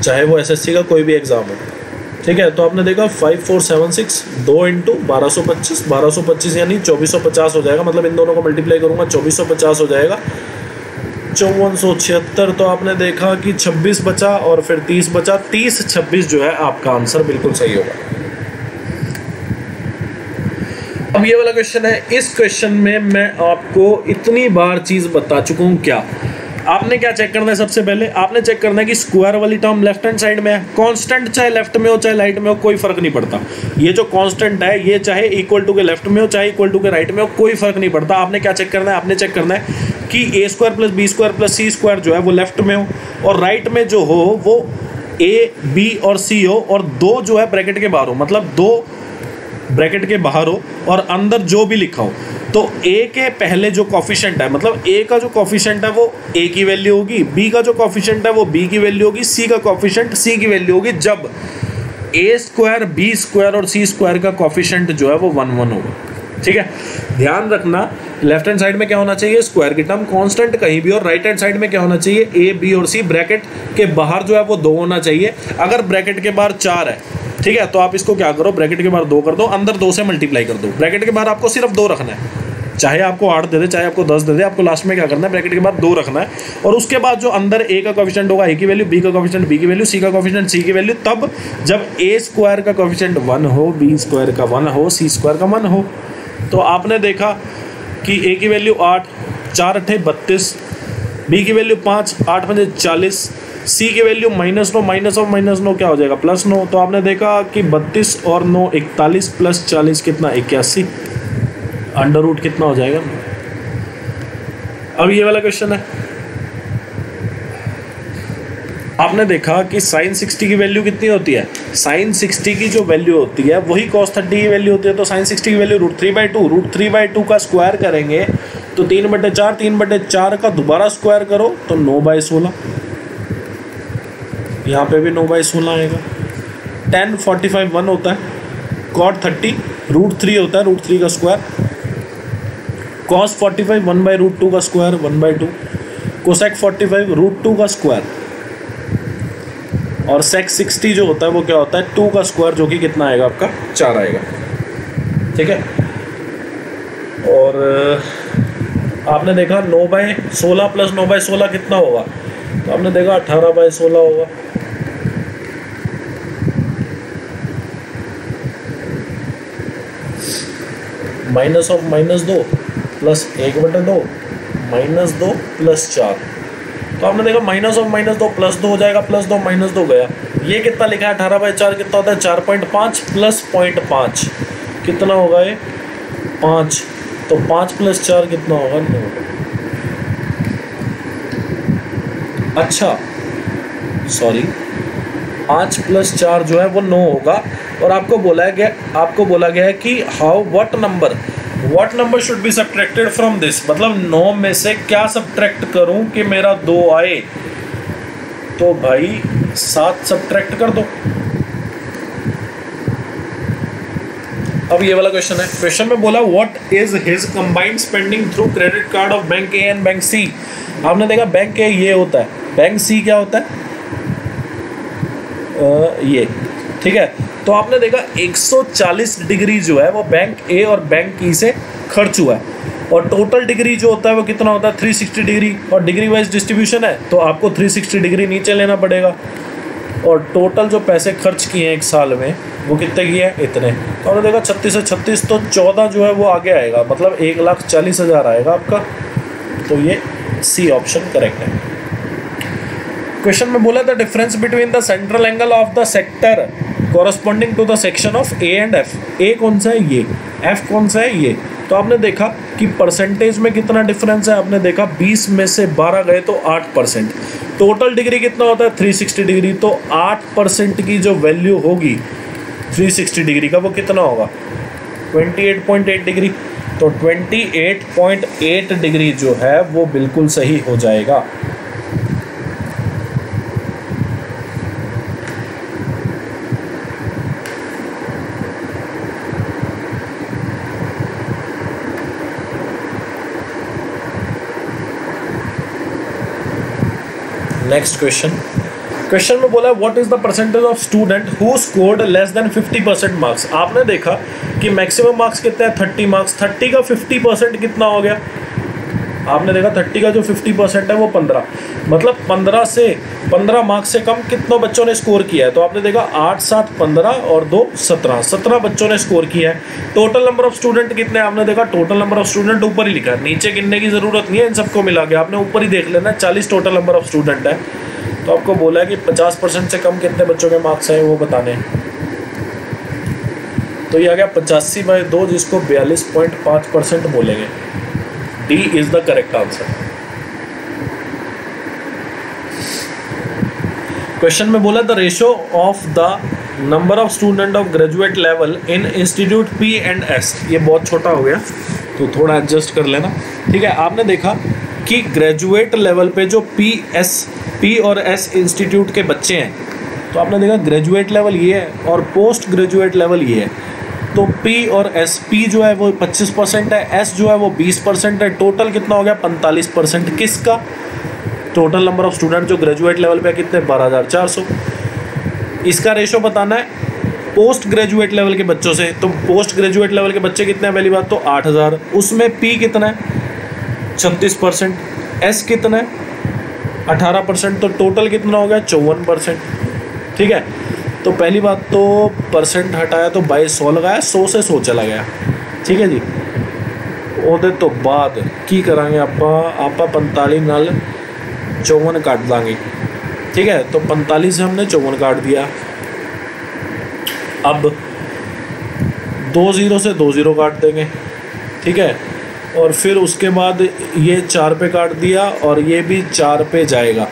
चाहे वो एसएससी का कोई भी एग्जाम हो, ठीक है। तो आपने देखा 5476 2 इंटू 1225, 1225 यानी 2450 हो जाएगा, मतलब इन दोनों को मल्टीप्लाई करूंगा 2450 हो जाएगा, 5476। तो आपने देखा कि 26 बचा और फिर 30 बचा, 30 26 जो है आपका आंसर बिल्कुल सही होगा। अब ये वाला क्वेश्चन है, इस क्वेश्चन में मैं आपको इतनी बार चीज बता चुका हूँ। क्या आपने क्या चेक करना है, सबसे पहले आपने चेक करना है कि स्क्वायर वाली टर्म लेफ्ट हैंड साइड में है, कांस्टेंट चाहे लेफ्ट में हो चाहे राइट में हो कोई फर्क नहीं पड़ता। ये जो कांस्टेंट है ये चाहे इक्वल टू के लेफ्ट में हो चाहे इक्वल टू के राइट में हो, कोई फर्क नहीं पड़ता। आपने क्या चेक करना है, आपने चेक करना है कि A square plus B square plus C square जो है वो लेफ्ट में हो, और राइट में जो हो वो ए बी और सी हो, और दो जो है ब्रैकेट के बाहर हो, मतलब 2 ब्रैकेट के बाहर हो और अंदर जो भी लिखा हो। तो a के पहले जो कॉफिशेंट है, मतलब a का जो कॉफिशेंट है वो a की वैल्यू होगी, b का जो कॉफिशेंट है वो b की वैल्यू होगी, c का कॉफिशेंट c की वैल्यू होगी, जब a स्क्वायर b स्क्वायर और c स्क्वायर का कॉफिशेंट जो है वो 1 1 होगा, ठीक है। ध्यान रखना लेफ्ट हैंड साइड में क्या होना चाहिए, स्क्वायर की टर्म कांस्टेंट कहीं भी, और राइट हैंड साइड में क्या होना चाहिए, a b और c ब्रैकेट के बाहर जो है वो 2 होना चाहिए। अगर ब्रैकेट के बाहर 4 है, ठीक है, तो आप इसको क्या करो, ब्रैकेट के बाहर 2 कर दो, अंदर 2 से मल्टीप्लाई कर दो। ब्रैकेट के बाहर आपको सिर्फ 2 रखना है, चाहे आपको 8 दे दे चाहे आपको 10 दे दे, आपको लास्ट में क्या करना है, ब्रैकेट के बाद 2 रखना है। और उसके बाद जो अंदर a का कोएफिशिएंट होगा a की वैल्यू, b का कोएफिशिएंट b की वैल्यू, c का कोएफिशिएंट c की वैल्यू, तब जब a स्क्वायर का कोएफिशिएंट 1 हो, b स्क्वायर का 1 हो, c स्क्वायर का 1 हो। तो आपने देखा कि a की वैल्यू 8, 4 8 32, b की वैल्यू 5, 8 5 40, c की वैल्यू -9, माइनस और -9 क्या हो जाएगा +9। तो आपने देखा कि 32 और 9 41 प्लस 40 कितना 81, अंडर रूट कितना हो जाएगा। अब ये वाला क्वेश्चन है, आपने देखा कि sin 60 की वैल्यू कितनी होती है, sin 60 की जो वैल्यू होती है वही cos 30 की वैल्यू होती है। तो sin 60 की वैल्यू √3/2, √3/2 का स्क्वायर करेंगे तो 3/4, 3/4 का दोबारा स्क्वायर करो तो 9/16, यहाँ पे भी 9/16 आएगा। tan 45 1 होता है, cot 30 √3 होता है, √3 का स्क्वायर cos 45 1/√2 का स्क्वायर 1/2, कोसेक 45 √2 का स्क्वायर, और सेक 60 जो होता है वो क्या होता है 2 का स्क्वायर, जो कि कितना आएगा आपका 4 आएगा। ठीक है, और आपने देखा 9/16 प्लस 9/16 कितना होगा, तो आपने देखा 18/16 होगा। माइनस ऑफ -2 प्लस 1/2 -2 प्लस 4, तो आपने देखा माइनस ऑफ -2 प्लस 2 हो जाएगा, प्लस 2 -2 गया। ये कितना लिखा है 18/4 कितना होता है 4.5 प्लस 0.5 कितना होगा ये 5, तो 5 प्लस 4 कितना होगा 9। अच्छा सॉरी 5 प्लस 4 जो है वो 9 होगा, और आपको बोला गया है कि how what number should be subtracted from this, मतलब 9 में से क्या सब्ट्रैक्ट करूं कि मेरा 2 आए, तो भाई 7 सब्ट्रैक्ट कर दो। अब ये वाला क्वेश्चन है, क्वेश्चन में बोला what is his combined spending through credit card of bank A and bank C. आपने देखा बैंक ए ये होता है, बैंक सी क्या होता है ये, ठीक है। तो आपने देखा 140 डिग्री जो है वो बैंक ए और बैंक ई से खर्च हुआ है, और टोटल डिग्री जो होता है वो कितना होता है 360 डिग्री, और डिग्री वाइज डिस्ट्रीब्यूशन है तो आपको 360 डिग्री नीचे लेना पड़ेगा, और टोटल जो पैसे खर्च किए हैं एक साल में वो कितने किए हैं इतने। तो आपने देखा 36 से 36 तो 14 जो है वो आगे आएगा, मतलब 1,40,000 आएगा आपका, तो ये सी ऑप्शन करेक्ट है। क्वेश्चन में बोला the difference between the central angle of the sector corresponding to the section of A and F. A कौन सा है ये, एफ कौन सा है ये। तो आपने देखा कि परसेंटेज में कितना डिफरेंस है, आपने देखा 20 में से 12 गए तो 8%। टोटल डिग्री कितना होता है 360 डिग्री, तो 8% की जो वैल्यू होगी 360 डिग्री का वो कितना होगा 28.8 डिग्री। तो 28.8 डिग्री जो है वो बिल्कुल सही हो जाएगा। नेक्स्ट क्वेश्चन में बोला what is the percentage of student who scored less than 50% marks. आपने देखा कि मैक्सिमम मार्क्स कितने हैं 30 मार्क्स, 30 का 50% कितना हो गया, आपने देखा 30 का जो 50% है वो 15, मतलब 15 मार्क्स से कम कितनों बच्चों ने स्कोर किया है। तो आपने देखा 8 7 15 और 2 17 बच्चों ने स्कोर किया है। टोटल नंबर ऑफ स्टूडेंट कितने, आपने देखा टोटल नंबर ऑफ स्टूडेंट ऊपर ही लिखा है, नीचे गिनने की ज़रूरत नहीं है, इन सबको मिला के आपने ऊपर ही देख लेना। 40 टोटल नंबर ऑफ स्टूडेंट है, तो आपको बोला है कि 50% से कम कितने बच्चों के मार्क्स हैं वो बताने हैं। तो ये आ गया 85/2, जिसको 42.5% बोलेंगे। D is the correct answer. Question में बोला the ratio of the number of student of graduate level in institute P and S. ये बहुत छोटा हो गया तो थोड़ा एडजस्ट कर लेना, ठीक है। आपने देखा कि ग्रेजुएट लेवल पे जो पी और एस इंस्टीट्यूट के बच्चे हैं, तो आपने देखा ग्रेजुएट लेवल ये है और पोस्ट ग्रेजुएट लेवल ये है। तो P और S, P जो है वो 25% है, S जो है वो 20% है, टोटल कितना हो गया 45%। किसका टोटल नंबर ऑफ स्टूडेंट जो ग्रेजुएट लेवल पे कितने 12,400। इसका रेशो बताना है पोस्ट ग्रेजुएट लेवल के बच्चों से, तो पोस्ट ग्रेजुएट लेवल के बच्चे कितने हैं पहली बात तो 8,000, उसमें P कितना है 36%, S कितना है 18%, तो टोटल कितना हो गया 54%, ठीक है। तो पहली बात तो परसेंट हटाया तो 2200 लगाया, 100 से 100 चला गया, ठीक है जी। ਉਹਦੇ तो बाद की करांगे आप 45 नाल 54 काट देंगे, ठीक है। तो 45 से हमने 54 काट दिया। अब 2 0 से 2 0 काट देंगे, ठीक है। और फिर उसके बाद ये 4 पे काट दिया और ये भी 4 पे जाएगा,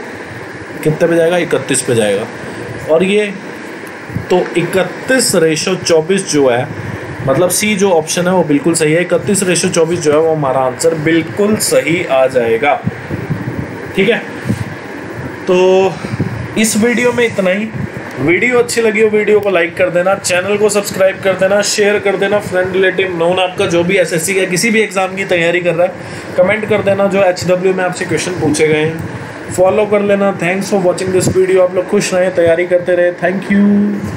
कितने पे जाएगा 31 पे जाएगा। और ये तो 31/24 जो है, मतलब सी जो ऑप्शन है वो बिल्कुल सही है। 31/24 जो है वो हमारा आंसर बिल्कुल सही आ जाएगा, ठीक है। तो इस वीडियो में इतना ही। वीडियो अच्छी लगी हो वीडियो को लाइक कर देना, चैनल को सब्सक्राइब कर देना, शेयर कर देना, फ्रेंड रिलेटिव नोन आपका जो भी एसएससी का किसी भी एग्जाम की तैयारी कर रहा है कमेंट कर देना जो HW में आपसे क्वेश्चन पूछे गए हैं, फॉलो कर लेना। Thanks for watching this video. आप लोग खुश रहें, तैयारी करते रहे। Thank you.